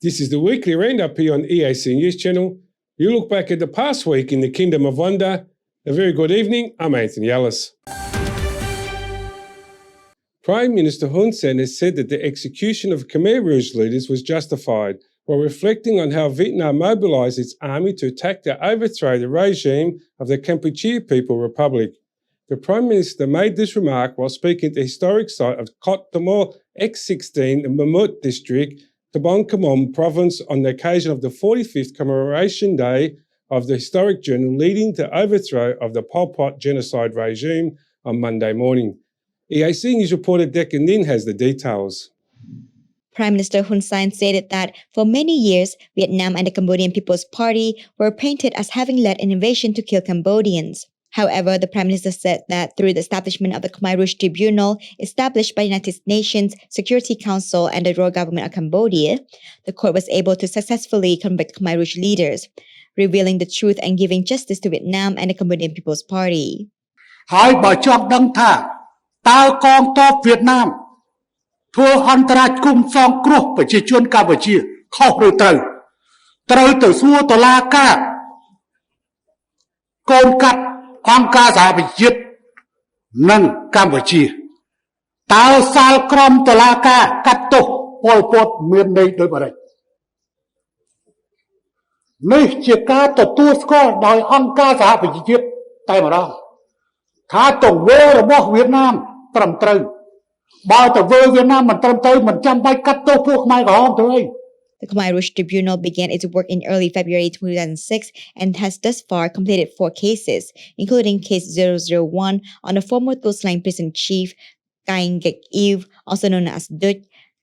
This is the weekly roundup here on EAC News Channel. You look back at the past week in the Kingdom of Wonder. A very good evening. I'm Anthony Ellis. Prime Minister Hun Sen has said that the execution of Khmer Rouge leaders was justified, while reflecting on how Vietnam mobilised its army to attack to overthrow the regime of the Cambodia People Republic. The Prime Minister made this remark while speaking at the historic site of Kot Tamor X16 in Mamut District, Tabong Kamon Province, on the occasion of the 45th commemoration day of the historic journey leading to overthrow of the Pol Pot genocide regime on Monday morning. EAC News reporter Deccan Nin has the details. Prime Minister Hun Sen stated that for many years, Vietnam and the Cambodian People's Party were painted as having led an invasion to kill Cambodians. However, the Prime Minister said that through the establishment of the Khmer Rouge Tribunal, established by the United Nations Security Council and the Royal Government of Cambodia, the court was able to successfully convict Khmer Rouge leaders, revealing the truth and giving justice to Vietnam and the Cambodian People's Party. ហើយបើចង់ដឹងថាតើកងទ័ពវៀតណាមធ្វើអន្តរាគមន៍សងគ្រោះប្រជាជនកម្ពុជាខុសឬត្រូវទៅសួរតុលាការកូនកាត់អង្គការសហប្រជាជាតិនិងកម្ពុជាតើសាលក្រមតុលាការកាត់ទោសពលពតមានន័យដូចម្តេចនេះជាការទទួលស្គាល់ដោយអង្គការសហប្រជាជាតិតែម្ដងថាទង្វើរបស់វៀតណាមត្រឹមត្រូវបើទង្វើវៀតណាមមិនត្រឹមត្រូវមិនចាំបាច់កាត់ទោសពួកខ្មែរក្រហមទេ The Khmer Rouge Tribunal began its work in early February 2006 and has thus far completed 4 cases, including Case 001 on the former Tuol Sleng prison chief Kaing Gek Ev, also known as Dut,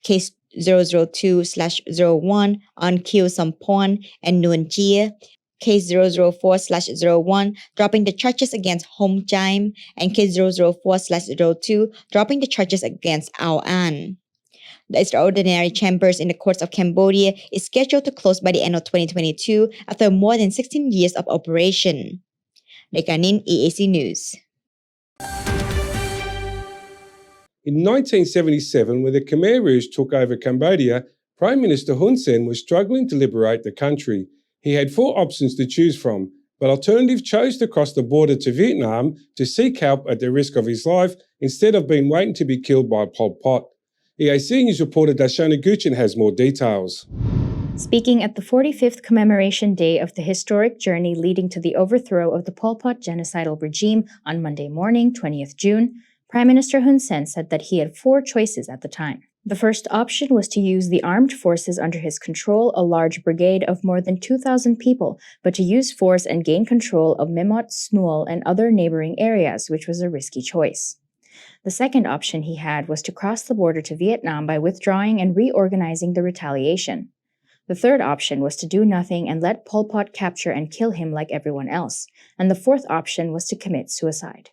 Case 002/01 on Kieu Sampon and Nguyen Chia, Case 004/01 dropping the charges against Hom Jaim, and Case 004/02 dropping the charges against Ao An. The extraordinary chambers in the courts of Cambodia is scheduled to close by the end of 2022 after more than 16 years of operation. Dekanin, EAC News. In 1977, when the Khmer Rouge took over Cambodia, Prime Minister Hun Sen was struggling to liberate the country. He had 4 options to choose from, but Alternative chose to cross the border to Vietnam to seek help at the risk of his life instead of being waiting to be killed by Pol Pot. EAC News reporter Darshana Guchin has more details. Speaking at the 45th commemoration day of the historic journey leading to the overthrow of the Pol Pot genocidal regime on Monday morning, 20th June, Prime Minister Hun Sen said that he had 4 choices at the time. The first option was to use the armed forces under his control, a large brigade of more than 2,000 people, but to use force and gain control of Memot, Snuol, and other neighboring areas, which was a risky choice. The second option he had was to cross the border to Vietnam by withdrawing and reorganizing the retaliation. The third option was to do nothing and let Pol Pot capture and kill him like everyone else. And the fourth option was to commit suicide.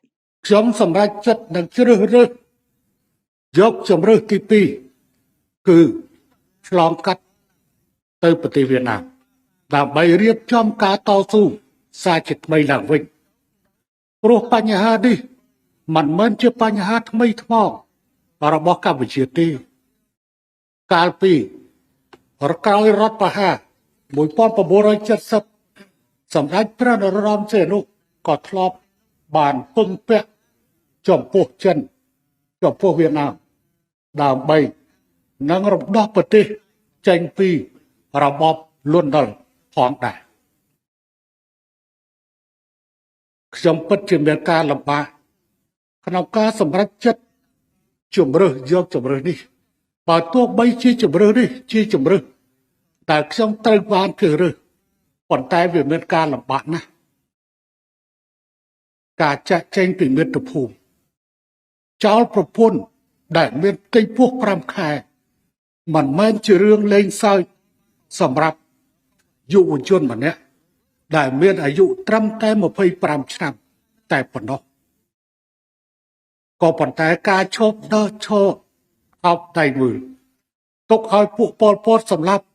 ខ្ញុំសម្រេចចិត្តនឹងជ្រើសរើសយកជម្រើសទី2គឺឆ្លងកាត់ទៅប្រទេសវៀតណាមដើម្បីរៀបចំការតស៊ូសារជាថ្មីឡើងវិញព្រោះបញ្ហានេះមិនមែនជាបញ្ហាថ្មីថ្មោងរបស់កម្ពុជាទេកាលពីក្រោយរដ្ឋប្រហារ1970សម្ដេចព្រះនរោត្តមសីហនុក៏ធ្លាប់បានពឹងពាក់ចំពោះចិនចំពោះវៀតណាមដើម្បីនឹងរំដោះប្រទេសចេញពីរបបលន់នល់ផងដែរខ្ញុំពិតជាមានការលំបាកក្នុងការសម្រេចចិត្តជំរើសយកជំរើសនេះបើទោះបីជាជំរើសនេះជាជំរើសតែខ្ញុំត្រូវបានជ្រើសរើសប៉ុន្តែវាមានការលំបាកណាស់ការចាក់ចែងពីមាតុភូមិចោលប្រពន្ធដែលមានផ្ទៃពោះ5ខែមិនមែនជារឿងលេងសើចសម្រាប់យុវជនម្នាក់ដែលមានអាយុត្រឹមតែ25ឆ្នាំតែប៉ុណ្ណោះក៏ប៉ុន្តែការឈប់ដើរឈរអោបដៃមើលទុកឲ្យពួកប៉ុលពតសម្លាប់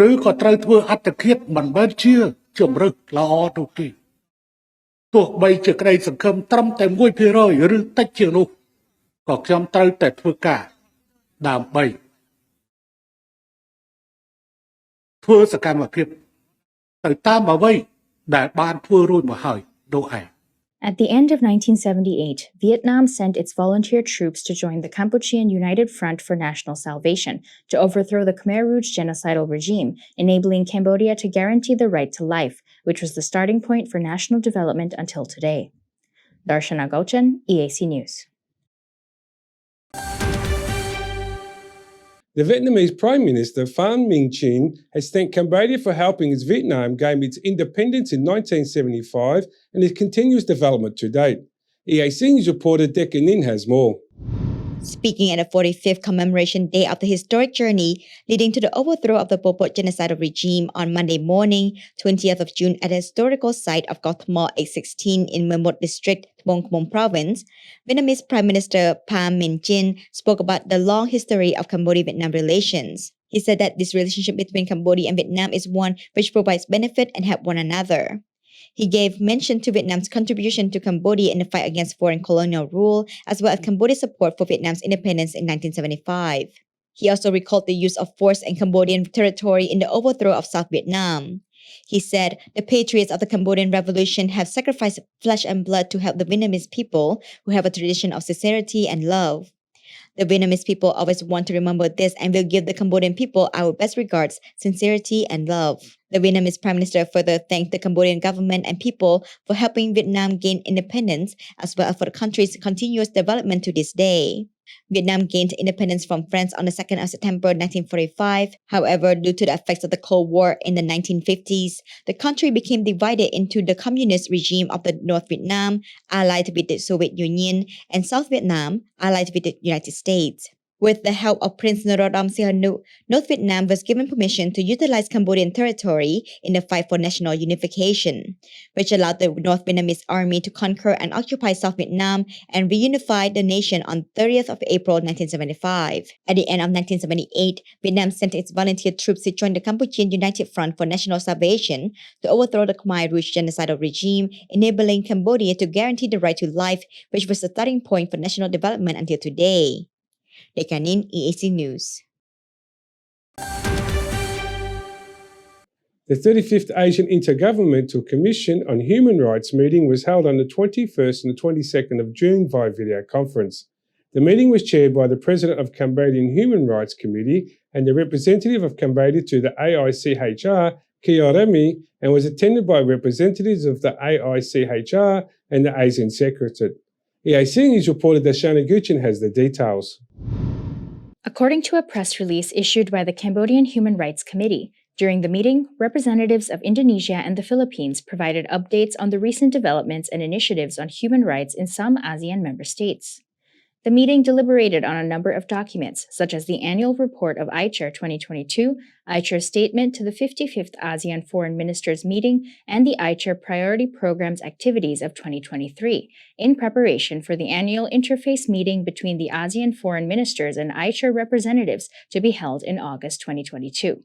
ឬក៏ត្រូវធ្វើអត្តឃាតមិនមែនជាជំរើសល្អនោះទេទោះបីជាក្តីសង្ឃឹមត្រឹមតែ 1% ឬតិចជាងនោះក៏ខ្ញុំត្រូវតែធ្វើការដើម្បី ធ្វើសកម្មភាពទៅតាមអ្វីដែលបានធ្វើរួចមកហើយនោះឯង At the end of 1978, Vietnam sent its volunteer troops to join the Cambodian United Front for National Salvation to overthrow the Khmer Rouge genocidal regime, enabling Cambodia to guarantee the right to life, which was the starting point for national development until today. Darshana Gauchan, EAC News. The Vietnamese Prime Minister Pham Minh Chinh has thanked Cambodia for helping its Vietnam gain its independence in 1975 and its continuous development to date. EAC News reporter Decca Nin has more. Speaking at the 45th commemoration day of the historic journey leading to the overthrow of the Pol Pot genocidal regime on Monday morning, 20th of June at the historical site of Gotmo 816 in Mơ Một District, Bông Khmông Province, Vietnamese Prime Minister Pham Minh Chinh spoke about the long history of Cambodia-Vietnam relations. He said that this relationship between Cambodia and Vietnam is one which provides benefit and help one another. He gave mention to Vietnam's contribution to Cambodia in the fight against foreign colonial rule, as well as Cambodia's support for Vietnam's independence in 1975. He also recalled the use of force in Cambodian territory in the overthrow of South Vietnam. He said the patriots of the Cambodian Revolution have sacrificed flesh and blood to help the Vietnamese people who have a tradition of sincerity and love. The Vietnamese people always want to remember this and will give the Cambodian people our best regards, sincerity, and love. The Vietnamese Prime Minister further thanked the Cambodian government and people for helping Vietnam gain independence, as well as for the country's continuous development to this day. Vietnam gained independence from France on the 2nd of September 1945. However, due to the effects of the Cold War in the 1950s, the country became divided into the communist regime of the North Vietnam, allied with the Soviet Union, and South Vietnam, allied with the United States. With the help of Prince Norodom Sihanouk, North Vietnam was given permission to utilize Cambodian territory in the fight for national unification, which allowed the North Vietnamese army to conquer and occupy South Vietnam and reunify the nation on 30th of April 1975. At the end of 1978, Vietnam sent its volunteer troops to join the Cambodian United Front for National Salvation to overthrow the Khmer Rouge genocidal regime, enabling Cambodia to guarantee the right to life, which was the starting point for national development until today. Dekanin, EAC News. The 35th Asian Intergovernmental Commission on Human Rights meeting was held on the 21st and the 22nd of June via video conference. The meeting was chaired by the President of Cambodian Human Rights Committee and the representative of Cambodia to the AICHR, Kia Remy, and was attended by representatives of the AICHR and the ASEAN Secretariat. EAC News reporter Darshana Gauchan has the details. According to a press release issued by the Cambodian Human Rights Committee, during the meeting, representatives of Indonesia and the Philippines provided updates on the recent developments and initiatives on human rights in some ASEAN member states. The meeting deliberated on a number of documents, such as the annual report of ICHR 2022, ICHR's statement to the 55th ASEAN Foreign Ministers meeting, and the ICHR Priority Program's activities of 2023, in preparation for the annual interface meeting between the ASEAN Foreign Ministers and ICHR representatives to be held in August 2022.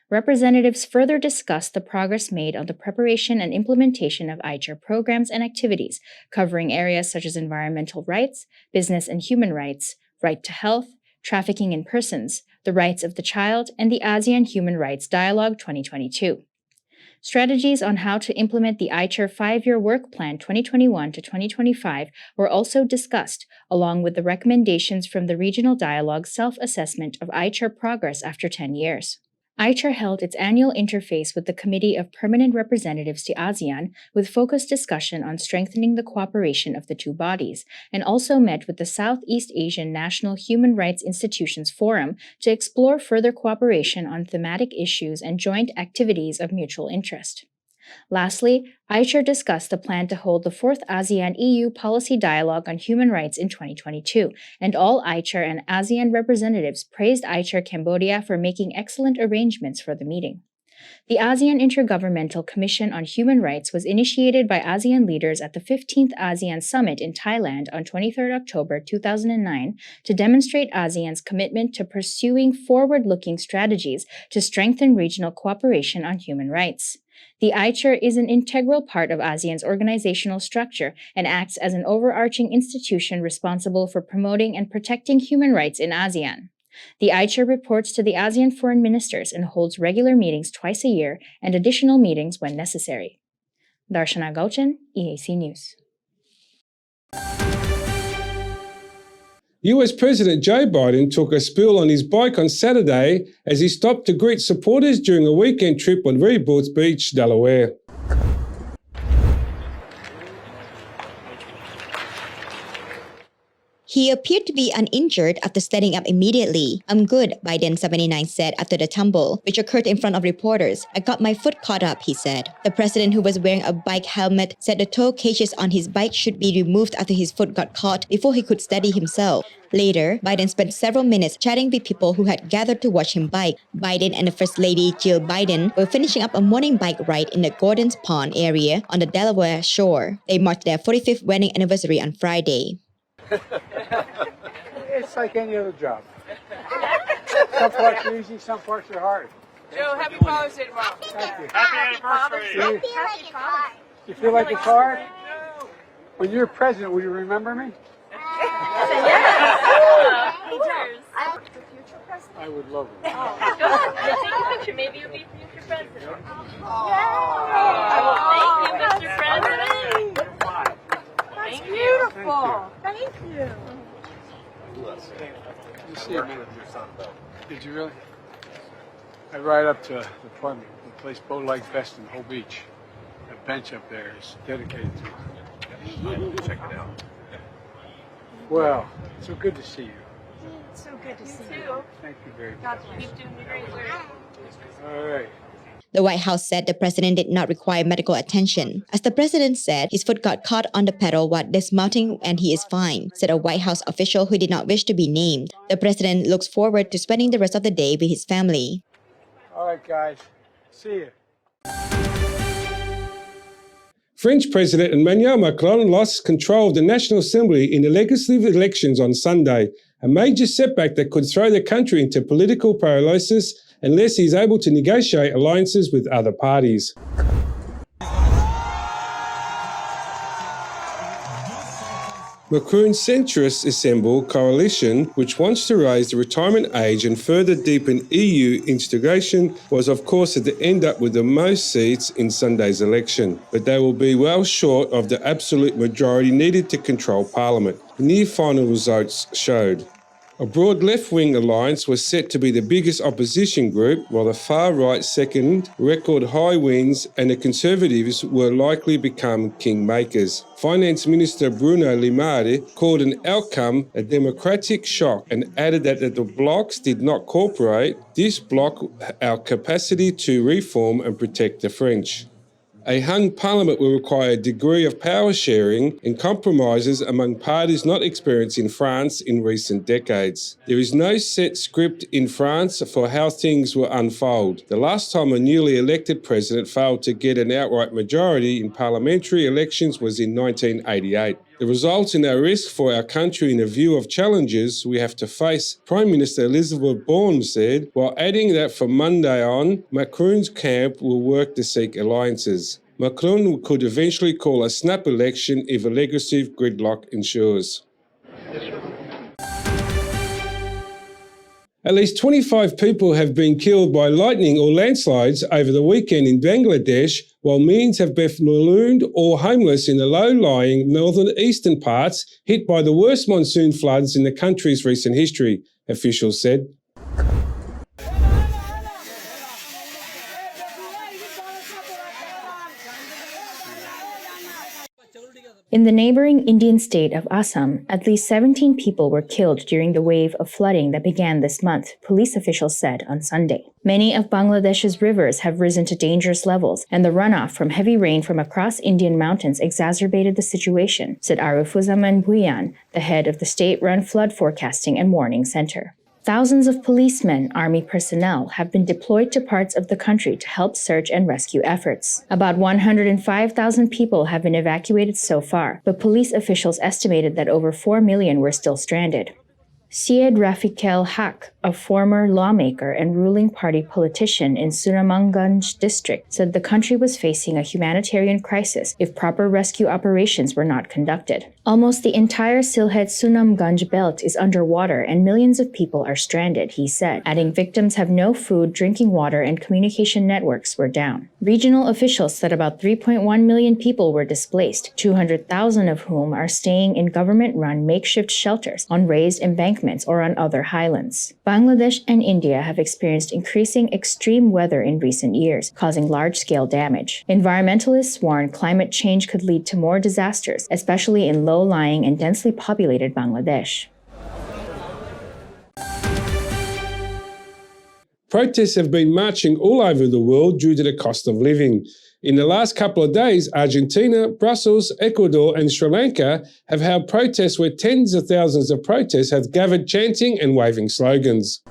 Representatives further discussed the progress made on the preparation and implementation of ICHR programs and activities, covering areas such as environmental rights, business and human rights, right to health, trafficking in persons, the rights of the child, and the ASEAN Human Rights Dialogue 2022. Strategies on how to implement the ICHR 5-year work plan 2021 to 2025 were also discussed, along with the recommendations from the Regional Dialogue self-assessment of ICHR progress after 10 years. ICHR held its annual interface with the Committee of Permanent Representatives to ASEAN with focused discussion on strengthening the cooperation of the two bodies, and also met with the Southeast Asian National Human Rights Institutions Forum to explore further cooperation on thematic issues and joint activities of mutual interest. Lastly, ICHR discussed the plan to hold the 4th ASEAN-EU Policy Dialogue on Human Rights in 2022, and all ICHR and ASEAN representatives praised ICHR Cambodia for making excellent arrangements for the meeting. The ASEAN Intergovernmental Commission on Human Rights was initiated by ASEAN leaders at the 15th ASEAN Summit in Thailand on 23 October 2009 to demonstrate ASEAN's commitment to pursuing forward-looking strategies to strengthen regional cooperation on human rights. The ICHR is an integral part of ASEAN's organizational structure and acts as an overarching institution responsible for promoting and protecting human rights in ASEAN. The ICHA reports to the ASEAN foreign ministers and holds regular meetings twice a year and additional meetings when necessary. Darshana Gauchan, EAC News. US President Joe Biden took a spill on his bike on Saturday as he stopped to greet supporters during a weekend trip on Rehoboth Beach, Delaware. He appeared to be uninjured after standing up immediately. "I'm good," Biden, 79, said after the tumble, which occurred in front of reporters. "I got my foot caught up," he said. The president, who was wearing a bike helmet, said the toe cages on his bike should be removed after his foot got caught before he could steady himself. Later, Biden spent several minutes chatting with people who had gathered to watch him bike. Biden and the First Lady, Jill Biden, were finishing up a morning bike ride in the Gordon's Pond area on the Delaware shore. They marked their 45th wedding anniversary on Friday. It's like any other job. Some parts are easy, some parts are hard. Joe, happy Father's Day tomorrow. Thank you. Happy anniversary. You feel like it's hard? When you're president, will you remember me? I would love it. Take a picture. Maybe you'll be future president. Thank you, Mr. President. That's beautiful. Thank you. You see it, man. Did you really? I ride up to the place Bo likes best in the whole beach. That bench up there is dedicated to it. Check it out. Well, so good to see you. So good to see You you. too. Thank you very much. Keep doing the great work. All right. The White House said the president did not require medical attention. As the president said, his foot got caught on the pedal while dismounting and he is fine, said a White House official who did not wish to be named. The president looks forward to spending the rest of the day with his family. All right, guys. See you. French President Emmanuel Macron lost control of the National Assembly in the legislative elections on Sunday, a major setback that could throw the country into political paralysis unless he is able to negotiate alliances with other parties. Macron's centrist Assemble coalition, which wants to raise the retirement age and further deepen EU integration, was of course to end up with the most seats in Sunday's election. But they will be well short of the absolute majority needed to control Parliament. The near final results showed. A broad left-wing alliance was set to be the biggest opposition group, while the far-right second, record high wins, and the Conservatives were likely become kingmakers. Finance Minister Bruno Le Maire called an outcome a democratic shock and added that if the blocs did not cooperate, this blocked our capacity to reform and protect the French. A hung parliament will require a degree of power sharing and compromises among parties not experienced in France in recent decades. There is no set script in France for how things will unfold. The last time a newly elected president failed to get an outright majority in parliamentary elections was in 1988. The results in our risk for our country in a view of challenges we have to face, Prime Minister Elizabeth Borne said, while adding that from Monday on, Macron's camp will work to seek alliances. Macron could eventually call a snap election if a legislative gridlock ensures. At least 25 people have been killed by lightning or landslides over the weekend in Bangladesh, while millions have been marooned or homeless in the low-lying northern eastern parts hit by the worst monsoon floods in the country's recent history, officials said. In the neighboring Indian state of Assam, at least 17 people were killed during the wave of flooding that began this month, police officials said on Sunday. Many of Bangladesh's rivers have risen to dangerous levels, and the runoff from heavy rain from across Indian mountains exacerbated the situation, said Arifuzaman Bhuiyan, the head of the state-run flood forecasting and warning center. Thousands of policemen, army personnel, have been deployed to parts of the country to help search and rescue efforts. About 105,000 people have been evacuated so far, but police officials estimated that over 4 million were still stranded. Syed Rafiqul Haq, a former lawmaker and ruling party politician in Sunamganj district, said the country was facing a humanitarian crisis if proper rescue operations were not conducted. Almost the entire Sylhet-Sunamganj belt is underwater and millions of people are stranded, he said, adding victims have no food, drinking water, and communication networks were down. Regional officials said about 3.1 million people were displaced, 200,000 of whom are staying in government-run makeshift shelters on raised embankments or on other highlands. Bangladesh and India have experienced increasing extreme weather in recent years, causing large-scale damage. Environmentalists warn climate change could lead to more disasters, especially in low-lying and densely populated Bangladesh. Protests have been marching all over the world due to the cost of living. In the last couple of days, Argentina, Brussels, Ecuador and Sri Lanka have held protests where tens of thousands of protesters have gathered chanting and waving slogans.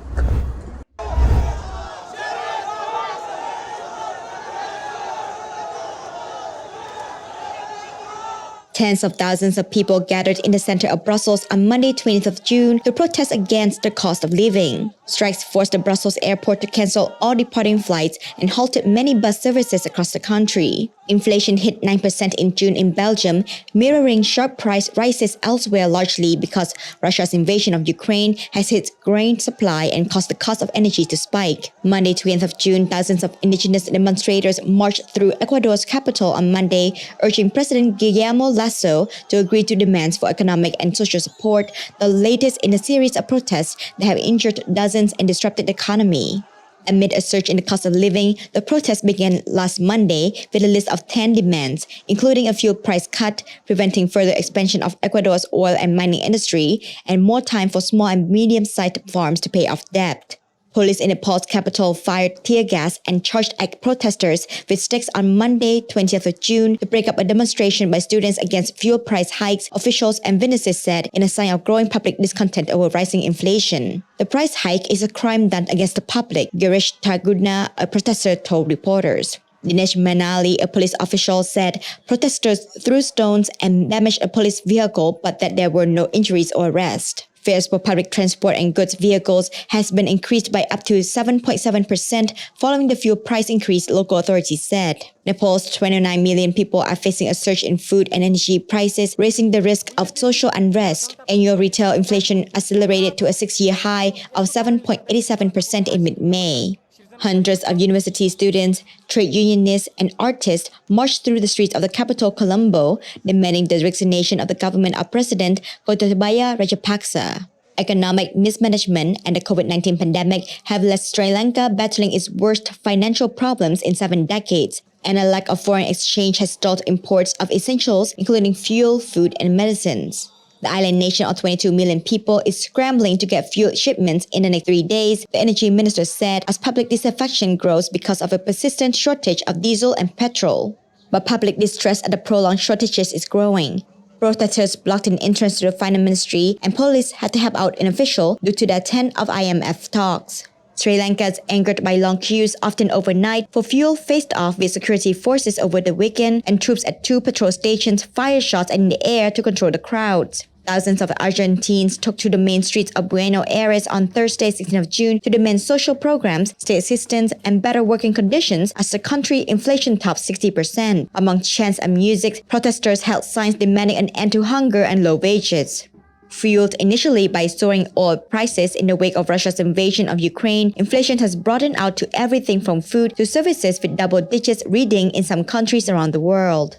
Tens of thousands of people gathered in the center of Brussels on Monday, 20th of June to protest against the cost of living. Strikes forced the Brussels airport to cancel all departing flights and halted many bus services across the country. Inflation hit 9% in June in Belgium, mirroring sharp price rises elsewhere largely because Russia's invasion of Ukraine has hit grain supply and caused the cost of energy to spike. Monday, 20th of June, thousands of indigenous demonstrators marched through Ecuador's capital on Monday, urging President Guillermo Lasso to agree to demands for economic and social support, the latest in a series of protests that have injured dozens and disrupted the economy. Amid a surge in the cost of living, the protest began last Monday with a list of 10 demands, including a fuel price cut, preventing further expansion of Ecuador's oil and mining industry, and more time for small and medium-sized farms to pay off debt. Police in Nepal's capital fired tear gas and charged at protesters with sticks on Monday, 20th of June, to break up a demonstration by students against fuel price hikes, officials and witnesses said, in a sign of growing public discontent over rising inflation. The price hike is a crime done against the public, Girish Tagudna, a protester, told reporters. Dinesh Manali, a police official, said protesters threw stones and damaged a police vehicle, but that there were no injuries or arrests. Fares for public transport and goods vehicles has been increased by up to 7.7% following the fuel price increase, local authorities said. Nepal's 29 million people are facing a surge in food and energy prices, raising the risk of social unrest. Annual retail inflation accelerated to a 6-year high of 7.87% in mid-May. Hundreds of university students, trade unionists, and artists marched through the streets of the capital, Colombo, demanding the resignation of the government of President Gotabaya Rajapaksa. Economic mismanagement and the COVID-19 pandemic have left Sri Lanka battling its worst financial problems in 7 decades, and a lack of foreign exchange has stalled imports of essentials, including fuel, food, and medicines. The island nation of 22 million people is scrambling to get fuel shipments in the next 3 days, the energy minister said, as public disaffection grows because of a persistent shortage of diesel and petrol. But public distress at the prolonged shortages is growing. Protesters blocked an entrance to the finance ministry, and police had to help out an official due to the attempt of IMF talks. Sri Lankans, angered by long queues, often overnight, for fuel faced off with security forces over the weekend, and troops at 2 patrol stations fired shots in the air to control the crowds. Thousands of Argentines took to the main streets of Buenos Aires on Thursday, 16th of June, to demand social programs, state assistance, and better working conditions as the country inflation topped 60%. Among chants and music, protesters held signs demanding an end to hunger and low wages. Fueled initially by soaring oil prices in the wake of Russia's invasion of Ukraine, inflation has broadened out to everything from food to services, with double digits reading in some countries around the world.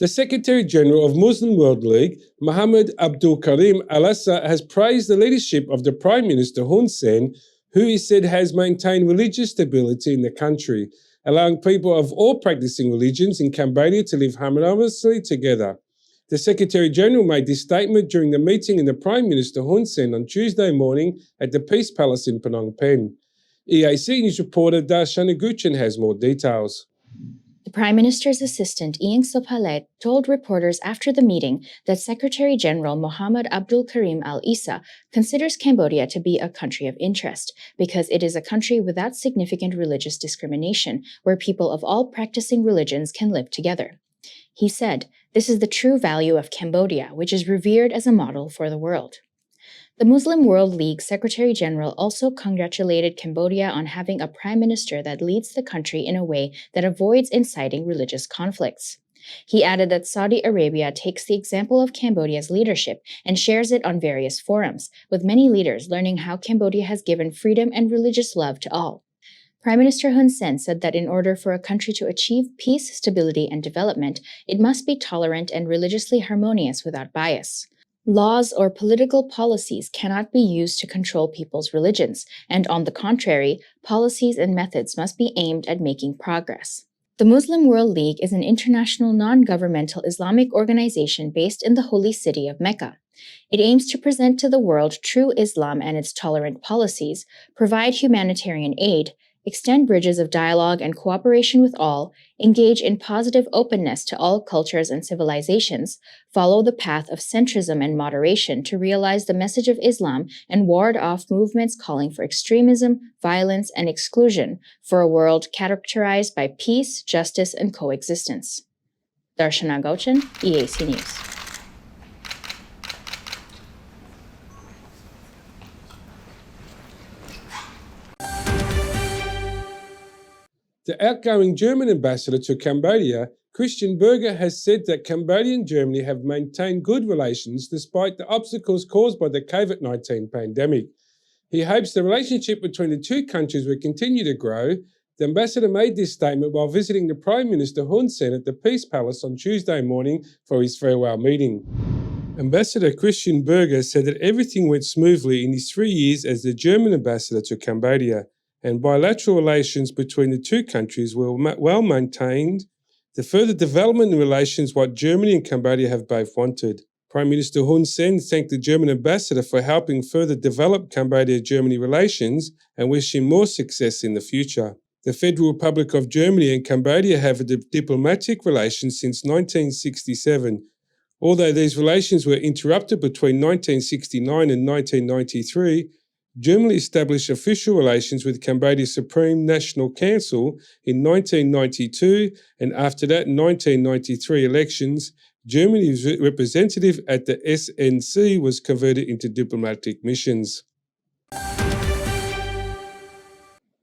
The Secretary-General of Muslim World League, Mohammed Abdul Karim Al-Assa, has praised the leadership of the Prime Minister Hun Sen, who he said has maintained religious stability in the country, allowing people of all practicing religions in Cambodia to live harmoniously together. The Secretary-General made this statement during the meeting in the Prime Minister Hun Sen on Tuesday morning at the Peace Palace in Phnom Penh. EAC News reporter Darshana Guchen has more details. The Prime Minister's assistant, Ieng Sopalet, told reporters after the meeting that Secretary-General Mohammed Abdul Karim Al-Issa considers Cambodia to be a country of interest because it is a country without significant religious discrimination where people of all practicing religions can live together. He said, "This is the true value of Cambodia, which is revered as a model for the world." The Muslim World League Secretary General also congratulated Cambodia on having a prime minister that leads the country in a way that avoids inciting religious conflicts. He added that Saudi Arabia takes the example of Cambodia's leadership and shares it on various forums, with many leaders learning how Cambodia has given freedom and religious love to all. Prime Minister Hun Sen said that in order for a country to achieve peace, stability, and development, it must be tolerant and religiously harmonious without bias. Laws or political policies cannot be used to control people's religions, and on the contrary, policies and methods must be aimed at making progress. The Muslim World League is an international non-governmental Islamic organization based in the holy city of Mecca. It aims to present to the world true Islam and its tolerant policies, provide humanitarian aid, extend bridges of dialogue and cooperation with all, engage in positive openness to all cultures and civilizations, follow the path of centrism and moderation to realize the message of Islam, and ward off movements calling for extremism, violence, and exclusion for a world characterized by peace, justice, and coexistence. Darshana Gauchan, EAC News. The outgoing German ambassador to Cambodia, Christian Berger, has said that Cambodia and Germany have maintained good relations despite the obstacles caused by the COVID-19 pandemic. He hopes the relationship between the two countries will continue to grow. The ambassador made this statement while visiting the Prime Minister Hun Sen at the Peace Palace on Tuesday morning for his farewell meeting. Ambassador Christian Berger said that everything went smoothly in his 3 years as the German ambassador to Cambodia, and bilateral relations between the two countries were well maintained. The further development in relations what Germany and Cambodia have both wanted. Prime Minister Hun Sen thanked the German ambassador for helping further develop Cambodia-Germany relations and wished him more success in the future. The Federal Republic of Germany and Cambodia have a diplomatic relations since 1967. Although these relations were interrupted between 1969 and 1993, Germany established official relations with Cambodia's Supreme National Council in 1992, and after that 1993 elections, Germany's representative at the SNC was converted into diplomatic missions.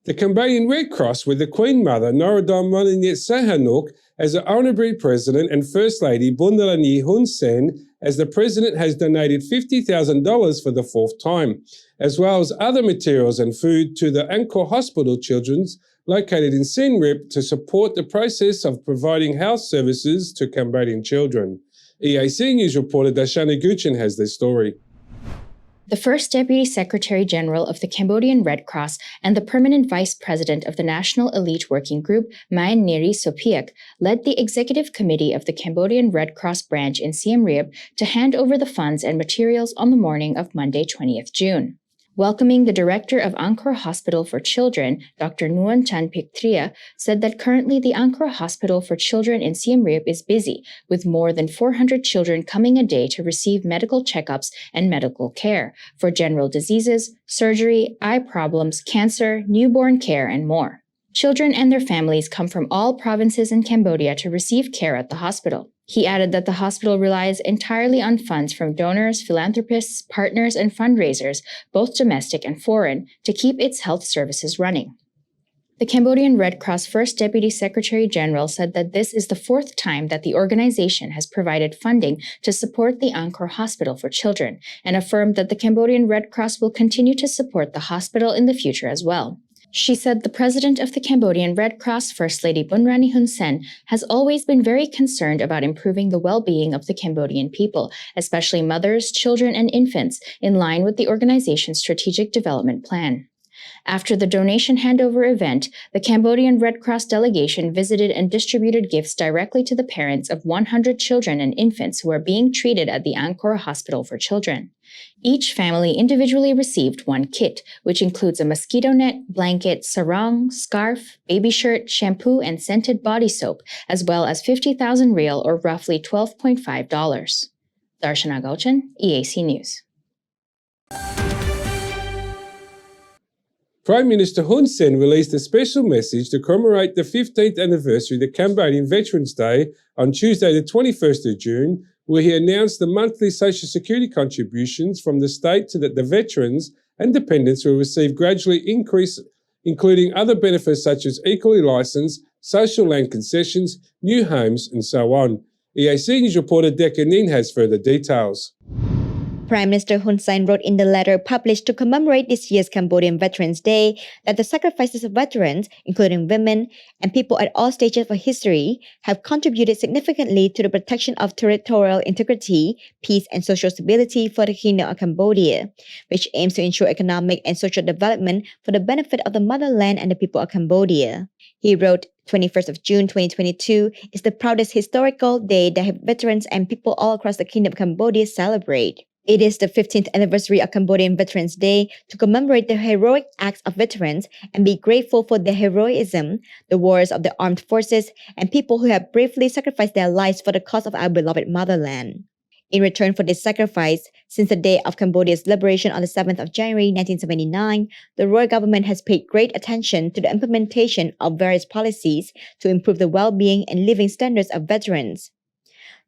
The Cambodian Red Cross, with the Queen Mother Norodom Sihanouk Sihanouk as the Honorary President and First Lady Bundalani Hun Sen as the President, has donated $50,000 for the fourth time, as well as other materials and food to the Angkor Hospital Children's located in Siem Reap to support the process of providing health services to Cambodian children. EAC News reporter Darshana Gauchan has this story. The first Deputy Secretary General of the Cambodian Red Cross and the Permanent Vice President of the National Elite Working Group, Mayan Neri Sopiak, led the Executive Committee of the Cambodian Red Cross branch in Siem Reap to hand over the funds and materials on the morning of Monday, 20th June. Welcoming the director of Angkor Hospital for Children, Dr. Nuon Chan Piktria, said that currently the Angkor Hospital for Children in Siem Reap is busy, with more than 400 children coming a day to receive medical checkups and medical care for general diseases, surgery, eye problems, cancer, newborn care, and more. Children and their families come from all provinces in Cambodia to receive care at the hospital. He added that the hospital relies entirely on funds from donors, philanthropists, partners, and fundraisers, both domestic and foreign, to keep its health services running. The Cambodian Red Cross First Deputy Secretary General said that this is the fourth time that the organization has provided funding to support the Angkor Hospital for Children, and affirmed that the Cambodian Red Cross will continue to support the hospital in the future as well. She said the president of the Cambodian Red Cross, First Lady Bundalani Hun Sen, has always been very concerned about improving the well-being of the Cambodian people, especially mothers, children, and infants, in line with the organization's strategic development plan. After the donation handover event, the Cambodian Red Cross delegation visited and distributed gifts directly to the parents of 100 children and infants who are being treated at the Angkor Hospital for Children. Each family individually received one kit, which includes a mosquito net, blanket, sarong, scarf, baby shirt, shampoo, and scented body soap, as well as 50,000 riel or roughly $12.5. Darshana Gauchan, EAC News. Prime Minister Hun Sen released a special message to commemorate the 15th anniversary of the Cambodian Veterans Day on Tuesday the 21st of June, where he announced the monthly Social Security contributions from the state to that the veterans and dependents will receive gradually increase, including other benefits such as equally licensed, social land concessions, new homes, and so on. EAC News reporter Decca Nin has further details. Prime Minister Hun Sen wrote in the letter published to commemorate this year's Cambodian Veterans Day that the sacrifices of veterans, including women and people at all stages of history, have contributed significantly to the protection of territorial integrity, peace, and social stability for the Kingdom of Cambodia, which aims to ensure economic and social development for the benefit of the motherland and the people of Cambodia. He wrote, 21st of June 2022 is the proudest historical day that veterans and people all across the Kingdom of Cambodia celebrate. It is the 15th anniversary of Cambodian Veterans Day to commemorate the heroic acts of veterans and be grateful for their heroism, the wars of the armed forces, and people who have bravely sacrificed their lives for the cause of our beloved motherland. In return for this sacrifice, since the day of Cambodia's liberation on the 7th of January 1979, the royal government has paid great attention to the implementation of various policies to improve the well-being and living standards of veterans.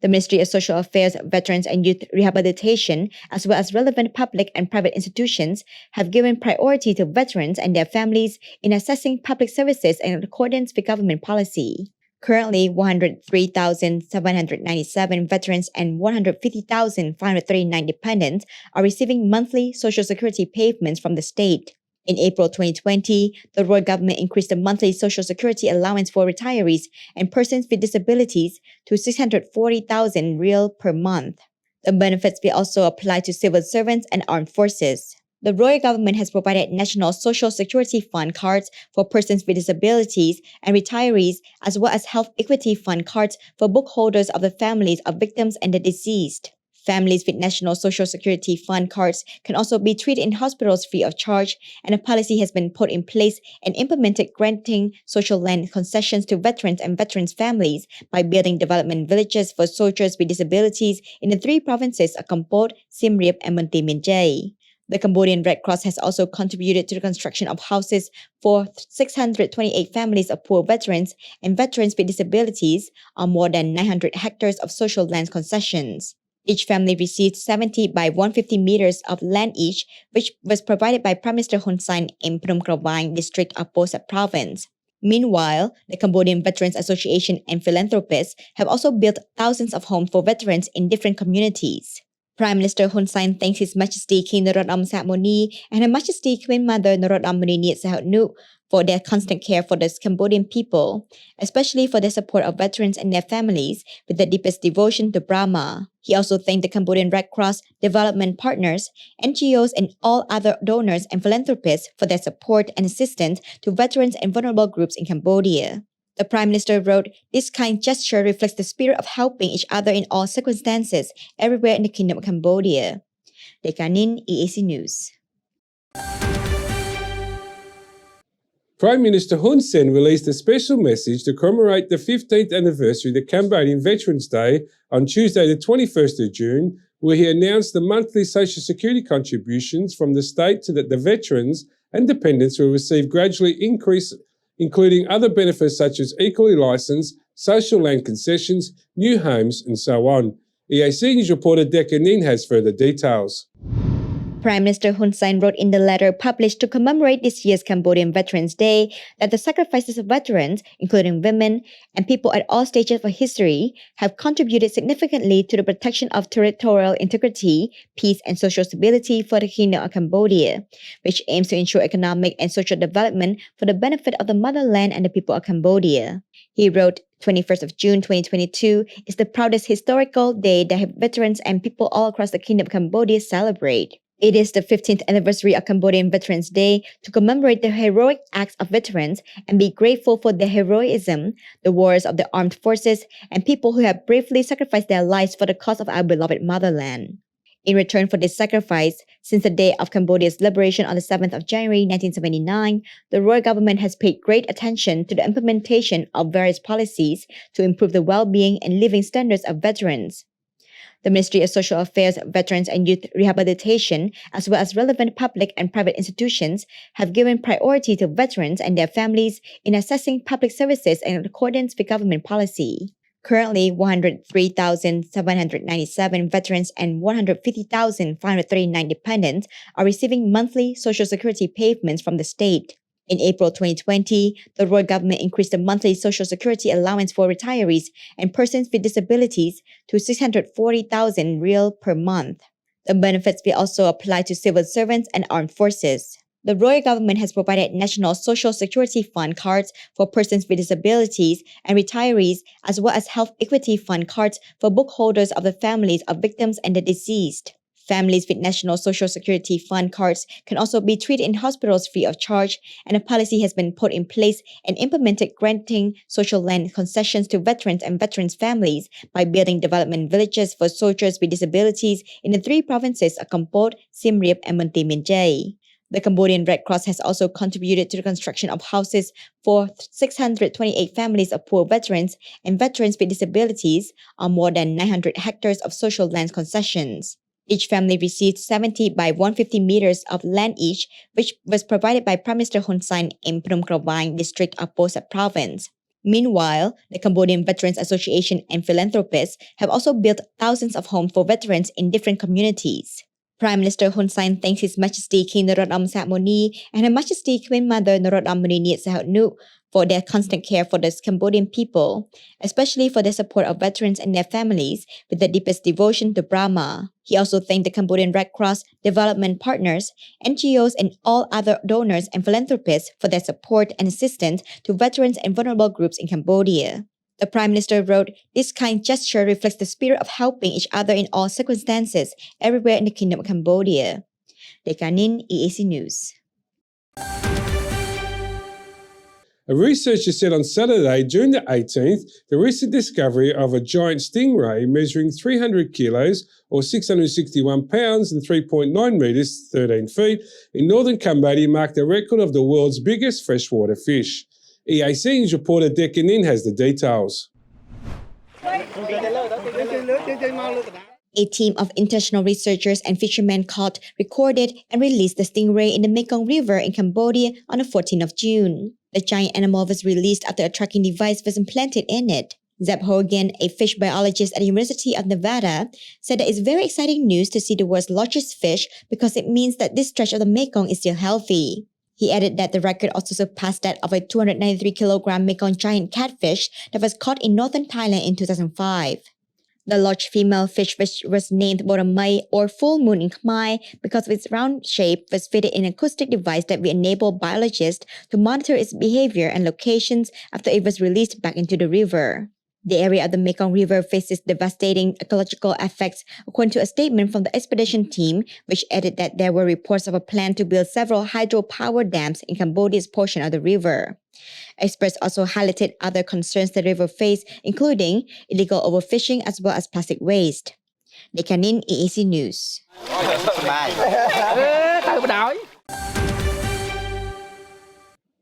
The Ministry of Social Affairs, Veterans and Youth Rehabilitation, as well as relevant public and private institutions, have given priority to veterans and their families in assessing public services in accordance with government policy. Currently, 103,797 veterans and 150,539 dependents are receiving monthly Social Security payments from the state. In April 2020, the royal government increased the monthly Social Security allowance for retirees and persons with disabilities to 640,000 real per month. The benefits will also apply to civil servants and armed forces. The royal government has provided National Social Security Fund cards for persons with disabilities and retirees, as well as Health Equity Fund cards for book holders of the families of victims and the deceased. Families with National Social Security Fund cards can also be treated in hospitals free of charge, and a policy has been put in place and implemented granting social land concessions to veterans and veterans' families by building development villages for soldiers with disabilities in the 3 provinces of Kampot, Siem Reap, and Monte Minjay. The Cambodian Red Cross has also contributed to the construction of houses for 628 families of poor veterans and veterans with disabilities on more than 900 hectares of social land concessions. Each family received 70 by 150 meters of land each, which was provided by Prime Minister Hun Sen in Phnom Kravang district of Posat province. Meanwhile, the Cambodian Veterans Association and philanthropists have also built thousands of homes for veterans in different communities. Prime Minister Hun Sen thanks His Majesty King Norodom Sahamoni and Her Majesty Queen Mother Norodom Muniniat Sihanouk for their constant care for the Cambodian people, especially for their support of veterans and their families with the deepest devotion to Brahma. He also thanked the Cambodian Red Cross, development partners, NGOs, and all other donors and philanthropists for their support and assistance to veterans and vulnerable groups in Cambodia. The Prime Minister wrote, "This kind gesture reflects the spirit of helping each other in all circumstances, everywhere in the Kingdom of Cambodia." Dekanin, EAC News. Prime Minister Hun Sen released a special message to commemorate the 15th anniversary of the Cambodian Veterans Day on Tuesday the 21st of June, where he announced the monthly Social Security contributions from the state to that the veterans and dependents will receive gradually increase, including other benefits such as equally licensed, social land concessions, new homes, and so on. EAC News reporter Decca Nin has further details. Prime Minister Hun Sen wrote in the letter published to commemorate this year's Cambodian Veterans Day that the sacrifices of veterans, including women and people at all stages of history, have contributed significantly to the protection of territorial integrity, peace, and social stability for the Kingdom of Cambodia, which aims to ensure economic and social development for the benefit of the motherland and the people of Cambodia. He wrote, 21st of June 2022 is the proudest historical day that veterans and people all across the Kingdom of Cambodia celebrate. It is the 15th anniversary of Cambodian Veterans Day to commemorate the heroic acts of veterans and be grateful for their heroism, the wars of the armed forces, and people who have bravely sacrificed their lives for the cause of our beloved motherland. In return for this sacrifice, since the day of Cambodia's liberation on the 7th of January 1979, the royal government has paid great attention to the implementation of various policies to improve the well-being and living standards of veterans. The Ministry of Social Affairs, Veterans and Youth Rehabilitation, as well as relevant public and private institutions, have given priority to veterans and their families in assessing public services in accordance with government policy. Currently, 103,797 veterans and 150,539 dependents are receiving monthly Social Security payments from the state. In April 2020, the Royal Government increased the monthly Social Security allowance for retirees and persons with disabilities to 640,000 Real per month. The benefits will also apply to civil servants and armed forces. The Royal Government has provided National Social Security Fund cards for persons with disabilities and retirees, as well as Health Equity Fund cards for bookholders of the families of victims and the deceased. Families with National Social Security Fund cards can also be treated in hospitals free of charge, and a policy has been put in place and implemented granting social land concessions to veterans and veterans' families by building development villages for soldiers with disabilities in the 3 provinces of Kampot, Siem Reap, and Monti Mienjay. The Cambodian Red Cross has also contributed to the construction of houses for 628 families of poor veterans and veterans with disabilities on more than 900 hectares of social land concessions. Each family received 70 by 150 meters of land each, which was provided by Prime Minister Hun Sen in Phnom Kravang district of Posat province. Meanwhile, the Cambodian Veterans Association and philanthropists have also built thousands of homes for veterans in different communities. Prime Minister Hun Sen thanks His Majesty King Norodom Sahamoni and Her Majesty Queen Mother Norodom Moniet Sahotnuk for their constant care for the Cambodian people, especially for their support of veterans and their families with the deepest devotion to Brahma. He also thanked the Cambodian Red Cross, development partners, NGOs, and all other donors and philanthropists for their support and assistance to veterans and vulnerable groups in Cambodia. The Prime Minister wrote, "This kind gesture reflects the spirit of helping each other in all circumstances, everywhere in the Kingdom of Cambodia." Dekanin, EAC News. A researcher said on Saturday, June the 18th, the recent discovery of a giant stingray measuring 300 kilos or 661 pounds and 3.9 meters, 13 feet, in northern Cambodia marked a record of the world's biggest freshwater fish. EAC News reporter Dekanin has the details. A team of international researchers and fishermen caught, recorded, and released the stingray in the Mekong River in Cambodia on the 14th of June. The giant animal was released after a tracking device was implanted in it. Zeb Hogan, a fish biologist at the University of Nevada, said that it's very exciting news to see the world's largest fish because it means that this stretch of the Mekong is still healthy. He added that the record also surpassed that of a 293-kilogram Mekong giant catfish that was caught in northern Thailand in 2005. The large female fish, which was named Boramai or full moon in Khmer because of its round shape, was fitted in an acoustic device that will enable biologists to monitor its behavior and locations after it was released back into the river. The area of the Mekong River faces devastating ecological effects, according to a statement from the expedition team, which added that there were reports of a plan to build several hydropower dams in Cambodia's portion of the river. Experts also highlighted other concerns the river faced, including illegal overfishing as well as plastic waste. Dekanin, EAC News.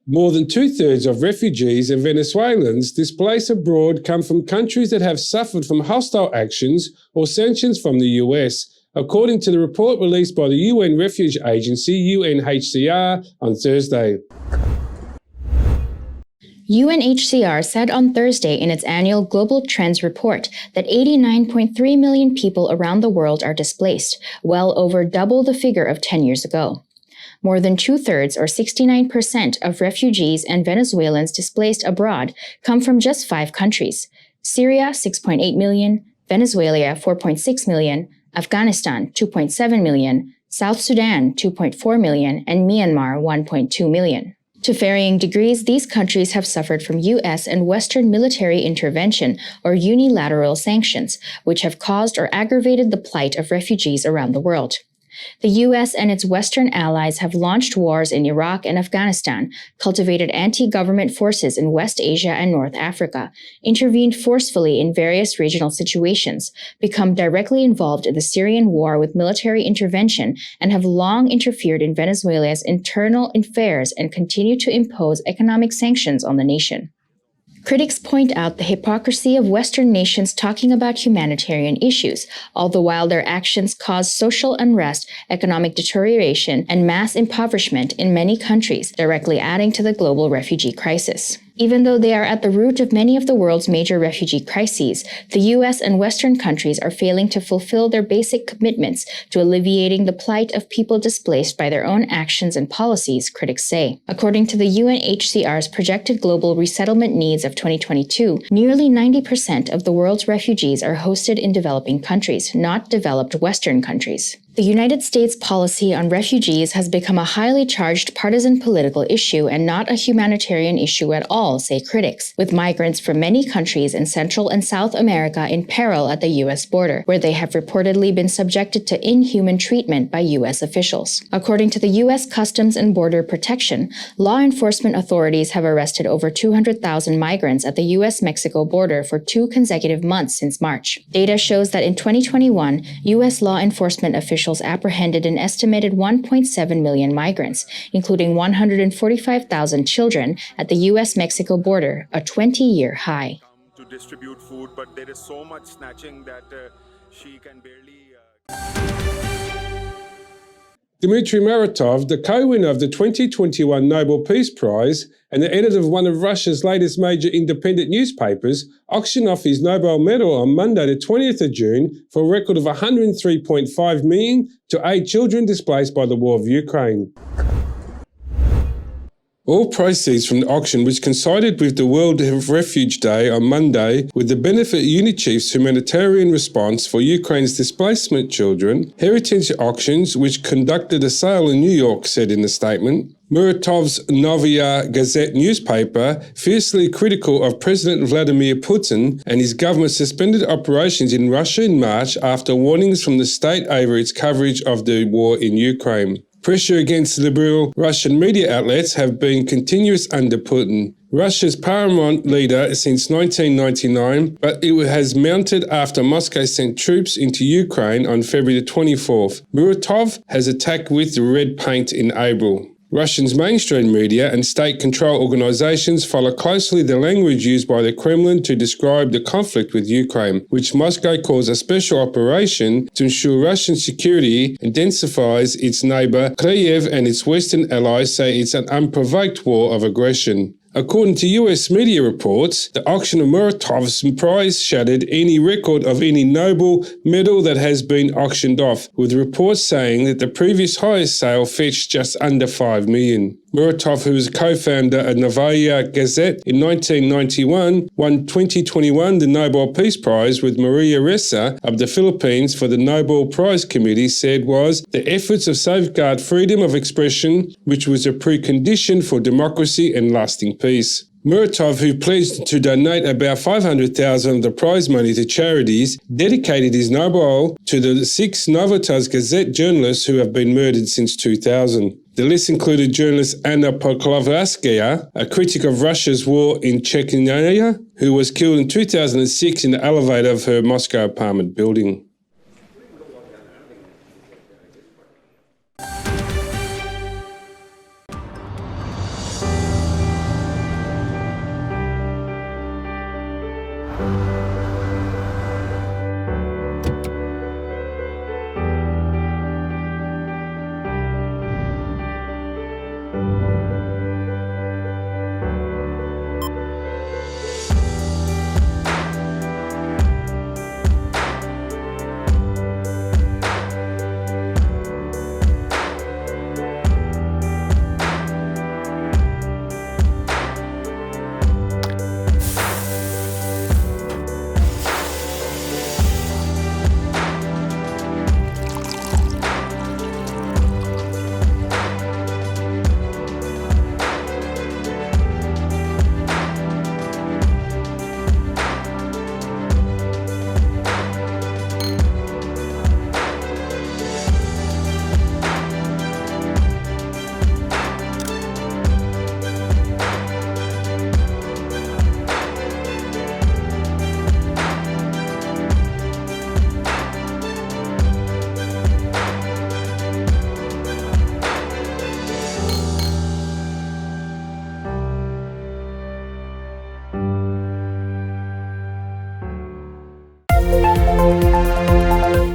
More than 2/3 of refugees and Venezuelans displaced abroad come from countries that have suffered from hostile actions or sanctions from the US, according to the report released by the UN Refuge Agency, UNHCR, on Thursday. UNHCR said on Thursday in its annual Global Trends report that 89.3 million people around the world are displaced, well over double the figure of 10 years ago. More than 2/3 or 69% of refugees and Venezuelans displaced abroad come from just 5 countries: Syria 6.8 million, Venezuela 4.6 million, Afghanistan 2.7 million, South Sudan 2.4 million, and Myanmar 1.2 million. To varying degrees, these countries have suffered from U.S. and Western military intervention or unilateral sanctions, which have caused or aggravated the plight of refugees around the world. The U.S. and its Western allies have launched wars in Iraq and Afghanistan, cultivated anti-government forces in West Asia and North Africa, intervened forcefully in various regional situations, become directly involved in the Syrian war with military intervention, and have long interfered in Venezuela's internal affairs and continue to impose economic sanctions on the nation. Critics point out the hypocrisy of Western nations talking about humanitarian issues, all the while their actions cause social unrest, economic deterioration, and mass impoverishment in many countries, directly adding to the global refugee crisis. Even though they are at the root of many of the world's major refugee crises, the US and Western countries are failing to fulfill their basic commitments to alleviating the plight of people displaced by their own actions and policies, critics say. According to the UNHCR's projected global resettlement needs of 2022, nearly 90% of the world's refugees are hosted in developing countries, not developed Western countries. The United States' policy on refugees has become a highly charged partisan political issue and not a humanitarian issue at all, say critics, with migrants from many countries in Central and South America in peril at the U.S. border, where they have reportedly been subjected to inhuman treatment by U.S. officials. According to the U.S. Customs and Border Protection, law enforcement authorities have arrested over 200,000 migrants at the U.S.-Mexico border for 2 consecutive months since March. Data shows that in 2021, U.S. law enforcement officials apprehended an estimated 1.7 million migrants, including 145,000 children at the U.S.-Mexico border, a 20-year high. To distribute food, but there is so much snatching that she can barely... Dmitry Muratov, the co-winner of the 2021 Nobel Peace Prize and the editor of one of Russia's latest major independent newspapers, auctioned off his Nobel medal on Monday the 20th of June for a record of $103.5 million to aid children displaced by the war of Ukraine. All proceeds from the auction, which coincided with the World Refuge Day on Monday, would the benefit UNICEF's humanitarian response for Ukraine's displacement children. Heritage Auctions, which conducted a sale in New York, said in the statement. Muratov's Novaya Gazette newspaper, fiercely critical of President Vladimir Putin and his government, suspended operations in Russia in March after warnings from the state over its coverage of the war in Ukraine. Pressure against liberal Russian media outlets have been continuous under Putin, Russia's paramount leader since 1999, but it has mounted after Moscow sent troops into Ukraine on February the 24th. Muratov has attacked with red paint in April. Russia's mainstream media and state-controlled organizations follow closely the language used by the Kremlin to describe the conflict with Ukraine, which Moscow calls a special operation to ensure Russian security, intensifies its neighbor Kyiv, and its Western allies say it's an unprovoked war of aggression. According to US media reports, the auction of Muratov's prize shattered any record of any Nobel medal that has been auctioned off, with reports saying that the previous highest sale fetched just under $5 million. Muratov, who was a co-founder of Novaya Gazette in 1991, won 2021 the Nobel Peace Prize with Maria Ressa of the Philippines for the Nobel Prize Committee said was the efforts of safeguard freedom of expression, which was a precondition for democracy and lasting peace. Muratov, who pledged to donate about $500,000 of the prize money to charities, dedicated his Nobel to the 6 Novotas Gazette journalists who have been murdered since 2000. The list included journalist Anna Pokrovskaya, a critic of Russia's war in Chechnya, who was killed in 2006 in the elevator of her Moscow apartment building.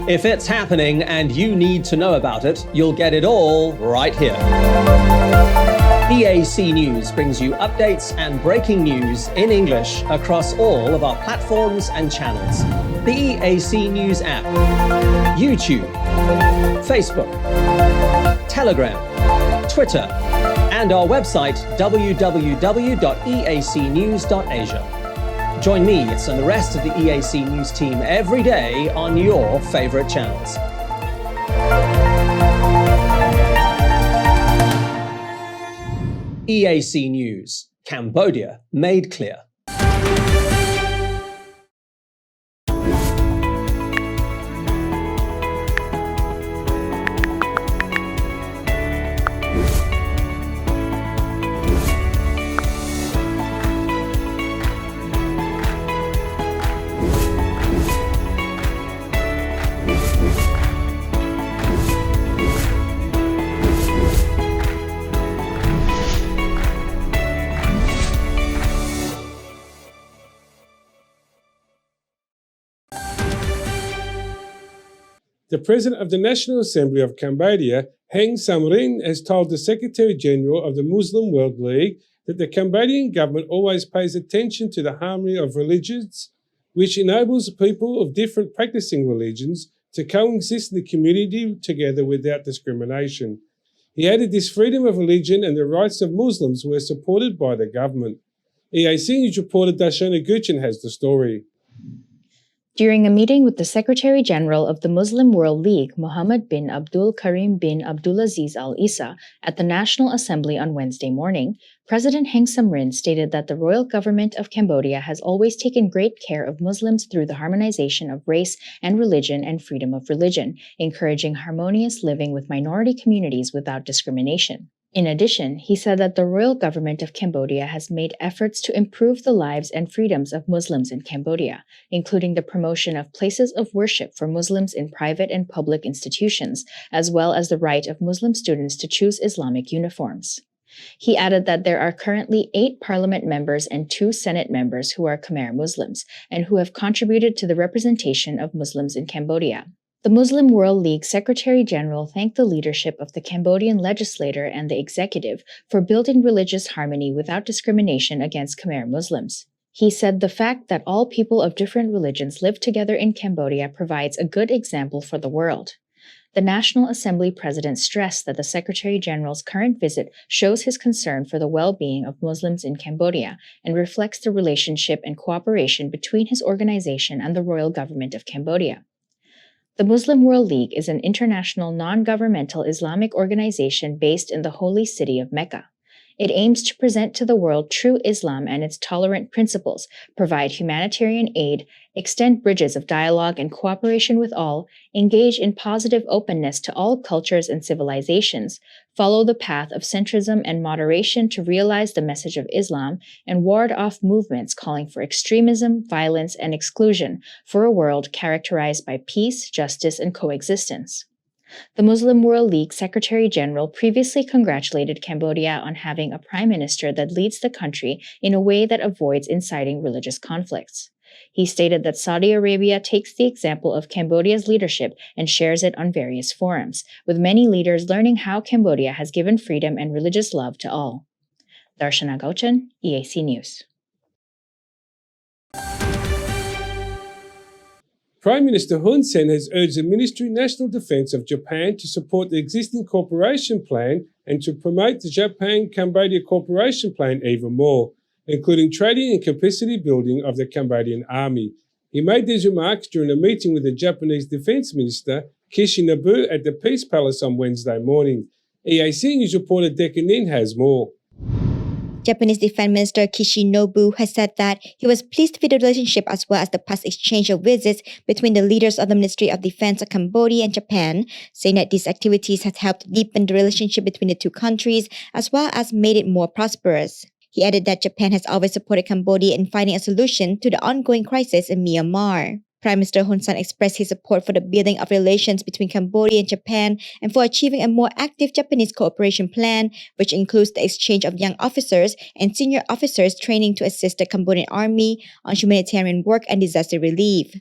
If it's happening and you need to know about it, you'll get it all right here. EAC News brings you updates and breaking news in English across all of our platforms and channels. The EAC News app, YouTube, Facebook, Telegram, Twitter, and our website www.eacnews.asia. Join me and the rest of the EAC News team every day on your favorite channels. EAC News, Cambodia made clear. The President of the National Assembly of Cambodia, Heng Samrin, has told the Secretary-General of the Muslim World League that the Cambodian government always pays attention to the harmony of religions, which enables people of different practicing religions to coexist in the community together without discrimination. He added this freedom of religion and the rights of Muslims were supported by the government. EAC News reporter Darshana Guchin has the story. During a meeting with the Secretary-General of the Muslim World League, Mohammed bin Abdul Karim bin Abdulaziz Al Isa, at the National Assembly on Wednesday morning, President Heng Samrin stated that the royal government of Cambodia has always taken great care of Muslims through the harmonization of race and religion and freedom of religion, encouraging harmonious living with minority communities without discrimination. In addition, he said that the royal government of Cambodia has made efforts to improve the lives and freedoms of Muslims in Cambodia, including the promotion of places of worship for Muslims in private and public institutions, as well as the right of Muslim students to choose Islamic uniforms. He added that there are currently 8 parliament members and 2 Senate members who are Khmer Muslims and who have contributed to the representation of Muslims in Cambodia. The Muslim World League Secretary-General thanked the leadership of the Cambodian legislature and the executive for building religious harmony without discrimination against Khmer Muslims. He said the fact that all people of different religions live together in Cambodia provides a good example for the world. The National Assembly President stressed that the Secretary-General's current visit shows his concern for the well-being of Muslims in Cambodia and reflects the relationship and cooperation between his organization and the royal government of Cambodia. The Muslim World League is an international non-governmental Islamic organization based in the holy city of Mecca. It aims to present to the world true Islam and its tolerant principles, provide humanitarian aid, extend bridges of dialogue and cooperation with all, engage in positive openness to all cultures and civilizations, follow the path of centrism and moderation to realize the message of Islam, and ward off movements calling for extremism, violence, and exclusion for a world characterized by peace, justice, and coexistence. The Muslim World League Secretary-General previously congratulated Cambodia on having a prime minister that leads the country in a way that avoids inciting religious conflicts. He stated that Saudi Arabia takes the example of Cambodia's leadership and shares it on various forums, with many leaders learning how Cambodia has given freedom and religious love to all. Darshana Gauchan, EAC News. Prime Minister Hun Sen has urged the Ministry of National Defence of Japan to support the existing cooperation plan and to promote the Japan-Cambodia cooperation plan even more, including training and capacity building of the Cambodian army. He made these remarks during a meeting with the Japanese Defence Minister Kishinobu at the Peace Palace on Wednesday morning. EAC News reporter Decca Nin has more. Japanese Defense Minister Kishinobu has said that he was pleased with the relationship as well as the past exchange of visits between the leaders of the Ministry of Defense of Cambodia and Japan, saying that these activities have helped deepen the relationship between the two countries as well as made it more prosperous. He added that Japan has always supported Cambodia in finding a solution to the ongoing crisis in Myanmar. Prime Minister Hun Sen expressed his support for the building of relations between Cambodia and Japan and for achieving a more active Japanese cooperation plan, which includes the exchange of young officers and senior officers training to assist the Cambodian army on humanitarian work and disaster relief.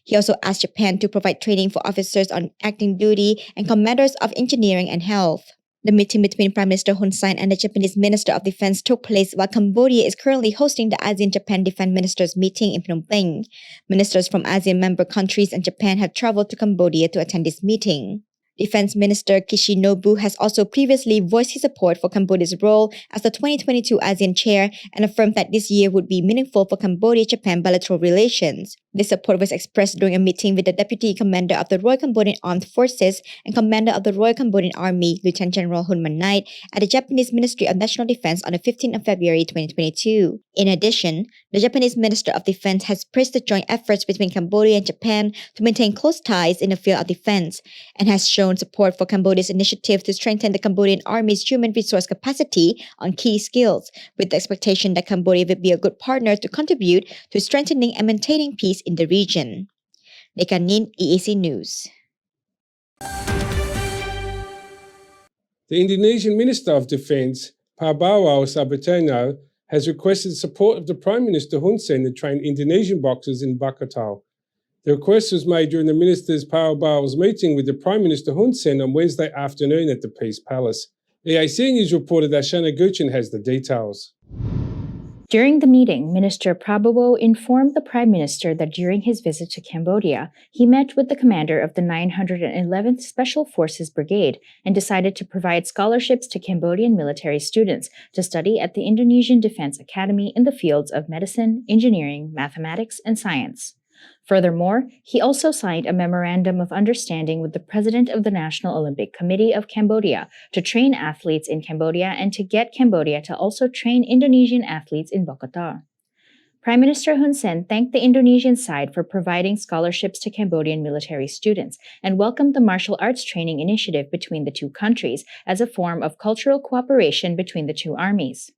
He also asked Japan to provide training for officers on acting duty and commanders of engineering and health. The meeting between Prime Minister Hun Sen and the Japanese Minister of Defense took place while Cambodia is currently hosting the ASEAN-Japan Defense Ministers meeting in Phnom Penh. Ministers from ASEAN member countries and Japan have traveled to Cambodia to attend this meeting. Defense Minister Kishinobu has also previously voiced his support for Cambodia's role as the 2022 ASEAN chair and affirmed that this year would be meaningful for Cambodia-Japan bilateral relations. This support was expressed during a meeting with the Deputy Commander of the Royal Cambodian Armed Forces and Commander of the Royal Cambodian Army, Lieutenant General Hun Man Nait, at the Japanese Ministry of National Defense on the 15th of February 2022. In addition, the Japanese Minister of Defense has praised the joint efforts between Cambodia and Japan to maintain close ties in the field of defense and has shown support for Cambodia's initiative to strengthen the Cambodian Army's human resource capacity on key skills, with the expectation that Cambodia will be a good partner to contribute to strengthening and maintaining peace in the region. Nekanin, EAC News. The Indonesian Minister of Defense, Prabowo Subianto, has requested support of the Prime Minister Hun Sen to train Indonesian boxers in Bakatal. The request was made during the Ministers Prabowo's meeting with the Prime Minister Hun Sen on Wednesday afternoon at the Peace Palace. EAC News reporter Ashana Guchin has the details. During the meeting, Minister Prabowo informed the Prime Minister that during his visit to Cambodia, he met with the commander of the 911th Special Forces Brigade and decided to provide scholarships to Cambodian military students to study at the Indonesian Defense Academy in the fields of medicine, engineering, mathematics, and science. Furthermore, he also signed a memorandum of understanding with the president of the National Olympic Committee of Cambodia to train athletes in Cambodia and to get Cambodia to also train Indonesian athletes in Bogota. Prime Minister Hun Sen thanked the Indonesian side for providing scholarships to Cambodian military students and welcomed the martial arts training initiative between the two countries as a form of cultural cooperation between the two armies.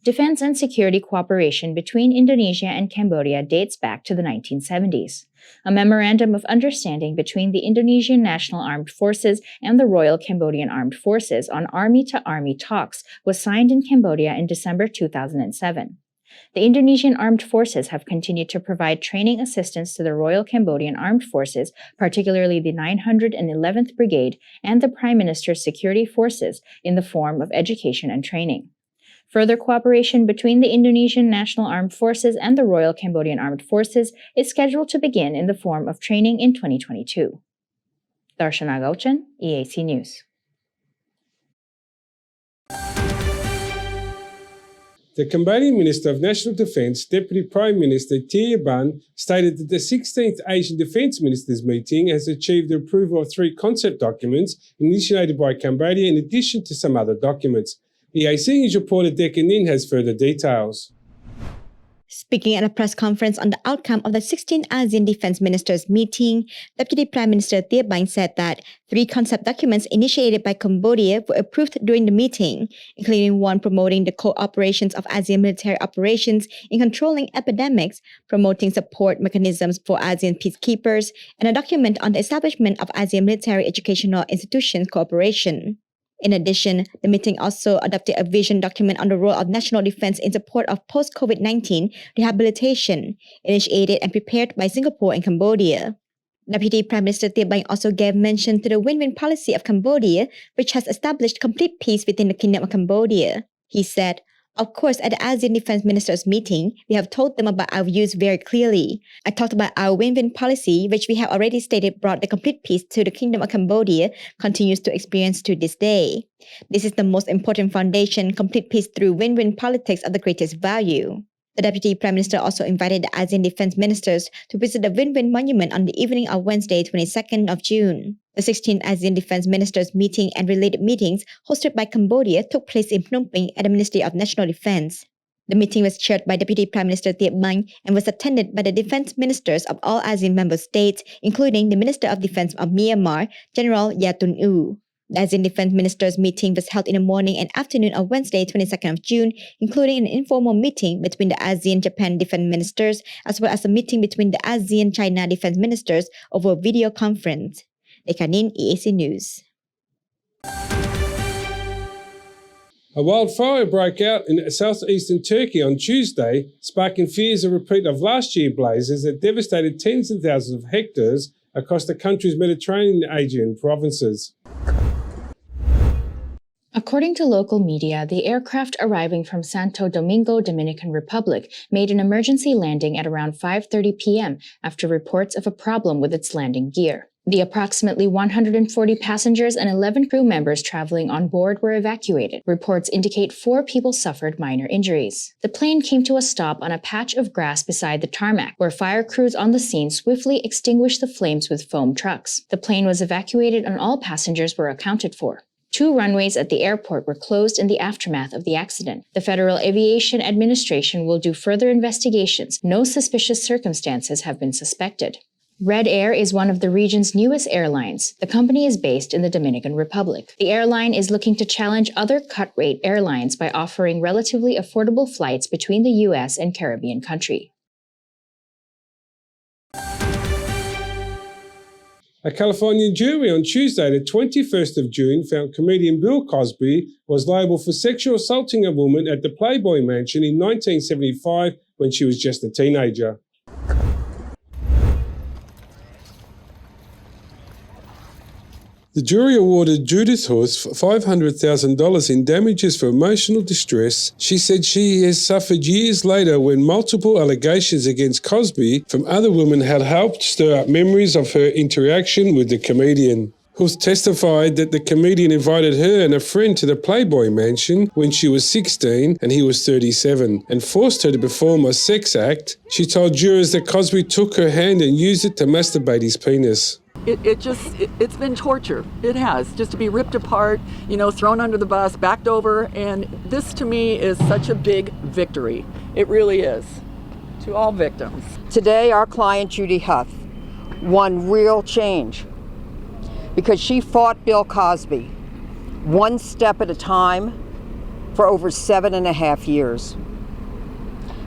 Defense and security cooperation between Indonesia and Cambodia dates back to the 1970s. A memorandum of understanding between the Indonesian National Armed Forces and the Royal Cambodian Armed Forces on army-to-army talks was signed in Cambodia in December 2007. The Indonesian Armed Forces have continued to provide training assistance to the Royal Cambodian Armed Forces, particularly the 911th Brigade and the Prime Minister's security forces, in the form of education and training. Further cooperation between the Indonesian National Armed Forces and the Royal Cambodian Armed Forces is scheduled to begin in the form of training in 2022. Darshana Gauchan, EAC News. The Cambodian Minister of National Defense, Deputy Prime Minister Thia Ban, stated that the 16th Asian Defense Ministers meeting has achieved the approval of 3 concept documents initiated by Cambodia in addition to some other documents. EAC News reporter Decca Nin has further details. Speaking at a press conference on the outcome of the 16th ASEAN Defense Ministers meeting, Deputy Prime Minister Thia Ban said that 3 concept documents initiated by Cambodia were approved during the meeting, including one promoting the cooperations of ASEAN military operations in controlling epidemics, promoting support mechanisms for ASEAN peacekeepers, and a document on the establishment of ASEAN military educational institutions cooperation. In addition, the meeting also adopted a vision document on the role of national defense in support of post-COVID-19 rehabilitation, initiated and prepared by Singapore and Cambodia. Deputy Prime Minister Thia Ban also gave mention to the win-win policy of Cambodia, which has established complete peace within the Kingdom of Cambodia. He said, "Of course, at the ASEAN Defense Ministers meeting, we have told them about our views very clearly. I talked about our win-win policy, which we have already stated brought the complete peace to the Kingdom of Cambodia, continues to experience to this day. This is the most important foundation, complete peace through win-win politics of the greatest value." The Deputy Prime Minister also invited the ASEAN Defense Ministers to visit the Win-Win Monument on the evening of Wednesday, 22nd of June. The 16th ASEAN Defense Ministers meeting and related meetings hosted by Cambodia took place in Phnom Penh at the Ministry of National Defense. The meeting was chaired by Deputy Prime Minister Thia Ban and was attended by the defense ministers of all ASEAN member states, including the Minister of Defense of Myanmar, General Yatun U. The ASEAN Defense Ministers meeting was held in the morning and afternoon of Wednesday, 22nd of June, including an informal meeting between the ASEAN-Japan Defense Ministers as well as a meeting between the ASEAN-China Defense Ministers over video conference. Ekanin, EAC News. A wildfire broke out in southeastern Turkey on Tuesday, sparking fears of a repeat of last year's blazes that devastated tens of thousands of hectares across the country's Mediterranean and Aegean provinces. According to local media, the aircraft arriving from Santo Domingo, Dominican Republic, made an emergency landing at around 5:30 p.m. after reports of a problem with its landing gear. The approximately 140 passengers and 11 crew members traveling on board were evacuated. Reports indicate 4 people suffered minor injuries. The plane came to a stop on a patch of grass beside the tarmac, where fire crews on the scene swiftly extinguished the flames with foam trucks. The plane was evacuated and all passengers were accounted for. 2 runways at the airport were closed in the aftermath of the accident. The Federal Aviation Administration will do further investigations. No suspicious circumstances have been suspected. Red Air is one of the region's newest airlines. The company is based in the Dominican Republic. The airline is looking to challenge other cut-rate airlines by offering relatively affordable flights between the U.S. and Caribbean country. A California jury on Tuesday, the 21st of June, found comedian Bill Cosby was liable for sexual assaulting a woman at the Playboy Mansion in 1975 when she was just a teenager. The jury awarded Judith Huth $500,000 in damages for emotional distress. She said she has suffered years later when multiple allegations against Cosby from other women had helped stir up memories of her interaction with the comedian. Huth testified that the comedian invited her and a friend to the Playboy Mansion when she was 16 and he was 37 and forced her to perform a sex act. She told jurors that Cosby took her hand and used it to masturbate his penis. It's been torture. It has, just to be ripped apart, thrown under the bus, backed over, and this to me is such a big victory. It really is, to all victims. Today, our client, Judy Huth, won real change because she fought Bill Cosby one step at a time for over 7.5 years.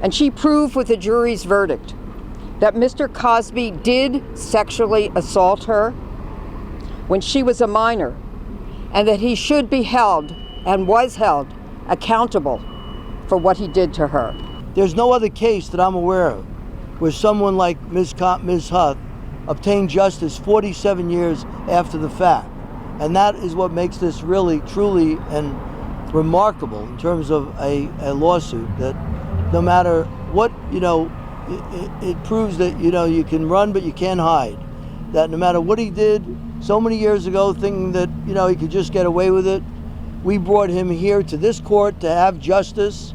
And she proved with the jury's verdict that Mr. Cosby did sexually assault her when she was a minor, and that he should be held and was held accountable for what he did to her. There's no other case that I'm aware of where someone like Ms. Huth obtained justice 47 years after the fact. And that is what makes this really, truly, and remarkable in terms of a lawsuit that no matter what, it proves that, you can run, but you can't hide. That no matter what he did so many years ago, thinking that, he could just get away with it, we brought him here to this court to have justice,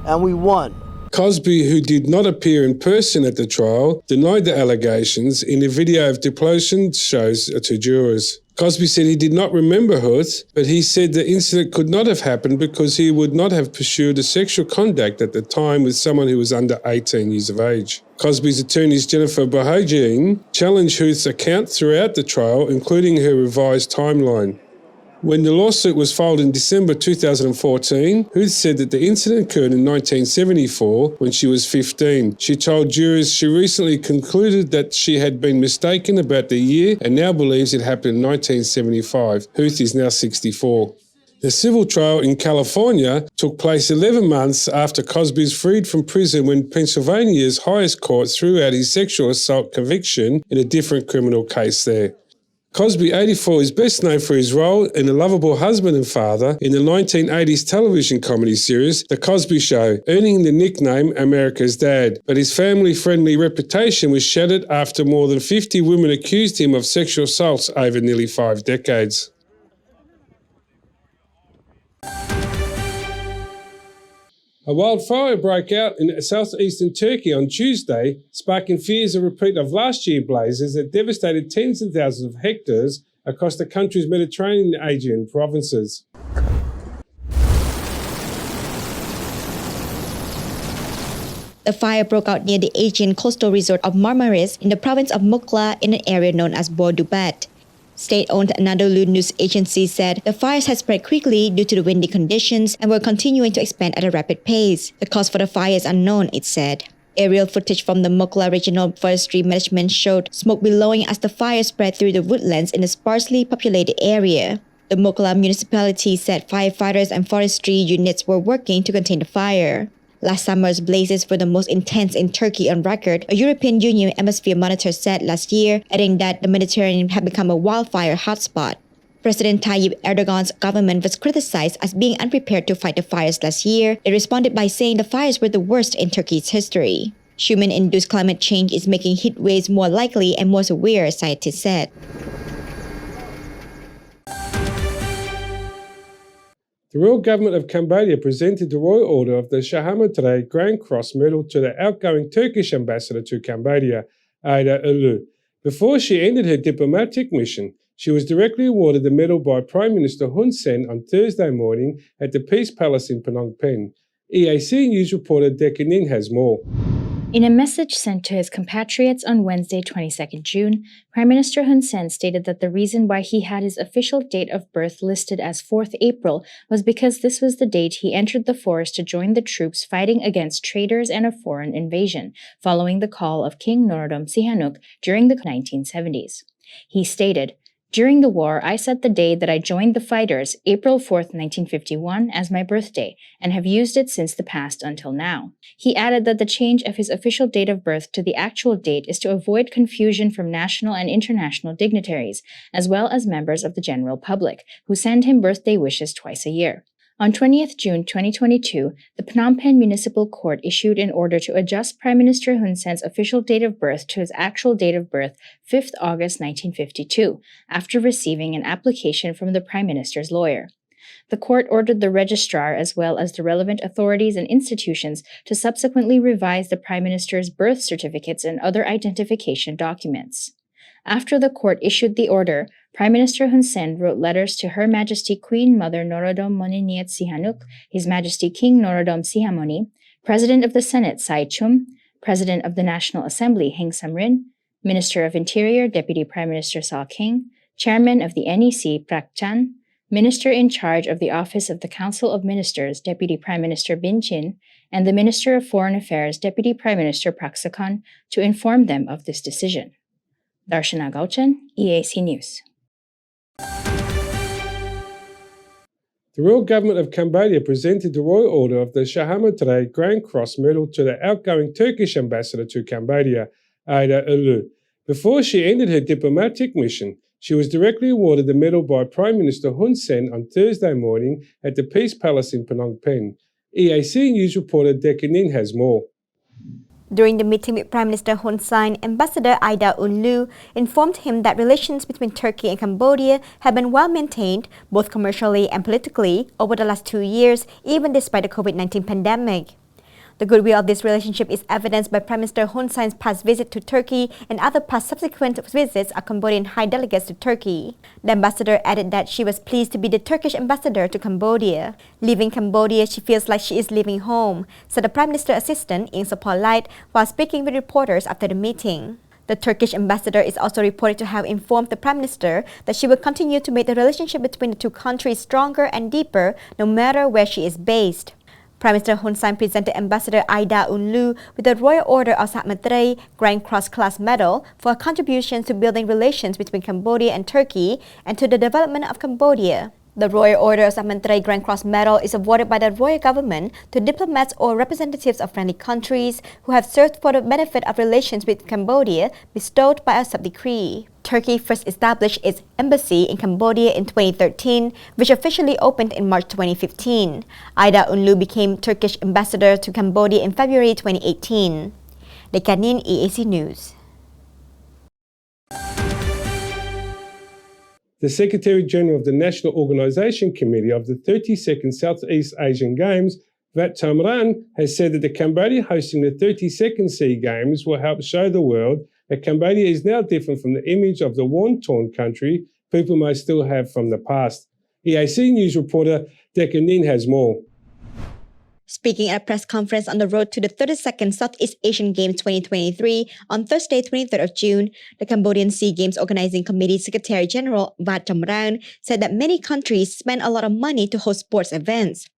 and we won. Cosby, who did not appear in person at the trial, denied the allegations in a video of deposition shows to jurors. Cosby said he did not remember Huth, but he said the incident could not have happened because he would not have pursued a sexual contact at the time with someone who was under 18 years of age. Cosby's attorneys Jennifer Bohajian challenged Huth's account throughout the trial, including her revised timeline. When the lawsuit was filed in December 2014, Huth said that the incident occurred in 1974 when she was 15. She told jurors she recently concluded that she had been mistaken about the year and now believes it happened in 1975. Huth is now 64. The civil trial in California took place 11 months after Cosby was freed from prison when Pennsylvania's highest court threw out his sexual assault conviction in a different criminal case there. Cosby, 84, is best known for his role in The Lovable Husband and Father in the 1980s television comedy series The Cosby Show, earning the nickname America's Dad. But his family-friendly reputation was shattered after more than 50 women accused him of sexual assaults over nearly 5 decades. A wildfire broke out in southeastern Turkey on Tuesday, sparking fears of a repeat of last year's blazes that devastated tens of thousands of hectares across the country's Mediterranean and Aegean provinces. The fire broke out near the Aegean coastal resort of Marmaris in the province of Mukla in an area known as Bordubat. State-owned Anadolu News Agency said the fires had spread quickly due to the windy conditions and were continuing to expand at a rapid pace. The cause for the fire is unknown, it said. Aerial footage from the Mokla Regional Forestry Management showed smoke billowing as the fire spread through the woodlands in a sparsely populated area. The Mokla municipality said firefighters and forestry units were working to contain the fire. Last summer's blazes were the most intense in Turkey on record, a European Union Atmosphere Monitor said last year, adding that the Mediterranean had become a wildfire hotspot. President Tayyip Erdogan's government was criticized as being unprepared to fight the fires last year. It responded by saying the fires were the worst in Turkey's history. Human-induced climate change is making heat waves more likely and more severe, scientists said. The Royal Government of Cambodia presented the Royal Order of the Shahamatare Grand Cross Medal to the outgoing Turkish ambassador to Cambodia, Aida Ulu. Before she ended her diplomatic mission, she was directly awarded the medal by Prime Minister Hun Sen on Thursday morning at the Peace Palace in Phnom Penh. EAC News reporter Decca Nin has more. In a message sent to his compatriots on Wednesday, 22nd June, Prime Minister Hun Sen stated that the reason why he had his official date of birth listed as 4th April was because this was the date he entered the forest to join the troops fighting against traitors and a foreign invasion, following the call of King Norodom Sihanouk during the 1970s. He stated, "During the war, I set the day that I joined the fighters, April 4th, 1951, as my birthday, and have used it since the past until now." He added that the change of his official date of birth to the actual date is to avoid confusion from national and international dignitaries, as well as members of the general public, who send him birthday wishes twice a year. On 20th June 2022, the Phnom Penh Municipal Court issued an order to adjust Prime Minister Hun Sen's official date of birth to his actual date of birth, 5th August 1952, after receiving an application from the Prime Minister's lawyer. The court ordered the registrar as well as the relevant authorities and institutions to subsequently revise the Prime Minister's birth certificates and other identification documents. After the court issued the order, Prime Minister Hun Sen wrote letters to Her Majesty Queen Mother Norodom Moniniat Sihanouk, His Majesty King Norodom Sihamoni, President of the Senate Sai Chum, President of the National Assembly Heng Samrin, Minister of Interior Deputy Prime Minister Sal King, Chairman of the NEC Prak Chan, Minister in charge of the Office of the Council of Ministers Deputy Prime Minister Bin Chin, and the Minister of Foreign Affairs Deputy Prime Minister Prak Sakhon to inform them of this decision. Darshana Gauchan, EAC News. The Royal Government of Cambodia presented the Royal Order of the Shahamatare Grand Cross Medal to the outgoing Turkish ambassador to Cambodia, Aida Ulu. Before she ended her diplomatic mission, she was directly awarded the medal by Prime Minister Hun Sen on Thursday morning at the Peace Palace in Phnom Penh. EAC News reporter Decca Nin has more. During the meeting with Prime Minister Hun Sen, Ambassador Aida Unlu informed him that relations between Turkey and Cambodia have been well maintained, both commercially and politically, over the last 2 years, even despite the COVID-19 pandemic. The goodwill of this relationship is evidenced by Prime Minister Hun Sen's past visit to Turkey and other past subsequent visits of Cambodian high delegates to Turkey. The ambassador added that she was pleased to be the Turkish ambassador to Cambodia. Leaving Cambodia, she feels like she is leaving home, said the Prime Minister assistant in Sapor Light while speaking with reporters after the meeting. The Turkish ambassador is also reported to have informed the Prime Minister that she will continue to make the relationship between the two countries stronger and deeper no matter where she is based. Prime Minister Hun Sen presented Ambassador Aida Unlu with the Royal Order of Sahamatare Grand Cross Class Medal for her contributions to building relations between Cambodia and Turkey and to the development of Cambodia. The Royal Order of Sahamatare Grand Cross Medal is awarded by the royal government to diplomats or representatives of friendly countries who have served for the benefit of relations with Cambodia, bestowed by a sub-decree. Turkey first established its embassy in Cambodia in 2013, which officially opened in March 2015. Aida Unlu became Turkish ambassador to Cambodia in February 2018. Dekanin, EAC News. The Secretary-General of the National Organisation Committee of the 32nd Southeast Asian Games, Vat Thamran, has said that the Cambodia hosting the 32nd SEA Games will help show the world that Cambodia is now different from the image of the war-torn country people may still have from the past. EAC News reporter Decca Nin has more. Speaking at a press conference on the road to the 32nd Southeast Asian Games 2023 on Thursday, 23rd of June, the Cambodian SEA Games Organizing Committee Secretary General Vat Chamrang said that many countries spend a lot of money to host sports events.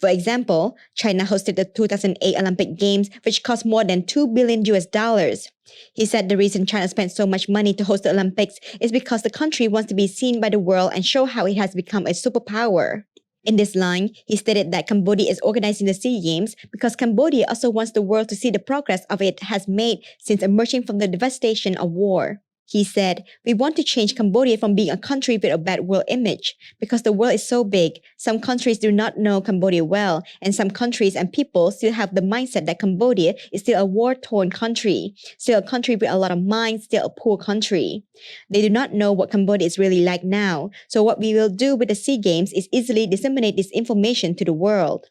For example, China hosted the 2008 Olympic Games, which cost more than $2 billion US. He said the reason China spent so much money to host the Olympics is because the country wants to be seen by the world and show how it has become a superpower. In this line, he stated that Cambodia is organizing the SEA Games because Cambodia also wants the world to see the progress of it has made since emerging from the devastation of war. He said, "We want to change Cambodia from being a country with a bad world image. Because the world is so big, some countries do not know Cambodia well, and some countries and people still have the mindset that Cambodia is still a war-torn country, still a country with a lot of mines, still a poor country. They do not know what Cambodia is really like now, so what we will do with the SEA Games is easily disseminate this information to the world."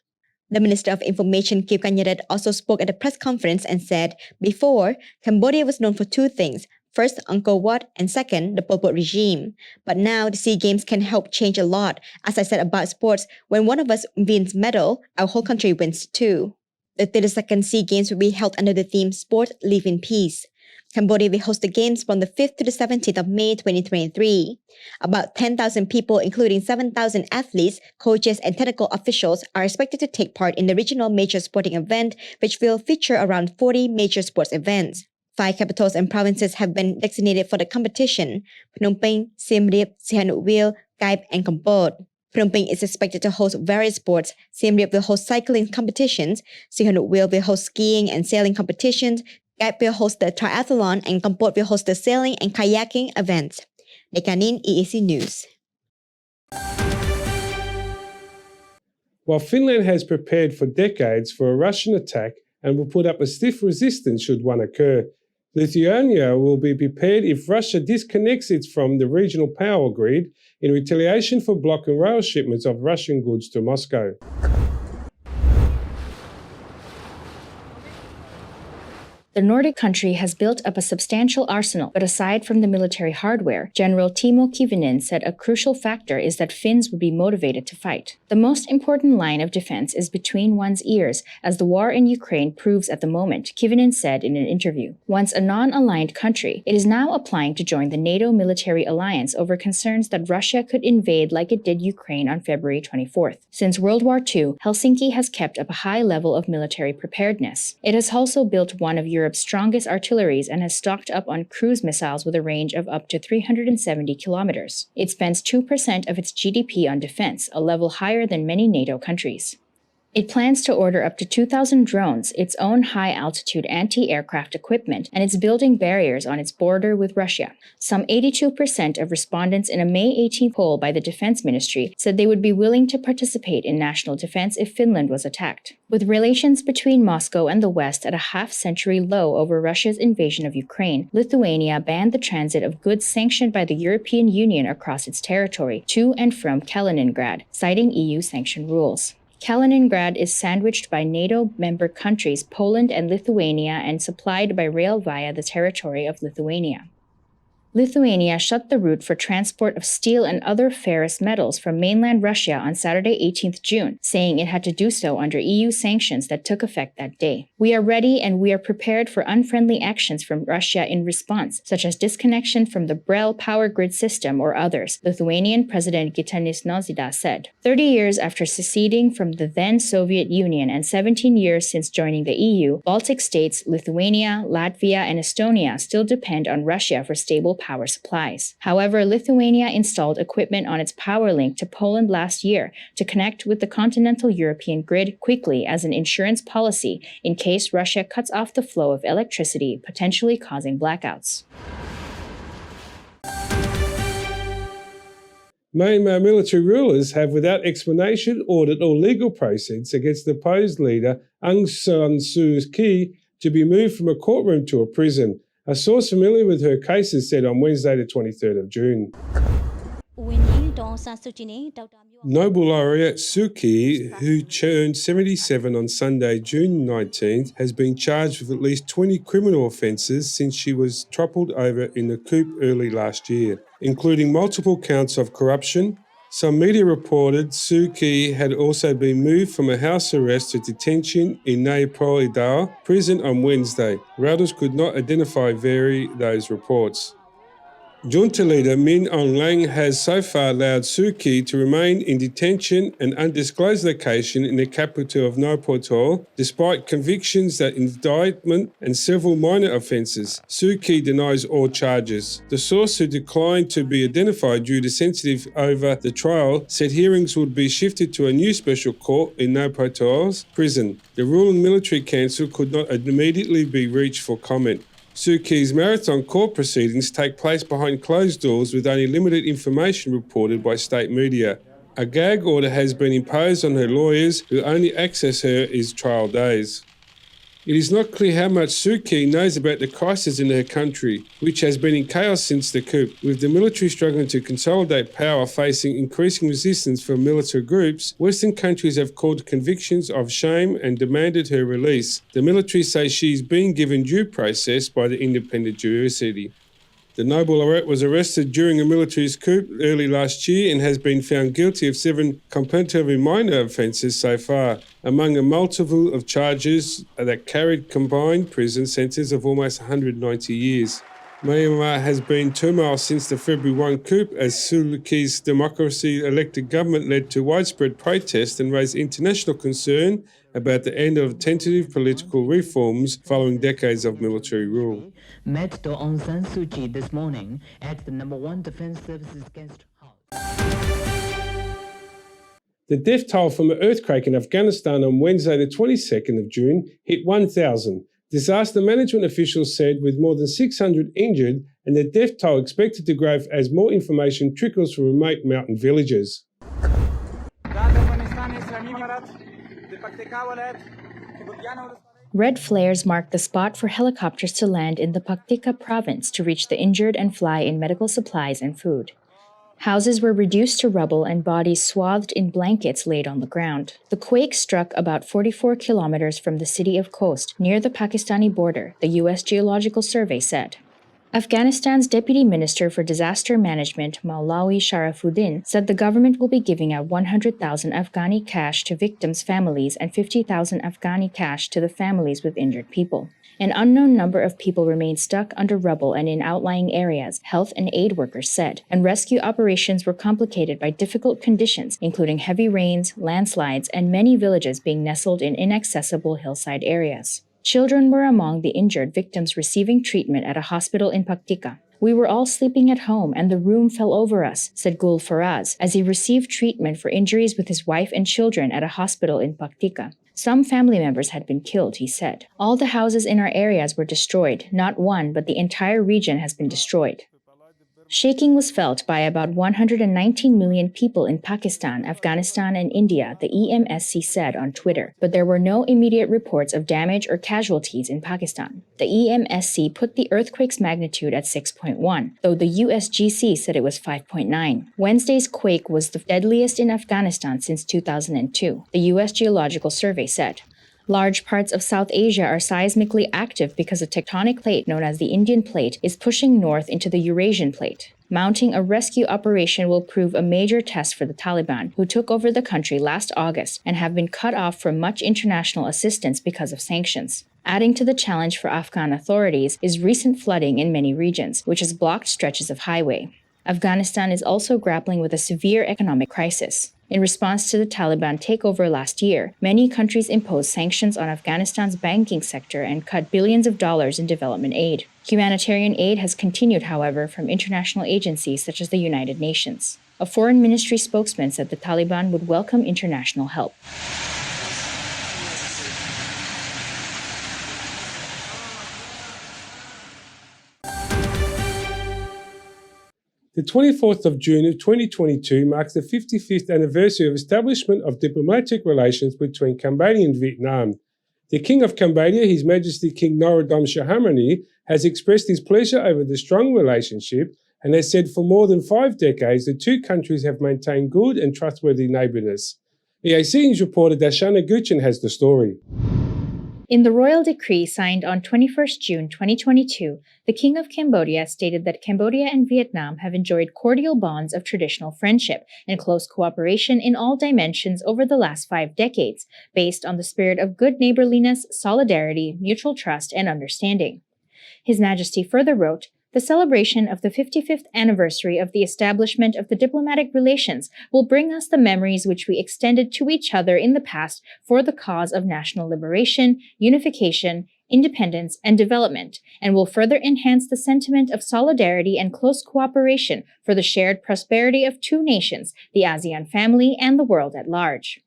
The Minister of Information, Kieu Kanyaret, also spoke at a press conference and said, "Before, Cambodia was known for two things. First, Angkor Wat, and second, the Pol Pot regime. But now, the SEA Games can help change a lot. As I said about sports, when one of us wins medal, our whole country wins too." The 32nd SEA Games will be held under the theme Sport, Live in Peace. Cambodia will host the Games from the 5th to the 17th of May 2023. About 10,000 people, including 7,000 athletes, coaches, and technical officials, are expected to take part in the regional major sporting event, which will feature around 40 major sports events. 5 capitals and provinces have been designated for the competition: Phnom Penh, Siem Reap, Sihanoukville, Kaip, and Kampot. Phnom Penh is expected to host various sports. Siem Reap will host cycling competitions, Sihanoukville will host skiing and sailing competitions, Kaip will host the triathlon, and Kampot will host the sailing and kayaking events. Nekanin, EAC News. While Finland has prepared for decades for a Russian attack and will put up a stiff resistance should one occur, Lithuania will be prepared if Russia disconnects it from the regional power grid in retaliation for blocking rail shipments of Russian goods to Moscow. The Nordic country has built up a substantial arsenal, but aside from the military hardware, General Timo Kivinen said a crucial factor is that Finns would be motivated to fight. The most important line of defense is between one's ears, as the war in Ukraine proves at the moment, Kivinen said in an interview. Once a non-aligned country, it is now applying to join the NATO military alliance over concerns that Russia could invade like it did Ukraine on February 24th. Since World War II, Helsinki has kept up a high level of military preparedness. It has also built one of Europe's strongest artilleries and has stocked up on cruise missiles with a range of up to 370 kilometers. It spends 2% of its GDP on defense, a level higher than many NATO countries. It plans to order up to 2,000 drones, its own high-altitude anti-aircraft equipment, and it's building barriers on its border with Russia. Some 82% of respondents in a May 18th poll by the Defense Ministry said they would be willing to participate in national defense if Finland was attacked. With relations between Moscow and the West at a half-century low over Russia's invasion of Ukraine, Lithuania banned the transit of goods sanctioned by the European Union across its territory to and from Kaliningrad, citing EU sanction rules. Kaliningrad is sandwiched by NATO member countries Poland and Lithuania and supplied by rail via the territory of Lithuania. Lithuania shut the route for transport of steel and other ferrous metals from mainland Russia on Saturday, 18th June, saying it had to do so under EU sanctions that took effect that day. "We are ready and we are prepared for unfriendly actions from Russia in response, such as disconnection from the Brel power grid system or others," Lithuanian President Gitanas Nausėda said. 30 years after seceding from the then Soviet Union and 17 years since joining the EU, Baltic states Lithuania, Latvia, and Estonia still depend on Russia for stable power supplies. However, Lithuania installed equipment on its power link to Poland last year to connect with the continental European grid quickly as an insurance policy in case Russia cuts off the flow of electricity, potentially causing blackouts. Myanmar military rulers have, without explanation, ordered all legal proceeds against the opposed leader Aung San Suu Kyi to be moved from a courtroom to a prison. A source familiar with her cases said on Wednesday, the 23rd of June. Nobel laureate Suu Kyi, who turned 77 on Sunday, June 19th, has been charged with at least 20 criminal offences since she was toppled over in the coup early last year, including multiple counts of corruption, Some media reported Suu Kyi had also been moved from a house arrest to detention in Nay Pro Idar prison on Wednesday. Reuters could not verify those reports. Junta leader Min Aung Hlaing has so far allowed Suu Kyi to remain in detention and undisclosed location in the capital of Nay Pyi Taw, despite convictions that indictment and several minor offences. Suu Kyi denies all charges. The source, who declined to be identified due to sensitive over the trial, said hearings would be shifted to a new special court in Nay Pyi Taw's prison. The ruling military council could not immediately be reached for comment. Suu Kyi's marathon court proceedings take place behind closed doors with only limited information reported by state media. A gag order has been imposed on her lawyers, who only access her is trial days. It is not clear how much Suu Kyi knows about the crisis in her country, which has been in chaos since the coup. With the military struggling to consolidate power facing increasing resistance from military groups, Western countries have called convictions of shame and demanded her release. The military say she is being given due process by the independent judiciary. The Nobel laureate was arrested during a military coup early last year and has been found guilty of 7 comparatively minor offences so far, among a multiple of charges that carried combined prison sentences of almost 190 years. Myanmar has been turmoil since the February 1 coup, as Suu Kyi's democracy-elected government led to widespread protest and raised international concern about the end of tentative political reforms following decades of military rule. Met Aung San Suu Kyi this morning at the #1 Defence Services Guest House. The death toll from an earthquake in Afghanistan on Wednesday the 22nd of June hit 1,000. Disaster management officials said with more than 600 injured, and the death toll expected to grow as more information trickles from remote mountain villages. Red flares marked the spot for helicopters to land in the Paktika province to reach the injured and fly in medical supplies and food. Houses were reduced to rubble and bodies swathed in blankets laid on the ground. The quake struck about 44 kilometers from the city of Khost, near the Pakistani border, the U.S. Geological Survey said. Afghanistan's Deputy Minister for Disaster Management, Maulawi Sharafuddin, said the government will be giving out 100,000 Afghani cash to victims' families and 50,000 Afghani cash to the families with injured people. An unknown number of people remain stuck under rubble and in outlying areas, health and aid workers said, and rescue operations were complicated by difficult conditions, including heavy rains, landslides, and many villages being nestled in inaccessible hillside areas. Children were among the injured victims receiving treatment at a hospital in Paktika. "We were all sleeping at home and the room fell over us," said Gul Faraz, as he received treatment for injuries with his wife and children at a hospital in Paktika. "Some family members had been killed," he said. "All the houses in our areas were destroyed. Not one, but the entire region has been destroyed." Shaking was felt by about 119 million people in Pakistan, Afghanistan, and India, the EMSC said on Twitter, but there were no immediate reports of damage or casualties in Pakistan. The EMSC put the earthquake's magnitude at 6.1, though the USGC said it was 5.9. Wednesday's quake was the deadliest in Afghanistan since 2002, the U.S. Geological Survey said. Large parts of South Asia are seismically active because a tectonic plate known as the Indian Plate is pushing north into the Eurasian Plate. Mounting a rescue operation will prove a major test for the Taliban, who took over the country last August and have been cut off from much international assistance because of sanctions. Adding to the challenge for Afghan authorities is recent flooding in many regions, which has blocked stretches of highway. Afghanistan is also grappling with a severe economic crisis. In response to the Taliban takeover last year, many countries imposed sanctions on Afghanistan's banking sector and cut billions of dollars in development aid. Humanitarian aid has continued, however, from international agencies such as the United Nations. A foreign ministry spokesman said the Taliban would welcome international help. The 24th of June of 2022 marks the 55th anniversary of establishment of diplomatic relations between Cambodia and Vietnam. The King of Cambodia, His Majesty King Norodom Sihanouk, has expressed his pleasure over the strong relationship and has said for more than 5 decades the two countries have maintained good and trustworthy neighbourness. EAC News reporter Dashana Guchen has the story. In the royal decree signed on 21st June 2022, the King of Cambodia stated that Cambodia and Vietnam have enjoyed cordial bonds of traditional friendship and close cooperation in all dimensions over the last 5 decades, based on the spirit of good neighborliness, solidarity, mutual trust, and understanding. His Majesty further wrote, "The celebration of the 55th anniversary of the establishment of the diplomatic relations will bring us the memories which we extended to each other in the past for the cause of national liberation, unification, independence, and development, and will further enhance the sentiment of solidarity and close cooperation for the shared prosperity of two nations, the ASEAN family and the world at large."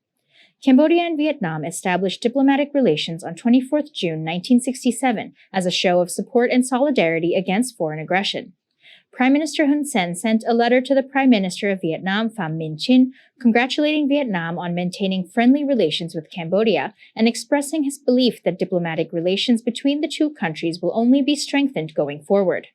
Cambodia and Vietnam established diplomatic relations on 24th June 1967 as a show of support and solidarity against foreign aggression. Prime Minister Hun Sen sent a letter to the Prime Minister of Vietnam, Pham Minh Chinh, congratulating Vietnam on maintaining friendly relations with Cambodia and expressing his belief that diplomatic relations between the two countries will only be strengthened going forward.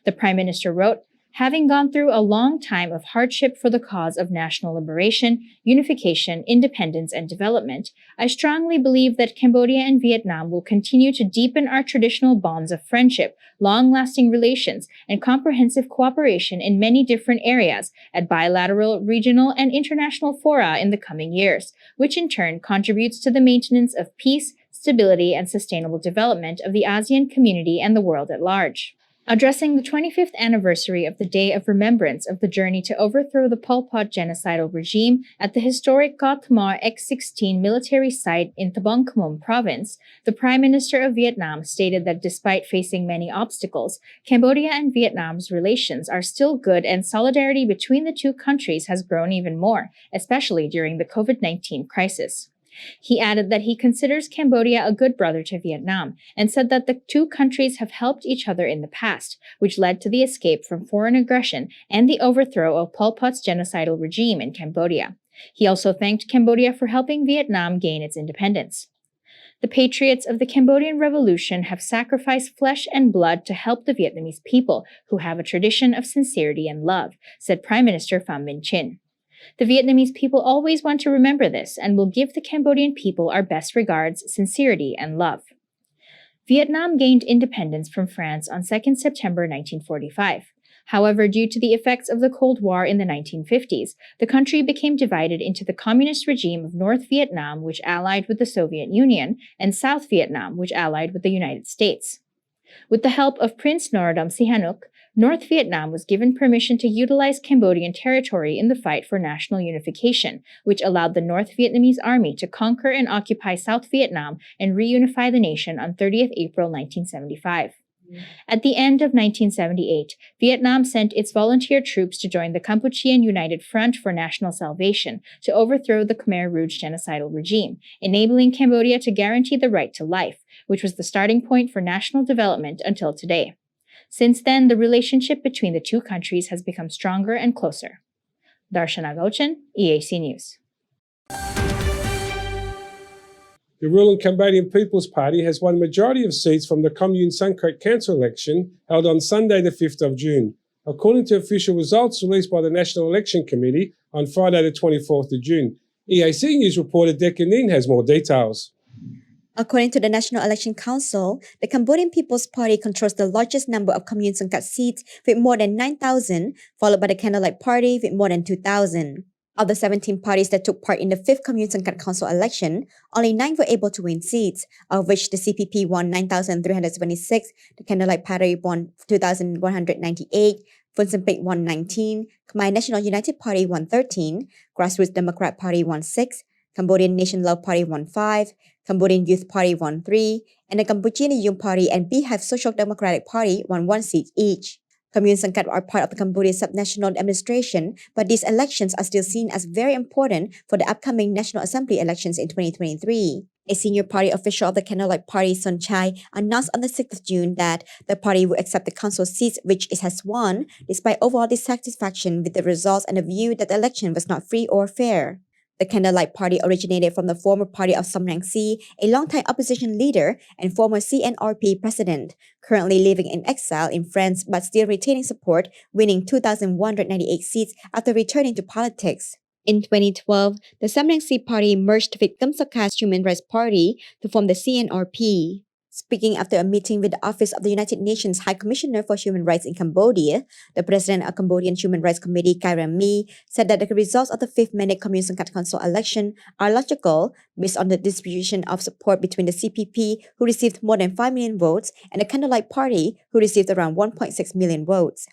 The Prime Minister wrote, "Having gone through a long time of hardship for the cause of national liberation, unification, independence, and development, I strongly believe that Cambodia and Vietnam will continue to deepen our traditional bonds of friendship, long-lasting relations, and comprehensive cooperation in many different areas at bilateral, regional, and international fora in the coming years, which in turn contributes to the maintenance of peace, stability, and sustainable development of the ASEAN community and the world at large." Addressing the 25th anniversary of the Day of Remembrance of the journey to overthrow the Pol Pot genocidal regime at the historic Ca Thamar X-16 military site in Tabong Khmum province, the Prime Minister of Vietnam stated that despite facing many obstacles, Cambodia and Vietnam's relations are still good and solidarity between the two countries has grown even more, especially during the COVID-19 crisis. He added that he considers Cambodia a good brother to Vietnam and said that the two countries have helped each other in the past, which led to the escape from foreign aggression and the overthrow of Pol Pot's genocidal regime in Cambodia. He also thanked Cambodia for helping Vietnam gain its independence. "The patriots of the Cambodian Revolution have sacrificed flesh and blood to help the Vietnamese people, who have a tradition of sincerity and love," said Prime Minister Pham Minh Chinh. "The Vietnamese people always want to remember this and will give the Cambodian people our best regards, sincerity, and love." Vietnam gained independence from France on 2 September 1945. However, due to the effects of the Cold War in the 1950s, the country became divided into the communist regime of North Vietnam, which allied with the Soviet Union, and South Vietnam, which allied with the United States. With the help of Prince Norodom Sihanouk, North Vietnam was given permission to utilize Cambodian territory in the fight for national unification, which allowed the North Vietnamese army to conquer and occupy South Vietnam and reunify the nation on 30th April 1975. At the end of 1978, Vietnam sent its volunteer troops to join the Kampuchean United Front for National Salvation to overthrow the Khmer Rouge genocidal regime, enabling Cambodia to guarantee the right to life, which was the starting point for national development until today. Since then, the relationship between the two countries has become stronger and closer. Darshana Gauchan, EAC News. The ruling Cambodian People's Party has won majority of seats from the Commune Sankret Council election held on Sunday the 5th of June, according to official results released by the National Election Committee on Friday the 24th of June. EAC News reporter Declan Nin has more details. According to the National Election Council, the Cambodian People's Party controls the largest number of Commune Sangkat seats with more than 9,000, followed by the Candlelight Party with more than 2,000. Of the 17 parties that took part in the 5th Commune Sangkat Council election, only 9 were able to win seats, of which the CPP won 9,376, the Candlelight Party won 2,198, Phun Sampik won 19, Khmer National United Party won 13, Grassroots Democrat Party won 6, Cambodian Nation Love Party won 5, Cambodian Youth Party won 3, and the Cambodian Yung Party and Beehive Social Democratic Party won 1 seat each. Commune Sangkat are part of the Cambodia subnational administration, but these elections are still seen as very important for the upcoming National Assembly elections in 2023. A senior party official of the Candlelight Party, Son Chai, announced on the 6th of June that the party will accept the council seats which it has won, despite overall dissatisfaction with the results and the view that the election was not free or fair. The Candlelight Party originated from the former party of Som Rang Si, a longtime opposition leader and former CNRP president, currently living in exile in France but still retaining support, winning 2,198 seats after returning to politics. In 2012, the Samrang Party merged with Kem Sokha's Human Rights Party to form the CNRP. Speaking after a meeting with the Office of the United Nations High Commissioner for Human Rights in Cambodia, the president of Cambodian Human Rights Committee, Kairam Mi, said that the results of the 5th Mandate Commune Sangkat Council election are logical based on the distribution of support between the CPP, who received more than 5 million votes, and the Candlelight Party, who received around 1.6 million votes.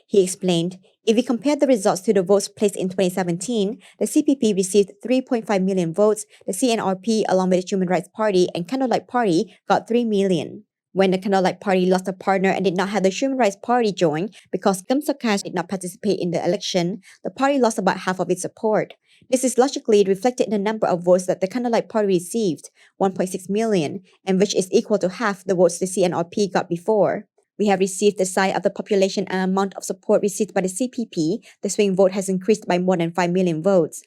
He explained, if we compare the results to the votes placed in 2017, the CPP received 3.5 million votes, the CNRP along with the Human Rights Party and Candlelight Party got 3 million. When the Candlelight Party lost a partner and did not have the Human Rights Party join because Kem Sokha did not participate in the election, the party lost about half of its support. This is logically reflected in the number of votes that the Candlelight Party received, 1.6 million, and which is equal to half the votes the CNRP got before. We have received the size of the population and amount of support received by the CPP. The swing vote has increased by more than 5 million votes.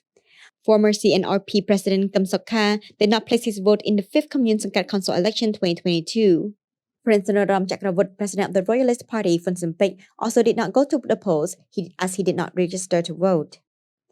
Former CNRP President Kem Sokha did not place his vote in the 5th Commune Sangkat Council election 2022. Prince Norodom Chakravuth, president of the Royalist Party, Phun Simpek, also did not go to the polls as he did not register to vote.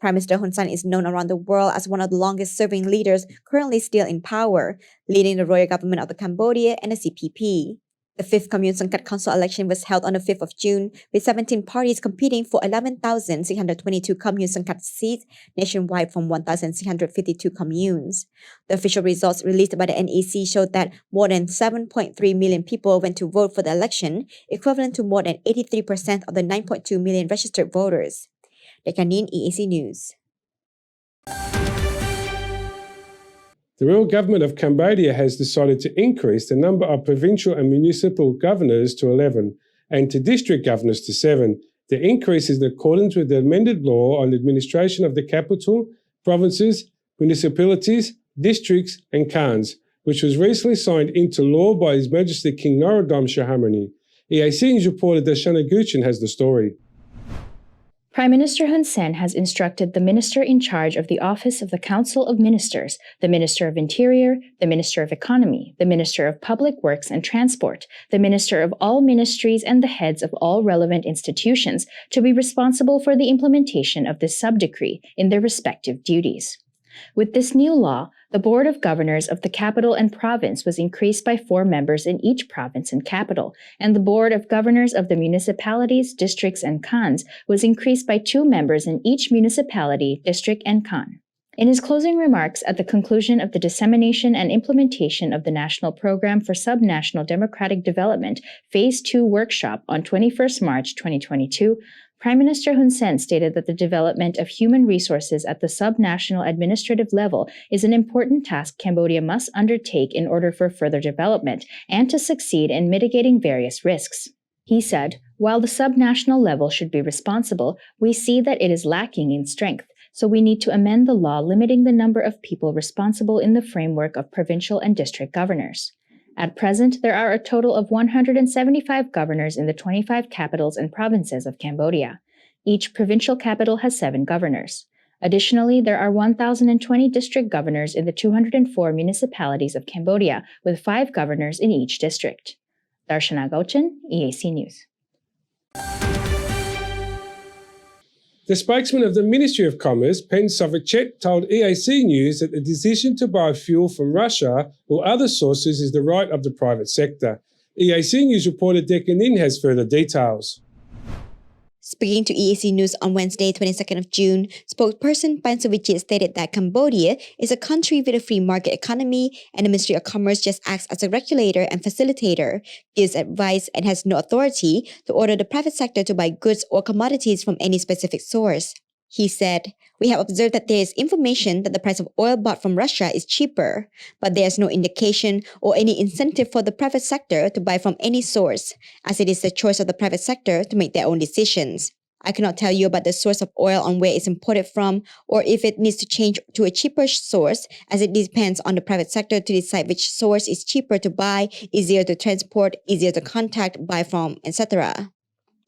Prime Minister Hun Sen is known around the world as one of the longest-serving leaders currently still in power, leading the royal government of the Cambodia and the CPP. The 5th Commune Sangkat Council election was held on the 5th of June, with 17 parties competing for 11,622 Commune Sangkat seats nationwide from 1,652 communes. The official results released by the NEC showed that more than 7.3 million people went to vote for the election, equivalent to more than 83% of the 9.2 million registered voters. Dekanin EAC News. The royal government of Cambodia has decided to increase the number of provincial and municipal governors to 11 and to district governors to 7. The increase is in accordance with the amended law on the administration of the capital, provinces, municipalities, districts and khans, which was recently signed into law by His Majesty King Norodom Sihamoni. EAC News reporter Darshana Guchin has the story. Prime Minister Hun Sen has instructed the minister in charge of the Office of the Council of Ministers, the Minister of Interior, the Minister of Economy, the Minister of Public Works and Transport, the Minister of all ministries and the heads of all relevant institutions to be responsible for the implementation of this sub-decree in their respective duties. With this new law, the Board of Governors of the capital and province was increased by 4 members in each province and capital, and the Board of Governors of the municipalities, districts, and khans was increased by 2 members in each municipality, district, and khan. In his closing remarks at the conclusion of the dissemination and implementation of the National Program for Subnational Democratic Development Phase 2 workshop on 21st March 2022, Prime Minister Hun Sen stated that the development of human resources at the subnational administrative level is an important task Cambodia must undertake in order for further development and to succeed in mitigating various risks. He said, while the subnational level should be responsible, we see that it is lacking in strength, so we need to amend the law limiting the number of people responsible in the framework of provincial and district governors. At present, there are a total of 175 governors in the 25 capitals and provinces of Cambodia. Each provincial capital has 7 governors. Additionally, there are 1,020 district governors in the 204 municipalities of Cambodia, with 5 governors in each district. Darshana Gauchan, EAC News. The spokesman of the Ministry of Commerce, Pen Sovachet, told EAC News that the decision to buy fuel from Russia or other sources is the right of the private sector. EAC News reporter Dekanin has further details. Speaking to EAC News on Wednesday, 22nd of June, spokesperson Pen Sovachet stated that Cambodia is a country with a free market economy and the Ministry of Commerce just acts as a regulator and facilitator, gives advice and has no authority to order the private sector to buy goods or commodities from any specific source. He said, "We have observed that there is information that the price of oil bought from Russia is cheaper, but there is no indication or any incentive for the private sector to buy from any source, as it is the choice of the private sector to make their own decisions. I cannot tell you about the source of oil on where it's imported from or if it needs to change to a cheaper source, as it depends on the private sector to decide which source is cheaper to buy, easier to transport, easier to contact, buy from, etc."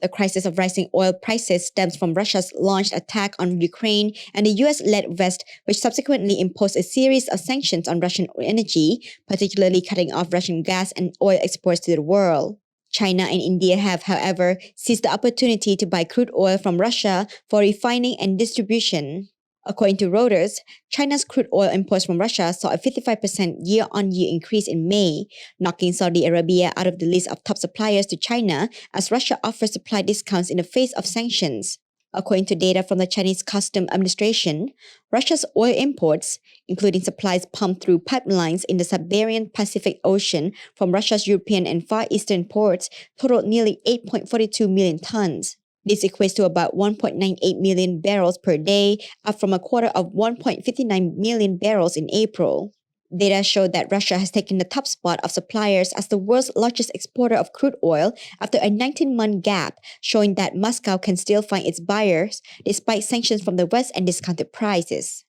The crisis of rising oil prices stems from Russia's launched attack on Ukraine and the US-led West, which subsequently imposed a series of sanctions on Russian energy, particularly cutting off Russian gas and oil exports to the world. China and India have, however, seized the opportunity to buy crude oil from Russia for refining and distribution. According to Reuters, China's crude oil imports from Russia saw a 55% year-on-year increase in May, knocking Saudi Arabia out of the list of top suppliers to China as Russia offers supply discounts in the face of sanctions. According to data from the Chinese Customs Administration, Russia's oil imports, including supplies pumped through pipelines in the Siberian Pacific Ocean from Russia's European and Far Eastern ports, totaled nearly 8.42 million tons. This equates to about 1.98 million barrels per day, up from a quarter of 1.59 million barrels in April. Data showed that Russia has taken the top spot of suppliers as the world's largest exporter of crude oil after a 19-month gap, showing that Moscow can still find its buyers despite sanctions from the West and discounted prices.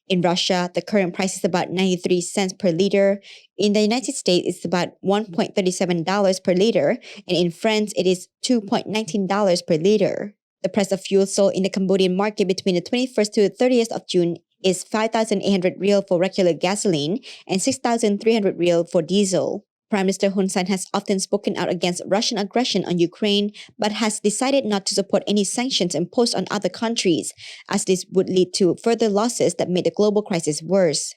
In Russia, the current price is about 93 cents per liter. In the United States, it's about $1.37 per liter, and in France, it is $2.19 per liter. The price of fuel sold in the Cambodian market between the 21st to the 30th of June is 5,800 riel for regular gasoline and 6,300 riel for diesel. Prime Minister Hun Sen has often spoken out against Russian aggression on Ukraine, but has decided not to support any sanctions imposed on other countries, as this would lead to further losses that made the global crisis worse.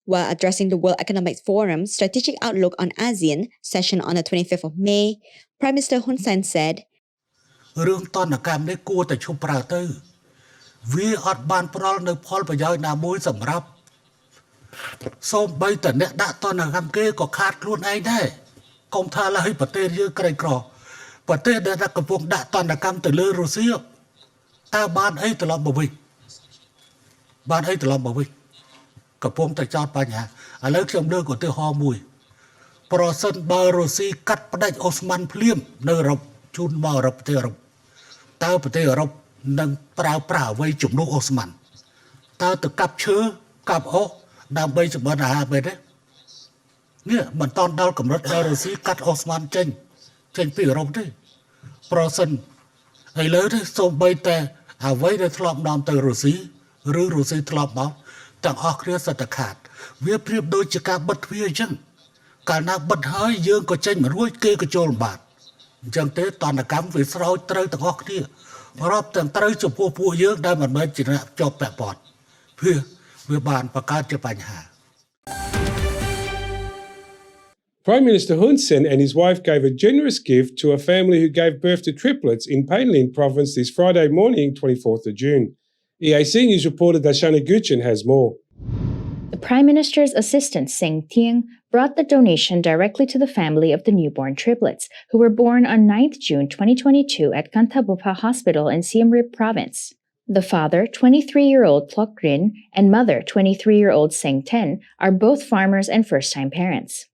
While addressing the World Economic Forum Strategic Outlook on ASEAN session on the 25th of May, Prime Minister Hun Sen said, រឿងតនកម្មនេះគួរតែឈប់ប្រើទៅវាអត់បានផ្ដល់នៅផលប្រយោជន៍ណាមួយសម្រាប់សូម្បីតែអ្នកដាក់តនកម្មគេក៏ខាតខ្លួនឯងដែរកុំថាឡើយប្រទេសយើងក្រីក្រប្រទេសដែលកំពុងដាក់តនកម្មទៅលើរុស្ស៊ីតើបានអីត្រឡប់មកវិញកំពុងតែចោទបញ្ហាឥឡូវខ្ញុំលើកឧទាហរណ៍មួយប្រសិនបើរុស្ស៊ីកាត់ផ្ដាច់អូស្មန်ភ្លាមនៅអឺរ៉ុបជូនមកអឺរ៉ុបប្រទេសអឺរ៉ុបតើប្រទេសអឺរ៉ុបនឹងប្រើប្រាស់អ្វីជំនួសអូស្មန်តើទៅកាប់ឈើកាប់អុសដើម្បីចម្បិនអាហារបែបនេះនេះមិនតន់ដល់កម្រិតដែលរុស្ស៊ីកាត់អូស្មန်ចេញពីអឺរ៉ុបទេប្រសិនឥឡូវនេះសូម្បីតែអ្វីដែលធ្លាប់នាំទៅរុស្ស៊ីឬរុស្ស៊ីធ្លាប់មកទាំងអស់គ្នាសិតតែខាតវាប្រៀបដូចជាការបិទទ្វារអញ្ចឹងកាលណាបិទហើយយើងក៏ចេញមិនរួចគេក៏ចូលលំបាកអញ្ចឹងទេតនកម្មវាស្រោចត្រូវទាំងអស់គ្នារាប់ទាំងត្រូវចំពោះពួកយើងដែលមិនមែនជាអ្នកជាប់ពាក់ព័ន្ធវាបានបង្កើតជាបញ្ហា Prime Minister Hun Sen and his wife gave a generous gift to a family who gave birth to triplets in Painlin province this Friday morning, 24th of June. EAC News reporter Darshana Guchen has more. The Prime Minister's assistant, Seng Tieng, brought the donation directly to the family of the newborn triplets, who were born on 9th June 2022 at Kantabupa Hospital in Siem Reap Province. The father, 23-year-old Tlok Rin, and mother, 23-year-old Seng Ten, are both farmers and first-time parents.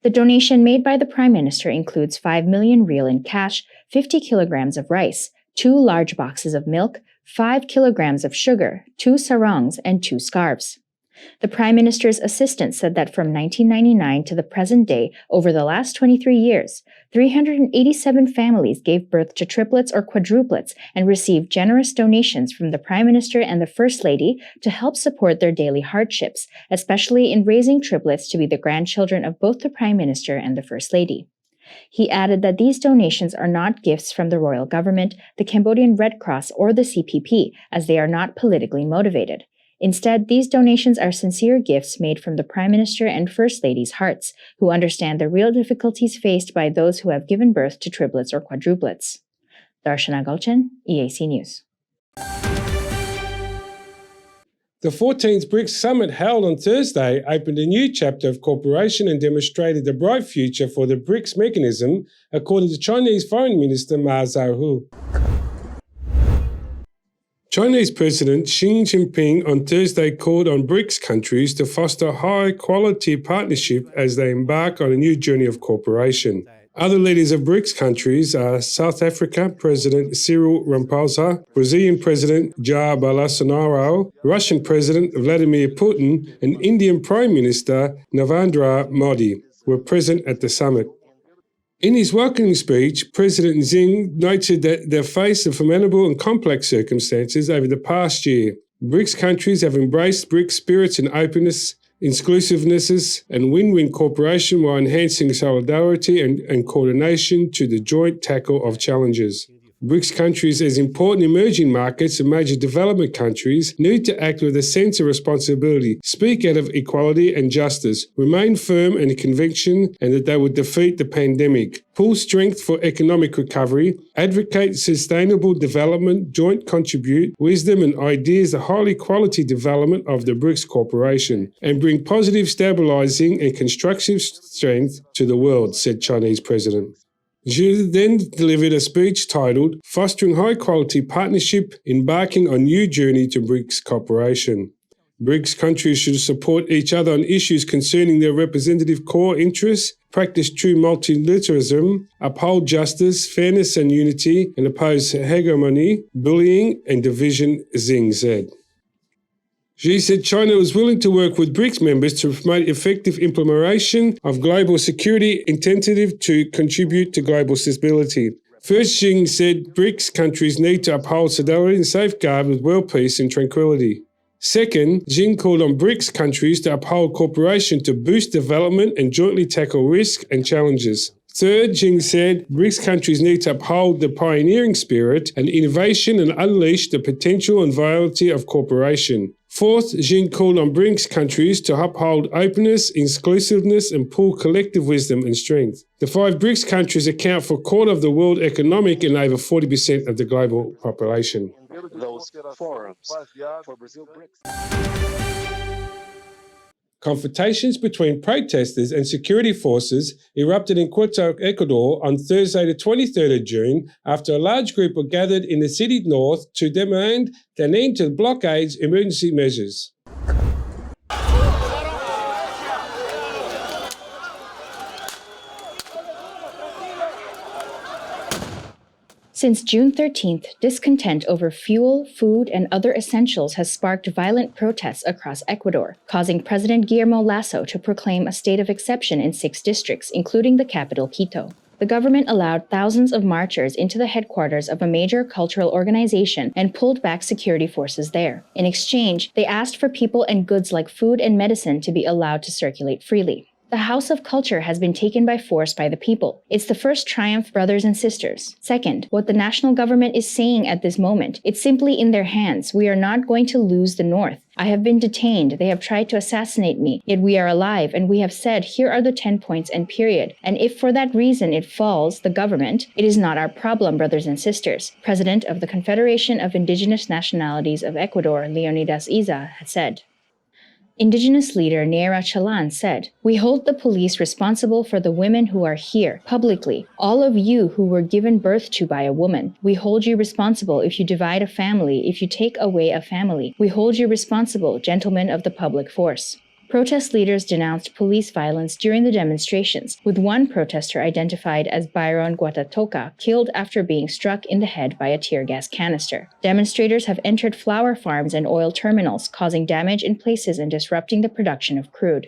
The donation made by the Prime Minister includes 5 million riel in cash, 50 kilograms of rice, 2 large boxes of milk, 5 kilograms of sugar, 2 sarongs, and 2 scarves. The Prime Minister's assistant said that from 1999 to the present day, over the last 23 years, 387 families gave birth to triplets or quadruplets and received generous donations from the Prime Minister and the First Lady to help support their daily hardships, especially in raising triplets to be the grandchildren of both the Prime Minister and the First Lady. He added that these donations are not gifts from the royal government, the Cambodian Red Cross, or the CPP, as they are not politically motivated. Instead, these donations are sincere gifts made from the Prime Minister and First Lady's hearts, who understand the real difficulties faced by those who have given birth to triplets or quadruplets. Darshana Gulchen, EAC News. The 14th BRICS Summit held on Thursday opened a new chapter of cooperation and demonstrated the bright future for the BRICS mechanism, according to Chinese Foreign Minister Ma Zhaohu. Chinese President Xi Jinping on Thursday called on BRICS countries to foster high-quality partnership as they embark on a new journey of cooperation. Other leaders of BRICS countries are South Africa President Cyril Ramaphosa, Brazilian President Jair Bolsonaro, Russian President Vladimir Putin, and Indian Prime Minister Narendra Modi were present at the summit. In his welcoming speech, President Xi noted that they faced formidable and complex circumstances over the past year. BRICS countries have embraced BRICS spirits and openness, inclusiveness, and win-win cooperation while enhancing solidarity and coordination to the joint tackle of challenges. BRICS countries as important emerging markets and major development countries need to act with a sense of responsibility, speak out of equality and justice, remain firm in conviction and that they will defeat the pandemic, pull strength for economic recovery, advocate sustainable development, joint contribute wisdom and ideas to highly quality development of the BRICS Corporation, and bring positive stabilizing and constructive strength to the world, said Chinese President. Xi then delivered a speech titled Fostering High-Quality Partnership, Embarking on New Journey to BRICS Cooperation. BRICS countries should support each other on issues concerning their representative core interests, practice true multilateralism, uphold justice, fairness and unity, and oppose hegemony, bullying and division, Xi said. Xi said China was willing to work with BRICS members to promote effective implementation of global security intended to contribute to global stability. First, Xi said BRICS countries need to uphold solidarity and safeguard with world peace and tranquility. Second, Xi called on BRICS countries to uphold cooperation to boost development and jointly tackle risks and challenges. Third, Xi said BRICS countries need to uphold the pioneering spirit and innovation and unleash the potential and vitality of cooperation. Fourth, Xi called on BRICS countries to uphold openness, inclusiveness, and pool collective wisdom and strength. The 5 BRICS countries account for a quarter of the world economic and over 40% of the global population. Those forums for Brazil BRICS. Confrontations between protesters and security forces erupted in Quito, Ecuador on Thursday the 23rd of June after a large group were gathered in the city north to demand an end to blockades emergency measures. Since June 13th, discontent over fuel, food, and other essentials has sparked violent protests across Ecuador, causing President Guillermo Lasso to proclaim a state of exception in 6 districts, including the capital, Quito. The government allowed thousands of marchers into the headquarters of a major cultural organization and pulled back security forces there. In exchange, they asked for people and goods like food and medicine to be allowed to circulate freely. The House of Culture has been taken by force by the people. It's the first triumph, brothers and sisters. Second, what the national government is saying at this moment, it's simply in their hands. We are not going to lose the North. I have been detained. They have tried to assassinate me. Yet we are alive, and we have said, here are the 10 points and period. And if for that reason it falls, the government, it is not our problem, brothers and sisters. President of the Confederation of Indigenous Nationalities of Ecuador, Leonidas Iza, had said. Indigenous leader Neira Chalan said, "We hold the police responsible for the women who are here, publicly. All of you who were given birth to by a woman. We hold you responsible if you divide a family, if you take away a family. We hold you responsible, gentlemen of the public force." Protest leaders denounced police violence during the demonstrations, with one protester identified as Byron Guatatoca killed after being struck in the head by a tear gas canister. Demonstrators have entered flower farms and oil terminals, causing damage in places and disrupting the production of crude.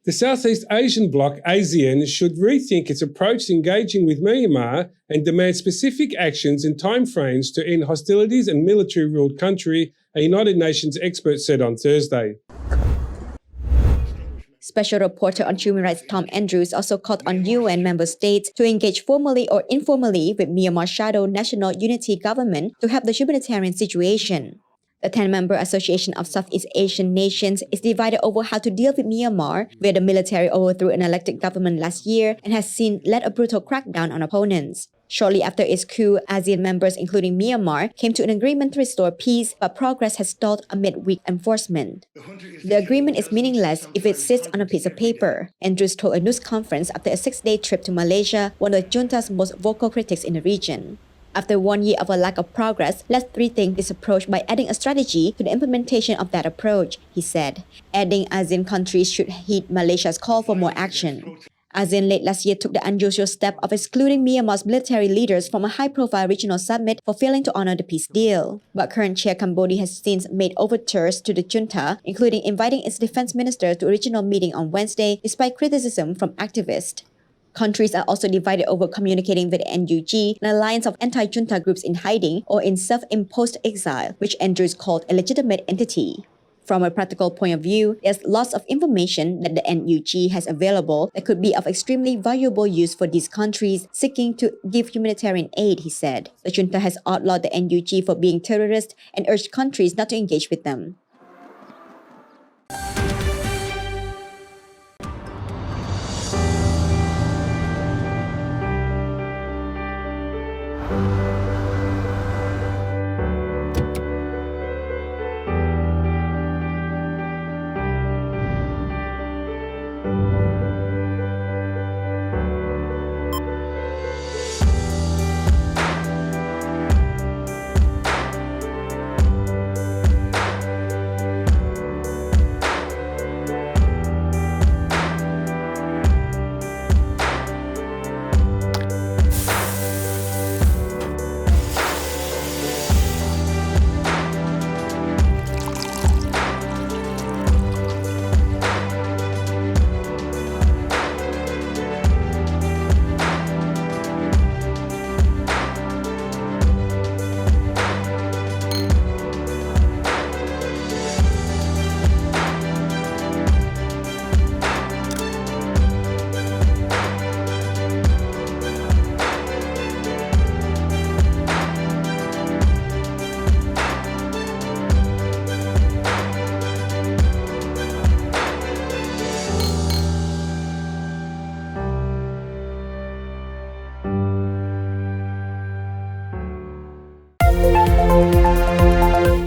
The Southeast Asian bloc, ASEAN, should rethink its approach to engaging with Myanmar and demand specific actions and timeframes to end hostilities in a military-ruled country, a United Nations expert said on Thursday. Special Reporter on Human Rights Tom Andrews also called on UN member states to engage formally or informally with Myanmar's shadow National Unity Government to help the humanitarian situation. The 10-member Association of Southeast Asian Nations is divided over how to deal with Myanmar, where the military overthrew an elected government last year and has led a brutal crackdown on opponents. Shortly after its coup, ASEAN members, including Myanmar, came to an agreement to restore peace, but progress has stalled amid weak enforcement. The agreement is meaningless if it sits on a piece of paper, Andrews told a news conference after a 6-day trip to Malaysia, one of the junta's most vocal critics in the region. After 1 year of a lack of progress, let's rethink this approach by adding a strategy to the implementation of that approach, he said, adding ASEAN countries should heed Malaysia's call for more action. ASEAN late last year took the unusual step of excluding Myanmar's military leaders from a high-profile regional summit for failing to honor the peace deal. But current chair Cambodia has since made overtures to the junta, including inviting its defense minister to a regional meeting on Wednesday, despite criticism from activists. Countries are also divided over communicating with NUG, an alliance of anti-junta groups in hiding or in self-imposed exile, which Andrews called a legitimate entity. From a practical point of view, there's lots of information that the NUG has available that could be of extremely valuable use for these countries seeking to give humanitarian aid, he said. The junta has outlawed the NUG for being terrorist and urged countries not to engage with them.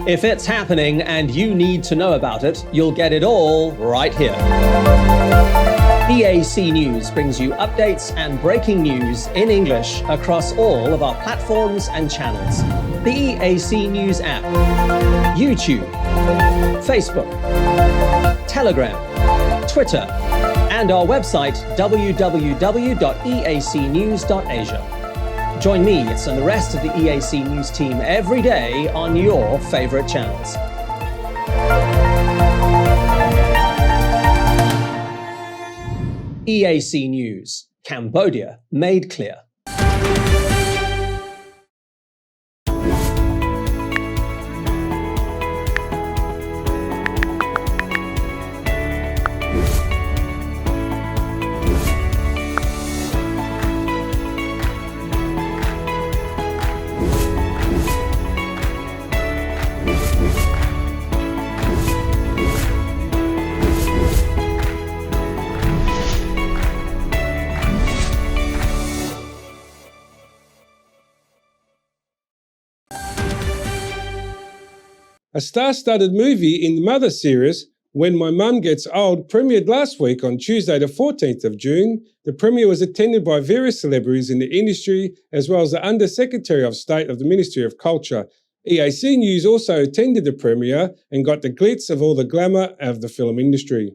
If it's happening and you need to know about it, you'll get it all right here. EAC News brings you updates and breaking news in English across all of our platforms and channels. The EAC News app, YouTube, Facebook, Telegram, Twitter, and our website www.eacnews.asia. Join me and the rest of the EAC News team every day on your favorite channels. EAC News, Cambodia made clear. A star-studded movie in the Mother series, When My Mum Gets Old, premiered last week on Tuesday the 14th of June. The premiere was attended by various celebrities in the industry, as well as the Under-Secretary of State of the Ministry of Culture. EAC News also attended the premiere and got the glitz of all the glamour of the film industry.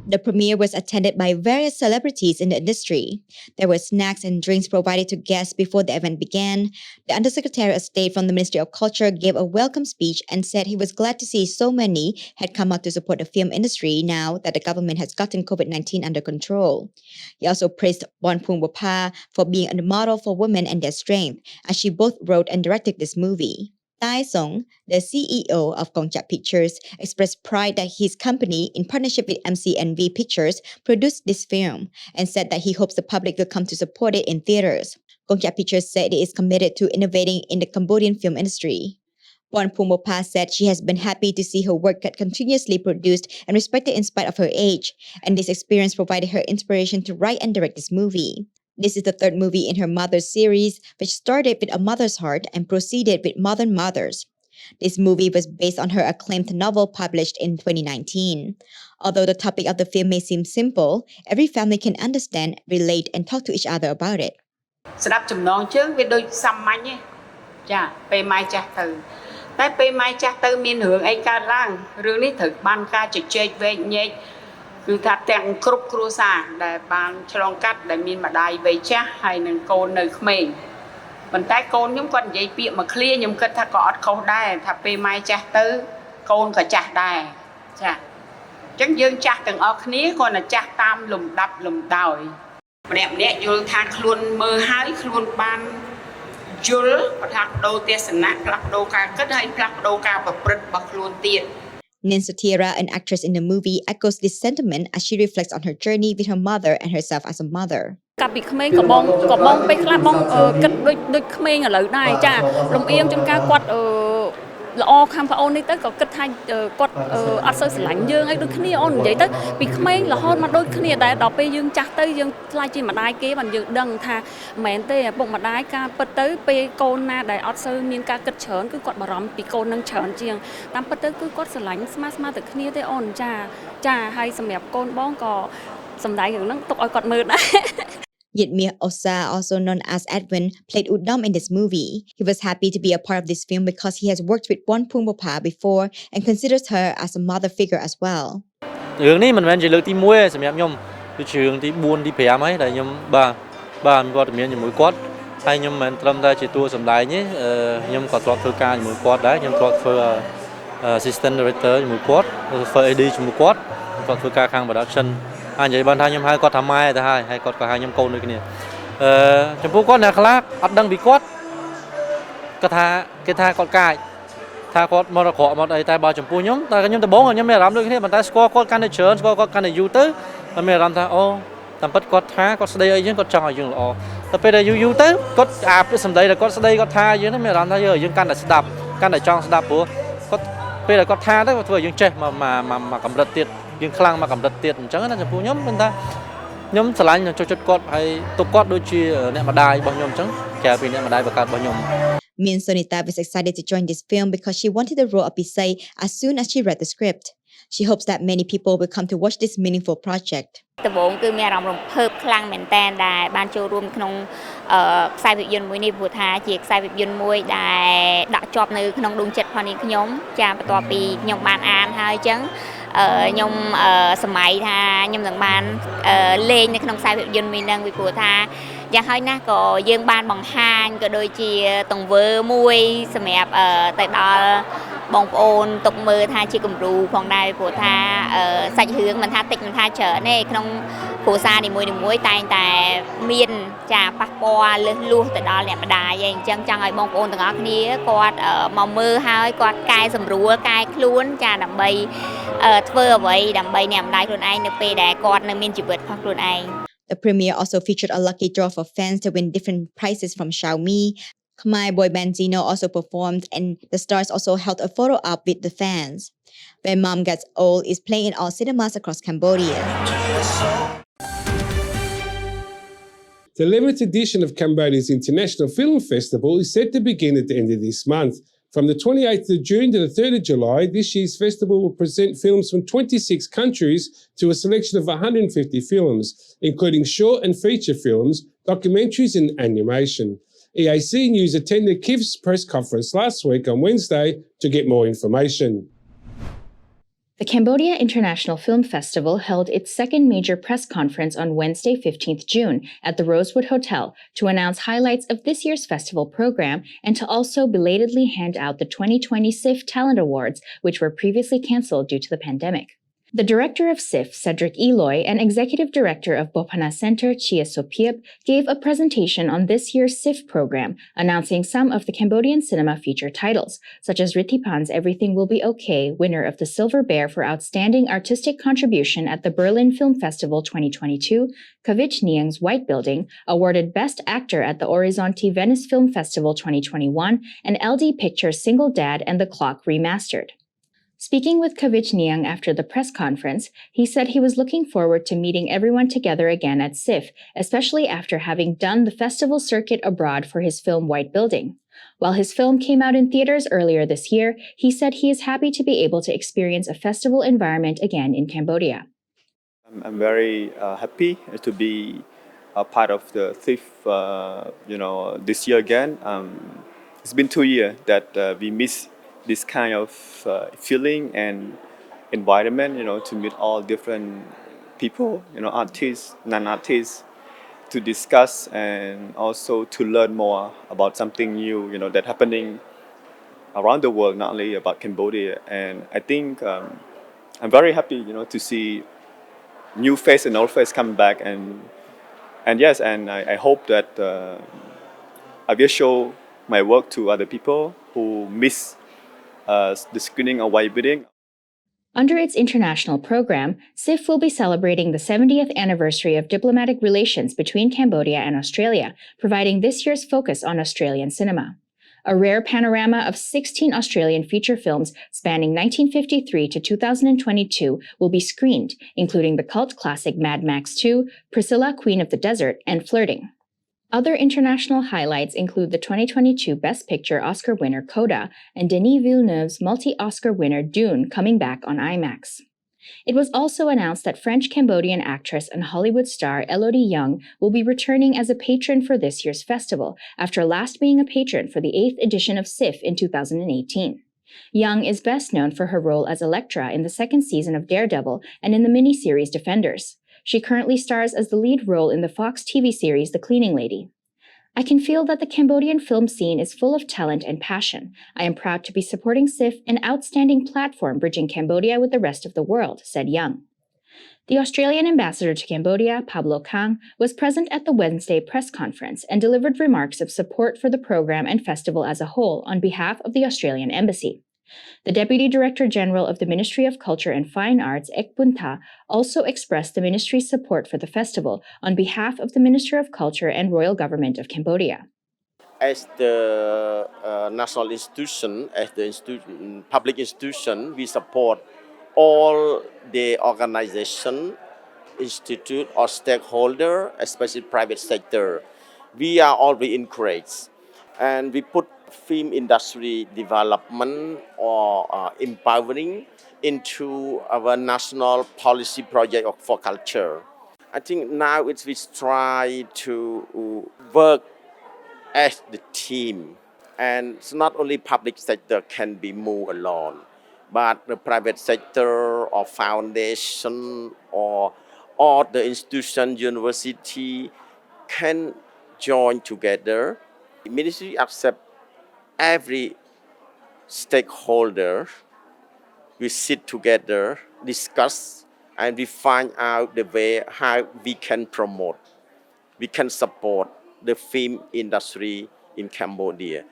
The premiere was attended by various celebrities in the industry. There were snacks and drinks provided to guests before the event began. The Undersecretary of State from the Ministry of Culture gave a welcome speech and said he was glad to see so many had come out to support the film industry now that the government has gotten COVID-19 under control. He also praised Bonpungwapa for being a model for women and their strength, as she both wrote and directed this movie. Tai Song, the CEO of Gongcha Pictures, expressed pride that his company, in partnership with MCNV Pictures, produced this film and said that he hopes the public will come to support it in theaters. Gongcha Pictures said it is committed to innovating in the Cambodian film industry. Bonpungwapa said she has been happy to see her work get continuously produced and respected in spite of her age, and this experience provided her inspiration to write and direct this movie. This is the third movie in her Mother's series, which started with A Mother's Heart and proceeded with Modern Mothers. This movie was based on her acclaimed novel published in 2019. Although the topic of the film may seem simple, every family can understand, relate, and talk to each other about it. ស្ដាប់ចំណងជើងវាដូចសាមញ្ញទេចាពេលម៉ែចាស់ទៅតែពេលម៉ែចាស់ទៅមានរឿងអីកើតឡើងរឿងនេះត្រូវបានការជជែកវែកញែកគឺថាទាំងគ្រប់គ្រួសារដែលបានឆ្លងកាត់ដែលមានម្ដាយវ័យចាស់ហើយនឹងកូននៅក្មេងប៉ុន្តែកូនខ្ញុំគាត់និយាយពាក្យមួយឃ្លាខ្ញុំគិតថាក៏អត់ខុសដែរថាពេលម៉ែចាស់ទៅកូនក៏ចាស់ដែរចាអញ្ចឹងយើងចាស់ទាំងអស់គ្នាគ្រាន់តែចាស់តាមលំដាប់លំដោយម្នាក់យល់ថាខ្លួនមើលហើយខ្លួនបានយល់ផ្លាស់ប្ដូរទស្សនៈផ្លាស់ប្ដូរការគិតហើយផ្លាស់ប្ដូរការប្រព្រឹត្តរបស់ខ្លួនទៀត Nin Sotira, an actress in the movie, echoes this sentiment as she reflects on her journey with her mother and herself as a mother. កាលពីក្មេងក៏បងពេលខ្លះបងគិតដូចក្មេងឥឡូវដែរចាលំអៀងជួនកាលគាត់ល្អខាងប្អូននេះទៅក៏គិតថាគាត់អត់សូវស្រឡាញ់យើងអីដូចគ្នាអូននិយាយទៅពីក្មេងរហូតមកដូចគ្នាដែរដល់ពេលយើងចាស់ទៅយើងខ្លាចជាម្ដាយគេបានយើងដឹងថាមិនមែនទេឪពុកម្ដាយការពិតទៅពេលកូនណាដែលអត់សូវមានការគិតច្រើនគឺគាត់បារម្ភពីកូននឹងច្រើនជាងតាមពិតទៅគឺគាត់ស្រឡាញ់ស្មើទៅគ្នាទេអូនចាហើយសម្រាប់កូនបងក៏សម្ដែងរឿងហ្នឹងទុកឲ្យគាត់មើលដែរ Yitmir Osa, also known as Edwin, played Udom in this movie. He was happy to be a part of this film because he has worked with Wonpungbopa before and considers her as a mother figure as well. រឿងនេះមិនមែនជាលើកទី1ទេសម្រាប់ខ្ញុំគឺជារឿងទី4ទី5ហើយដែលខ្ញុំបាទមានវត្តមានជាមួយគាត់ហើយខ្ញុំមិនត្រឹមតែជាតួសម្ដែងទេខ្ញុំក៏ធ្លាប់ធ្វើការជាមួយគាត់ដែរខ្ញុំធ្លាប់ធ្វើ assistant director ជាមួយគាត់ធ្វើ AD ជាមួយគាត់ធ្លាប់ធ្វើការខាង production និយាយបានថាខ្ញុំហៅគាត់ថាម៉ែទៅហើយគាត់ក៏ហៅខ្ញុំកូនដូចគ្នាចំពោះគាត់អ្នកខ្លះអត់ដឹងពីគាត់គេថាគាត់កាចថាគាត់មកក្រក់មកអីតែបើចំពោះខ្ញុំតែខ្ញុំដំបូងខ្ញុំមានអារម្មណ៍ដូចគ្នាប៉ុន្តែស្គាល់គាត់កាន់តែច្រើនស្គាល់គាត់កាន់តែយូរទៅហើយមានអារម្មណ៍ថាអូតាមពិតគាត់ថាគាត់ស្ដីអីយើងគាត់ចង់ឲ្យយើងល្អតែពេលដែលយូរទៅគាត់អាប់សម្ដីដែលគាត់ស្ដីគាត់ថាយើងមានអារម្មណ៍ថាយើងកាន់តែស្ដាប់កាន់តែចង់ស្ដាប់ព្រោះគាត់ពេលដែលគាត់ថាទៅគាត់ធ្វើឲ្យយើងចេះមកកម្រិតទៀតយើងខ្លាំងមកកម្រិតទៀតអញ្ចឹងណាចំពោះខ្ញុំមិនថាខ្ញុំស្រឡាញ់ចូលចិត្តគាត់ហើយទុកគាត់ដូចជាអ្នកម្ដាយរបស់ខ្ញុំអញ្ចឹងក្រៅពីអ្នកម្ដាយបង្កើតរបស់ខ្ញុំ Min Sonita was excited to join this film because she wanted the role of Pisay as soon as she read the script. She hopes that many people will come to watch this meaningful project. ដំបូងគឺមានអារម្មណ៍រំភើបខ្លាំងមែនតើដែលបានចូលរួមក្នុងខ្សែភាពយន្តមួយនេះព្រោះថាជាខ្សែភាពយន្តមួយដែលដាក់ជាប់នៅក្នុងដួងចិត្តផងនេះខ្ញុំចាបន្ទាប់ពីខ្ញុំបានអានហើយអញ្ចឹងខ្ញុំសម័យថាខ្ញុំនឹងបានលេងនៅក្នុងខ្សែភាពយន្តមួយហ្នឹងពីព្រោះថាយ៉ាងហើយណាស់ក៏យើងបានបង្ហាញក៏ដូចជាទង្វើមួយសម្រាប់ទៅដល់បងប្អូនទុកមើលថាជាគំរូផងដែរព្រោះថាសាច់រឿងមិនថាតិចមិនថាច្រើនទេក្នុងគ្រួសារនីមួយៗតែងតែមានចាប៉ះពាល់លើសលួសទៅដល់អ្នកម្ដាយឯងអញ្ចឹងចង់ឲ្យបងប្អូនទាំងអស់គ្នាគាត់មកមើលហើយគាត់កែសម្រួលកែខ្លួនចាដើម្បីធ្វើអ្វីដើម្បីអ្នកម្ដាយខ្លួនឯងនៅពេលដែលគាត់នៅមានជីវិតផងខ្លួនឯង The premiere also featured a lucky draw for fans to win different prizes from Xiaomi. Khmer boy band Zeno also performed, and the stars also held a photo op with the fans. When Mom Gets Old is playing in all cinemas across Cambodia. The 11th edition of Cambodia's International Film Festival is set to begin at the end of this month. From the 28th of June to the 3rd of July, this year's festival will present films from 26 countries to a selection of 150 films, including short and feature films, documentaries and animation. EAC News attended KIF's press conference last week on Wednesday to get more information. The Cambodia International Film Festival held its second major press conference on Wednesday, 15th June at the Rosewood Hotel to announce highlights of this year's festival program and to also belatedly hand out the 2020 SIF Talent Awards, which were previously cancelled due to the pandemic. The director of SIF, Cedric Eloy, and executive director of Bopana Center, Chia Sopiep, gave a presentation on this year's SIF program, announcing some of the Cambodian cinema feature titles, such as Rithipan's Everything Will Be Okay, winner of the Silver Bear for Outstanding Artistic Contribution at the Berlin Film Festival 2022, Kavich Niang's White Building, awarded Best Actor at the Horizonte Venice Film Festival 2021, and LD Pictures' Single Dad and the Clock Remastered. Speaking with Kavich Niang after the press conference, he said he was looking forward to meeting everyone together again at SIF, especially after having done the festival circuit abroad for his film White Building. While his film came out in theaters earlier this year, he said he is happy to be able to experience a festival environment again in Cambodia. I'm very happy to be a part of the SIF, this year again. It's been 2 years that we miss this kind of feeling and environment, to meet all different people, artists, non-artists, to discuss and also to learn more about something new, that's happening around the world, not only about Cambodia. And I think I'm very happy, to see new face and old face come back. And yes, and I hope that I will show my work to other people who miss the screening of White Building. Under its international program, SIF will be celebrating the 70th anniversary of diplomatic relations between Cambodia and Australia, providing this year's focus on Australian cinema. A rare panorama of 16 Australian feature films spanning 1953 to 2022 will be screened, including the cult classic Mad Max 2, Priscilla, Queen of the Desert, and Flirting. Other international highlights include the 2022 Best Picture Oscar winner Coda and Denis Villeneuve's multi-Oscar winner Dune coming back on IMAX. It was also announced that French-Cambodian actress and Hollywood star Elodie Yung will be returning as a patron for this year's festival, after last being a patron for the 8th edition of SIF in 2018. Yung is best known for her role as Elektra in the second season of Daredevil and in the miniseries Defenders. She currently stars as the lead role in the Fox TV series The Cleaning Lady. I can feel that the Cambodian film scene is full of talent and passion. I am proud to be supporting SIF, an outstanding platform bridging Cambodia with the rest of the world, said Young. The Australian ambassador to Cambodia, Pablo Kang, was present at the Wednesday press conference and delivered remarks of support for the program and festival as a whole on behalf of the Australian Embassy. The Deputy Director General of the Ministry of Culture and Fine Arts, Ek Bun Tha, also expressed the ministry's support for the festival on behalf of the Minister of Culture and Royal Government of Cambodia. As the national institution, as the public institution, we support all the organization, institute or stakeholder, especially private sector. We are always encouraged, and we put film industry development or empowering into our national policy project for culture. I think now we try to work as the team, and it's not only public sector can be moved alone, but the private sector or foundation or the institution, university can join together. The ministry accept every stakeholder. We sit together, discuss, and we find out the way how we can promote, we can support the film industry in Cambodia.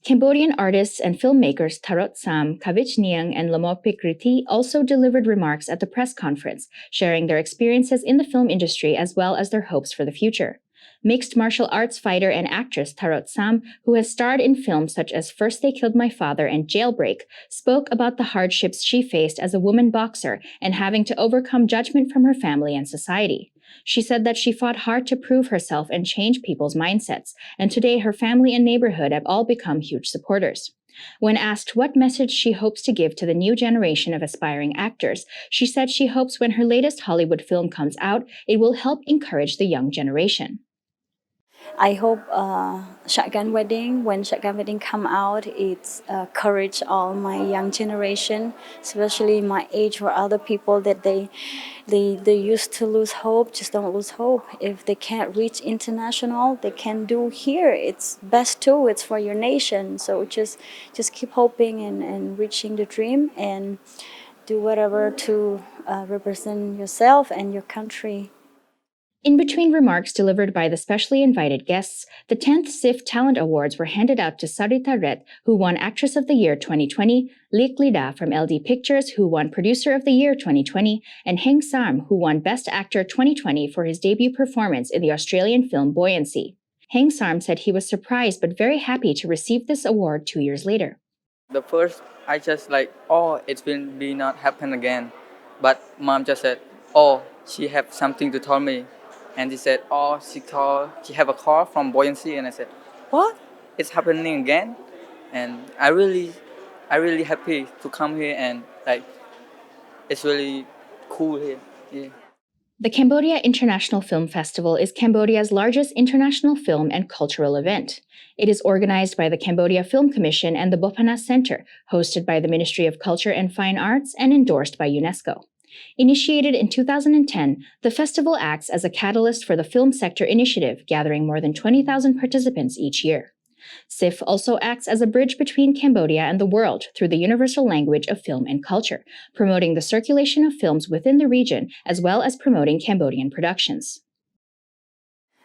Cambodian artists and filmmakers Tarot Sam, Kavich Niang, and Lamopik Riti also delivered remarks at the press conference, sharing their experiences in the film industry as well as their hopes for the future. Mixed martial arts fighter and actress Tarot Sam, who has starred in films such as First They Killed My Father and Jailbreak, spoke about the hardships she faced as a woman boxer and having to overcome judgment from her family and society. She said that she fought hard to prove herself and change people's mindsets, and today her family and neighborhood have all become huge supporters. When asked what message she hopes to give to the new generation of aspiring actors, she said she hopes when her latest Hollywood film comes out, it will help encourage the young generation. I hope Shotgun Wedding, when Shotgun Wedding come out, it's encourage all my young generation, especially my age or other people that they used to lose hope. Just don't lose hope. If they can't reach international, they can do here. It's best too. It's for your nation. So just keep hoping and reaching the dream and do whatever to represent yourself and your country. In between remarks delivered by the specially invited guests, the 10th SIF Talent Awards were handed out to Sarita Ret, who won Actress of the Year 2020, Lik Lida from LD Pictures, who won Producer of the Year 2020, and Heng Sarm, who won Best Actor 2020 for his debut performance in the Australian film Buoyancy. Heng Sarm said he was surprised but very happy to receive this award 2 years later. The first, I just like, oh, it will be not happen again. But mom just said, oh, she have something to tell me. And she said, oh, she have a call from Buoyancy. And I said, what? It's happening again? And I really happy to come here, and like, it's really cool here. Yeah. The Cambodia International Film Festival is Cambodia's largest international film and cultural event. It is organized by the Cambodia Film Commission and the Bopana Center, hosted by the Ministry of Culture and Fine Arts, and endorsed by UNESCO. Initiated in 2010, the festival acts as a catalyst for the film sector initiative, gathering more than 20,000 participants each year. SIF also acts as a bridge between Cambodia and the world through the universal language of film and culture, promoting the circulation of films within the region as well as promoting Cambodian productions.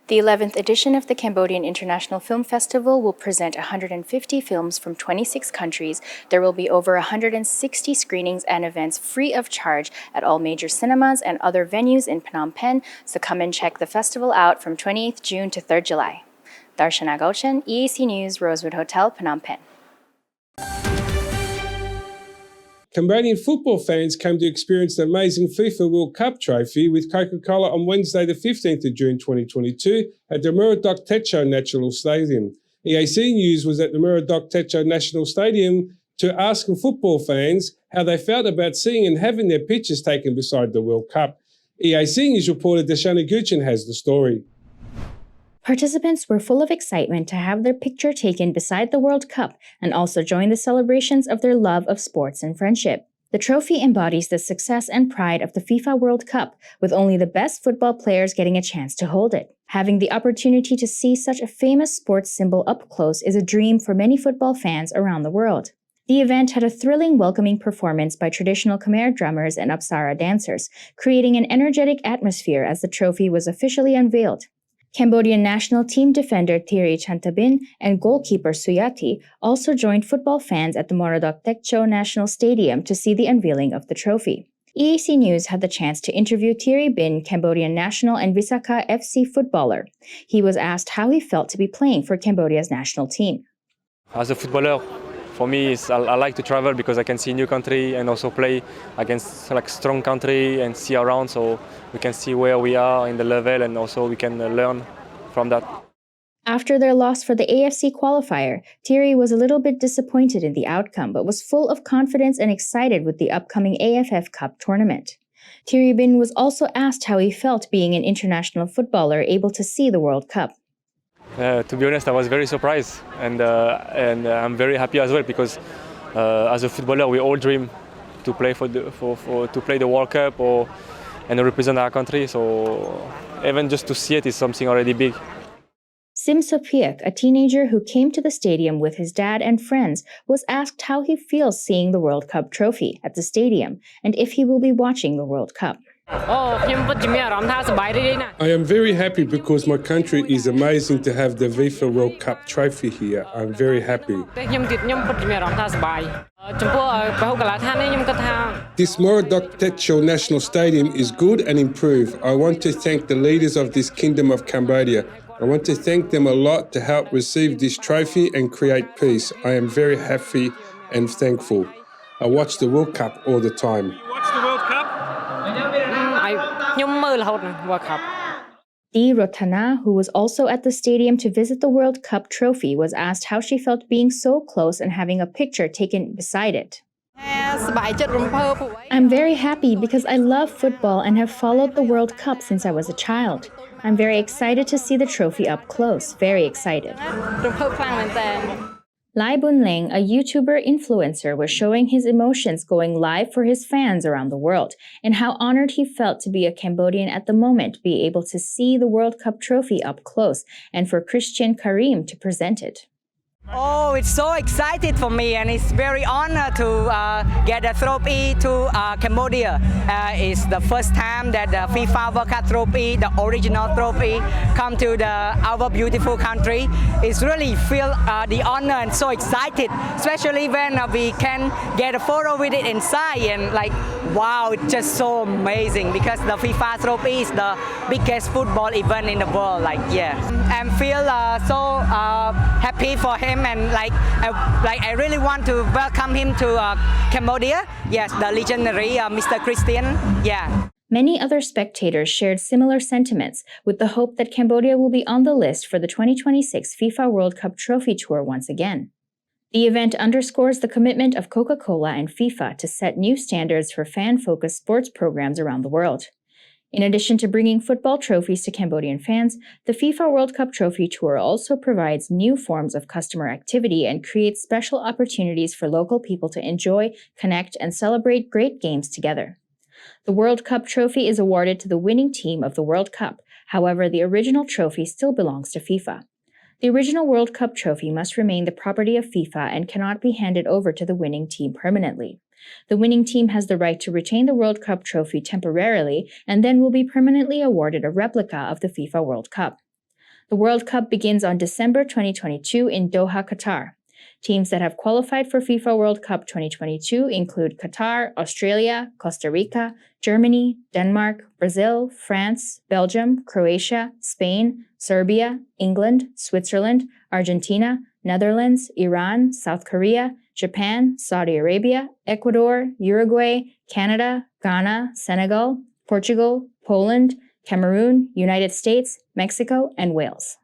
The 11th edition of the Cambodian International Film Festival will present 150 films from 26 countries. There will be over 160 screenings and events free of charge at all major cinemas and other venues in Phnom Penh, so come and check the festival out from 28th June to 3rd July. Darshana Gauchan, EAC News, Rosewood Hotel, Phnom Penh. Cambodian football fans came to experience the amazing FIFA World Cup trophy with Coca-Cola on Wednesday the 15th of June 2022 at the Muradok Techo National Stadium. EAC News was at the Muradok Techo National Stadium to ask football fans how they felt about seeing and having their pictures taken beside the World Cup. EAC News reporter Dashana Guchin has the story. Participants were full of excitement to have their picture taken beside the World Cup and also join the celebrations of their love of sports and friendship. The trophy embodies the success and pride of the FIFA World Cup, with only the best football players getting a chance to hold it. Having the opportunity to see such a famous sports symbol up close is a dream for many football fans around the world. The event had a thrilling, welcoming performance by traditional Khmer drummers and Apsara dancers, creating an energetic atmosphere as the trophy was officially unveiled. Cambodian national team defender Thierry Chantabin and goalkeeper Suyati also joined football fans at the Moradok Tekcho National Stadium to see the unveiling of the trophy. EAC News had the chance to interview Thierry Bin, Cambodian national and Visakha FC footballer. He was asked how he felt to be playing for Cambodia's national team. As a footballer, for me, I like to travel because I can see new country and also play against strong country and see around, so we can see where we are in the level and also we can learn from that. After their loss for the AFC qualifier, Thierry was a little bit disappointed in the outcome, but was full of confidence and excited with the upcoming AFF Cup tournament. Thierry Bin was also asked how he felt being an international footballer able to see the World Cup. To be honest, I was very surprised, and I'm very happy as well because as a footballer, we all dream to play to play the World Cup and represent our country. So even just to see it is something already big. Sim Sopiak, a teenager who came to the stadium with his dad and friends, was asked how he feels seeing the World Cup trophy at the stadium and if he will be watching the World Cup. I am very happy because my country is amazing to have the FIFA World Cup trophy here. I'm very happy. This Moradok Techo National Stadium is good and improved. I want to thank the leaders of this Kingdom of Cambodia. I want to thank them a lot to help receive this trophy and create peace. I am very happy and thankful. I watch the World Cup all the time. Dee Rotana, who was also at the stadium to visit the World Cup trophy, was asked how she felt being so close and having a picture taken beside it. I'm very happy because I love football and have followed the World Cup since I was a child. I'm very excited to see the trophy up close, very excited. Lai Bun Leng, a YouTuber influencer, was showing his emotions going live for his fans around the world and how honored he felt to be a Cambodian at the moment, be able to see the World Cup trophy up close and for Christian Karim to present it. Oh, it's so excited for me, and it's very honored to get a trophy to Cambodia. It's the first time that the FIFA World Cup trophy, the original trophy, come to our beautiful country. It's really feel the honor and so excited, especially when we can get a photo with it inside and wow, it's just so amazing because the FIFA trophy is the biggest football event in the world. And feel so happy for him. And I really want to welcome him to Cambodia. Yes, the legendary Mr. Christian. Yeah. Many other spectators shared similar sentiments, with the hope that Cambodia will be on the list for the 2026 FIFA World Cup Trophy Tour once again. The event underscores the commitment of Coca-Cola and FIFA to set new standards for fan-focused sports programs around the world. In addition to bringing football trophies to Cambodian fans, the FIFA World Cup Trophy Tour also provides new forms of customer activity and creates special opportunities for local people to enjoy, connect, and celebrate great games together. The World Cup trophy is awarded to the winning team of the World Cup. However, the original trophy still belongs to FIFA. The original World Cup trophy must remain the property of FIFA and cannot be handed over to the winning team permanently. The winning team has the right to retain the World Cup trophy temporarily and then will be permanently awarded a replica of the FIFA World Cup. The World Cup begins on December 2022 in Doha, Qatar. Teams that have qualified for FIFA World Cup 2022 include Qatar, Australia, Costa Rica, Germany, Denmark, Brazil, France, Belgium, Croatia, Spain, Serbia, England, Switzerland, Argentina, Netherlands, Iran, South Korea, Japan, Saudi Arabia, Ecuador, Uruguay, Canada, Ghana, Senegal, Portugal, Poland, Cameroon, United States, Mexico, and Wales.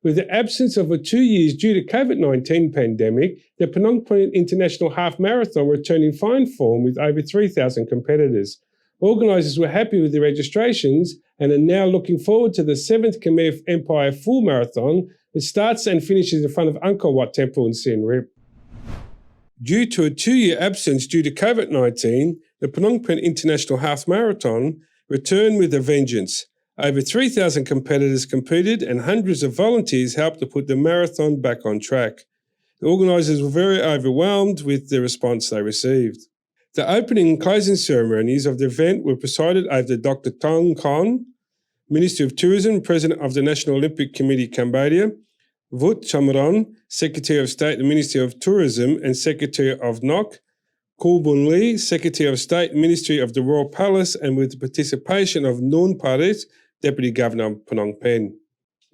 With the absence of 2 years due to COVID-19 pandemic, the Phnom Penh International Half Marathon returned in fine form with over 3,000 competitors. Organisers were happy with the registrations and are now looking forward to the 7th Khmer Empire Full Marathon that starts and finishes in front of Angkor Wat Temple in Siem Reap. Due to a 2-year absence due to COVID-19, the Phnom Penh International Half Marathon returned with a vengeance. Over 3,000 competitors competed and hundreds of volunteers helped to put the marathon back on track. The organisers were very overwhelmed with the response they received. The opening and closing ceremonies of the event were presided over Dr. Tong Khon, Minister of Tourism, President of the National Olympic Committee Cambodia, Vut Chamron, Secretary of State, the Ministry of Tourism and Secretary of NOC, Kul Bun Lee, Secretary of State, Ministry of the Royal Palace, and with the participation of Nun Parit, Deputy Governor of Phnom Penh.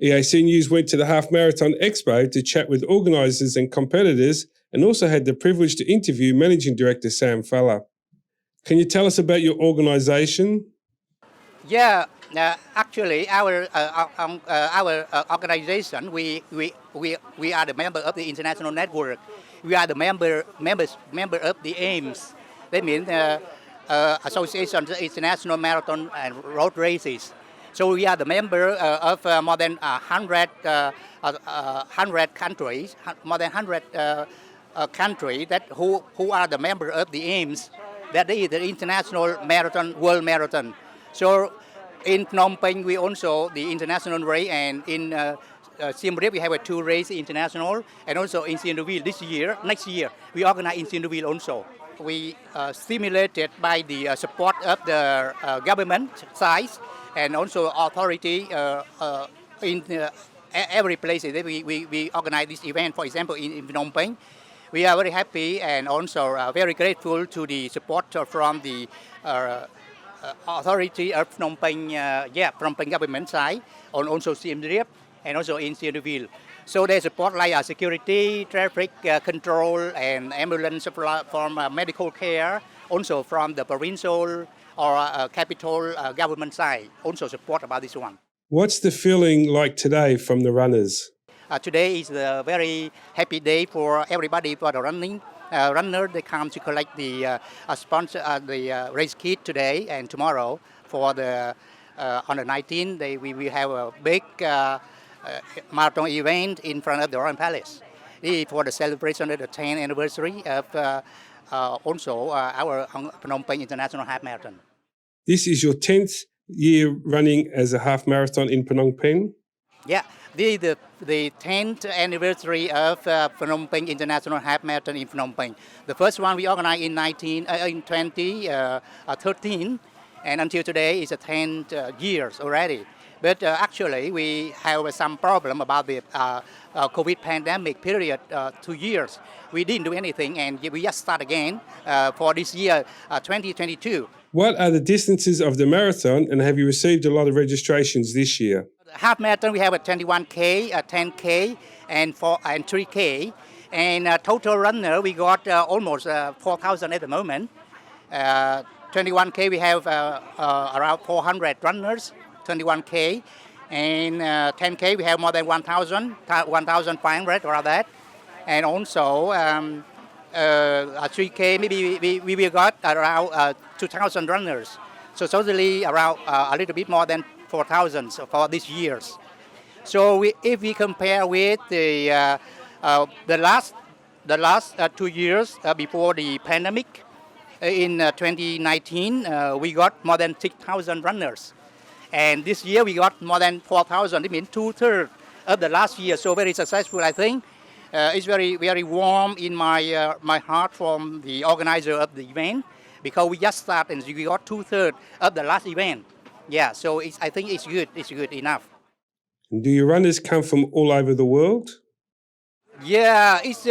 EAC News went to the Half Marathon Expo to chat with organisers and competitors and also had the privilege to interview Managing Director Sam Falla. Can you tell us about your organisation? Yeah, actually, our organization, we are the member of the international network. We are the member of the AIMS. That means Association of International Marathon and Road Races. So we are the member of more than 100 countries, more than 100 countries who are the member of the AIMS, that is the International Marathon, World Marathon. So in Phnom Penh, we also the international race, and in Siem Reap we have a 2 race international, and also in Siem Reap next year, we organize in Siem Reap also. We stimulated by the support of the government side and also authority in every place that we organize this event. For example, in Phnom Penh, we are very happy and also very grateful to the support from the authority of Phnom Penh, Phnom Penh government side, and also Siem Reap, and also in Siem Reap. So they support like security, traffic control, and ambulance from medical care, also from the provincial or capital government side, also support about this one. What's the feeling like today from the runners? Today is a very happy day for everybody for the running. Runners, they come to collect the sponsor, the race kit today and tomorrow. For the on the 19th, we will have a big marathon event in front of the Royal Palace. This is for the celebration of the 10th anniversary of also our Phnom Penh International Half Marathon. This is your 10th year running as a half marathon in Phnom Penh? Yeah, this is the 10th anniversary of Phnom Penh International Half Marathon in Phnom Penh. The first one we organized in 2013, and until today is 10 years already. But actually, we have some problem about the COVID pandemic period, 2 years. We didn't do anything, and we just start again for this year, 2022. What are the distances of the marathon, and have you received a lot of registrations this year? Half marathon, we have a 21K, a 10K, and 3K. And total runner, we got almost 4,000 at the moment. 21K, we have around 400 runners, 21K. And 10K, we have more than 1,500 around that. And also 3K, maybe we got around 2,000 runners. So totally around a little bit more than 4,000 for these years. So if we compare with the last 2 years before the pandemic, in 2019 we got more than 6,000 runners, and this year we got more than 4,000. It means 2/3 of the last year. So very successful, I think. It's very warm in my heart from the organizer of the event, because we just started and we got 2/3 of the last event. Yeah, so I think it's good. It's good enough. Do your runners come from all over the world? Yeah, it's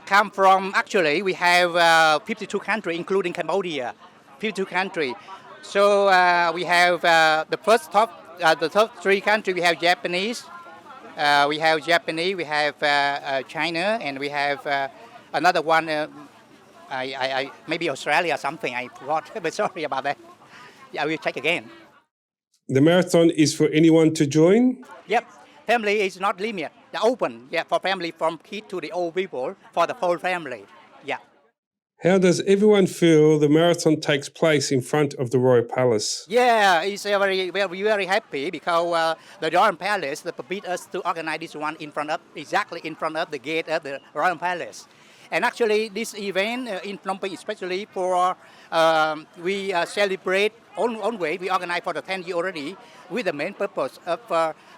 come from, actually, we have 52 countries, including Cambodia, 52 countries. So we have the top three countries, we have Japanese, we have China, and we have another one, maybe Australia or something, I forgot, but sorry about that. Yeah, I will check again. The marathon is for anyone to join? Yep, family is not limited. They're open, yeah, for family from kids to the old people, for the whole family, yeah. How does everyone feel the marathon takes place in front of the Royal Palace? Yeah, it's very happy because the Royal Palace permit us to organize this one exactly in front of the gate of the Royal Palace. And actually, this event in Phnom Penh, especially for we celebrate always. We organize for the 10th year already, with the main purpose of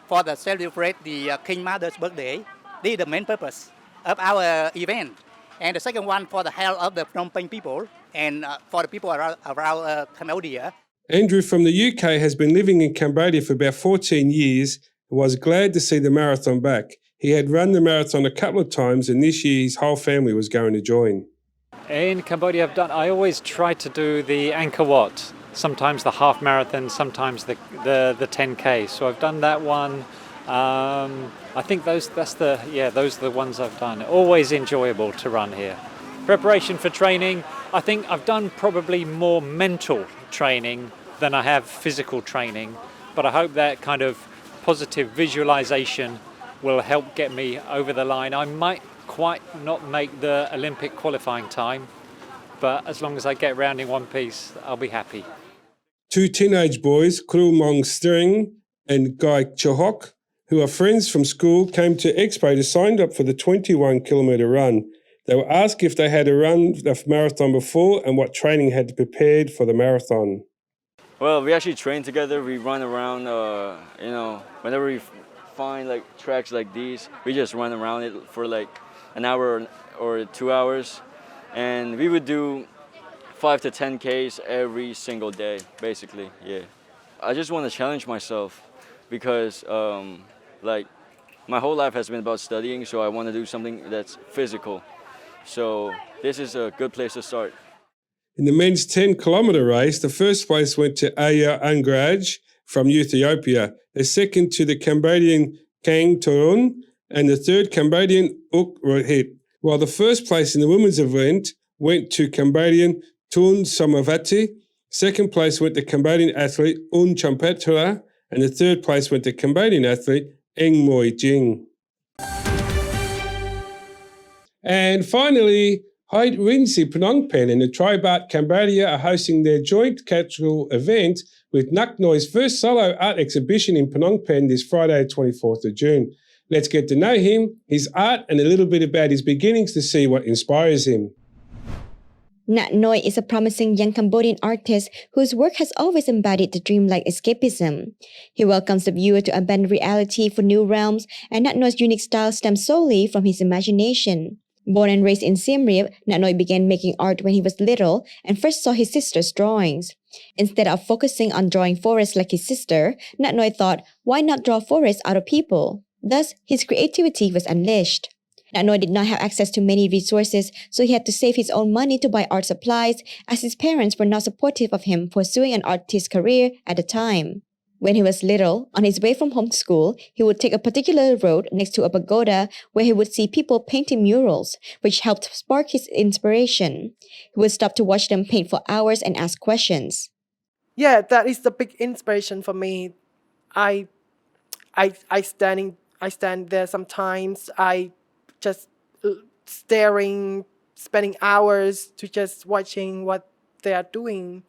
for the celebrate the King Mother's birthday. This is the main purpose of our event. And the second one for the health of the Phnom Penh people and for the people around Cambodia. Andrew from the UK has been living in Cambodia for about 14 years and was glad to see the marathon back. He had run the marathon a couple of times and this year his whole family was going to join. In Cambodia, I always try to do the Angkor Wat, sometimes the half marathon, sometimes the 10K. So I've done that one. I think those are the ones I've done. Always enjoyable to run here. Preparation for training, I think I've done probably more mental training than I have physical training, but I hope that kind of positive visualization will help get me over the line. I might quite not make the Olympic qualifying time, but as long as I get round in one piece, I'll be happy. Two teenage boys, Krul Mong String and Guy Chahok, who are friends from school, came to Expo to sign up for the 21-kilometre run. They were asked if they had run the marathon before and what training had prepared for the marathon. Well, we actually train together. We run around, whenever we find like tracks like these, we just run around it for like an hour or 2 hours. And we would do 5 to 10 Ks every single day, basically, yeah. I just want to challenge myself because my whole life has been about studying, so I want to do something that's physical. So this is a good place to start. In the men's 10-kilometre race, the first place went to Aya Angraj from Ethiopia, the second to the Cambodian Kang Torun, and the third Cambodian Uk Rohit, while the first place in the women's event went to Cambodian Tun Samavati, second place went to Cambodian athlete Un Champetra, and the third place went to Cambodian athlete Eng Moi Jing. And finally, Haid Rinsi Phnom Penh and the Tribat Cambodia are hosting their joint cultural event with Nak Noi's first solo art exhibition in Phnom Penh this Friday, 24th of June. Let's get to know him, his art, and a little bit about his beginnings to see what inspires him. Nak Noi is a promising young Cambodian artist whose work has always embodied the dreamlike escapism. He welcomes the viewer to abandon reality for new realms, and Nak Noi's unique style stems solely from his imagination. Born and raised in Siem Reap, Nak Noi began making art when he was little and first saw his sister's drawings. Instead of focusing on drawing forests like his sister, Nak Noi thought, why not draw forests out of people? Thus, his creativity was unleashed. Nak Noi did not have access to many resources, so he had to save his own money to buy art supplies, as his parents were not supportive of him pursuing an artist's career at the time. When he was little, on his way from home to school, he would take a particular road next to a pagoda where he would see people painting murals, which helped spark his inspiration. He would stop to watch them paint for hours and ask questions. Yeah, that is the big inspiration for me. I stand there sometimes. I just staring, spending hours to just watching what they are doing.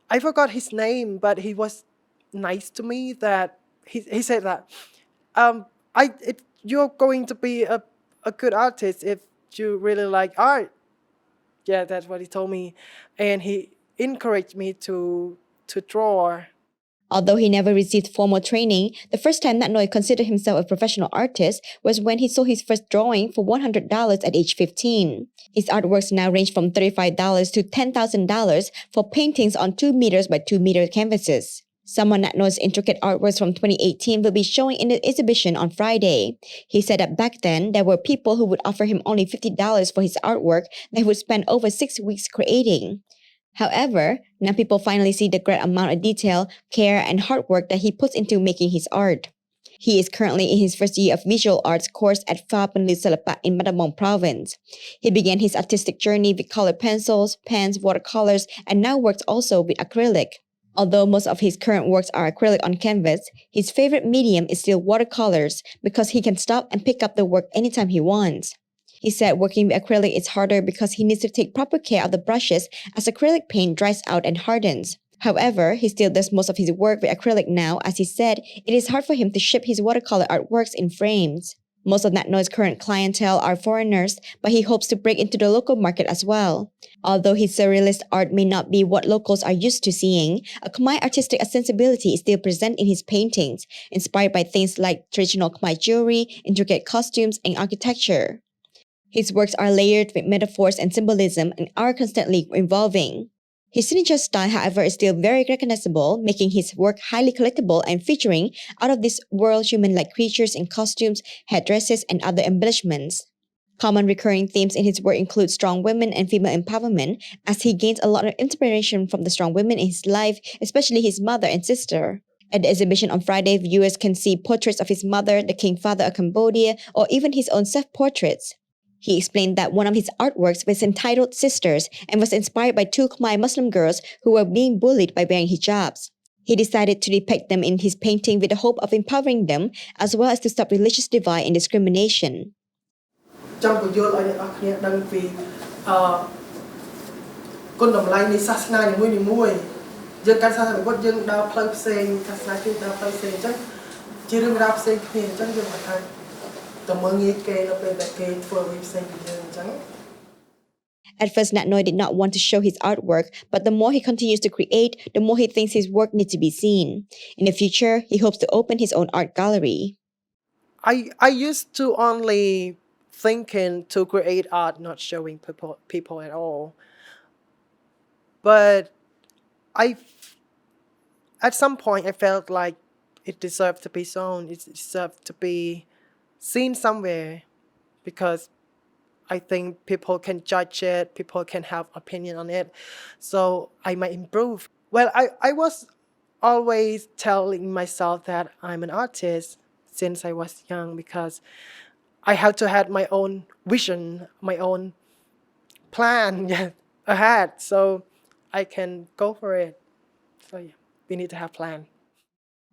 I forgot his name, but he was nice to me. That he said that you're going to be a good artist if you really like art. Yeah, that's what he told me, and he encouraged me to draw. Although he never received formal training, the first time Nak Noi considered himself a professional artist was when he sold his first drawing for $100 at age 15. His artworks now range from $35 to $10,000 for paintings on 2 meters by 2 meter canvases. Some of Natnoy's intricate artworks from 2018 will be showing in the exhibition on Friday. He said that back then, there were people who would offer him only $50 for his artwork that he would spend over 6 weeks creating. However, now people finally see the great amount of detail, care, and hard work that he puts into making his art. He is currently in his first year of visual arts course at Phra Panli Salapa in Battambang province. He began his artistic journey with colored pencils, pens, watercolors, and now works also with acrylic. Although most of his current works are acrylic on canvas, his favorite medium is still watercolors because he can stop and pick up the work anytime he wants. He said working with acrylic is harder because he needs to take proper care of the brushes as acrylic paint dries out and hardens. However, he still does most of his work with acrylic now, as he said it is hard for him to ship his watercolor artworks in frames. Most of Natnoy's current clientele are foreigners, but he hopes to break into the local market as well. Although his surrealist art may not be what locals are used to seeing, a Khmer artistic sensibility is still present in his paintings, inspired by things like traditional Khmer jewelry, intricate costumes, and architecture. His works are layered with metaphors and symbolism and are constantly evolving. His signature style, however, is still very recognizable, making his work highly collectible and featuring out-of-this-world human-like creatures in costumes, headdresses, and other embellishments. Common recurring themes in his work include strong women and female empowerment, as he gains a lot of inspiration from the strong women in his life, especially his mother and sister. At the exhibition on Friday, viewers can see portraits of his mother, the King Father of Cambodia, or even his own self-portraits. He explained that one of his artworks was entitled Sisters and was inspired by 2 Khmer Muslim girls who were being bullied by wearing hijabs. He decided to depict them in his painting with the hope of empowering them, as well as to stop religious divide and discrimination. At first, Natnoy did not want to show his artwork, but the more he continues to create, the more he thinks his work needs to be seen. In the future, he hopes to open his own art gallery. I used to only thinking to create art, not showing people at all. But at some point, I felt like it deserved to be shown. It deserved to be seen somewhere, because I think people can judge it, people can have opinion on it, so I might improve. Well, I was always telling myself that I'm an artist since I was young, because I have to have my own vision, my own plan ahead, so I can go for it. So yeah, we need to have plan.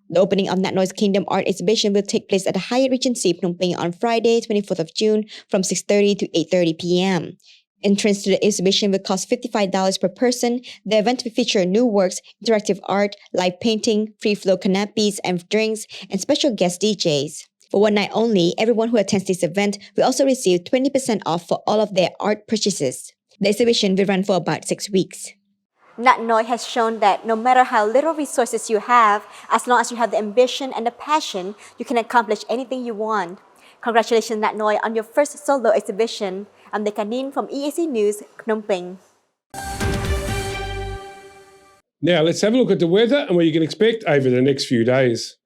The opening of Natnoy's Kingdom Art Exhibition will take place at the Hyatt Regency Phnom Penh on Friday, 24th of June from 6:30 to 8:30 p.m. Entrance to the exhibition will cost $55 per person. The event will feature new works, interactive art, live painting, free-flow canapes and drinks, and special guest DJs. For one night only, everyone who attends this event will also receive 20% off for all of their art purchases. The exhibition will run for about 6 weeks. Natnoy has shown that no matter how little resources you have, as long as you have the ambition and the passion, you can accomplish anything you want. Congratulations, Natnoy, on your first solo exhibition. I'm Dekanin from EAC News, Phnom Penh. Now let's have a look at the weather and what you can expect over the next few days.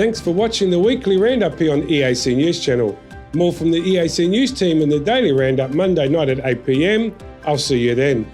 Thanks for watching the weekly Roundup here on EAC News Channel. More from the EAC News team in the daily Roundup Monday night at 8 p.m. I'll see you then.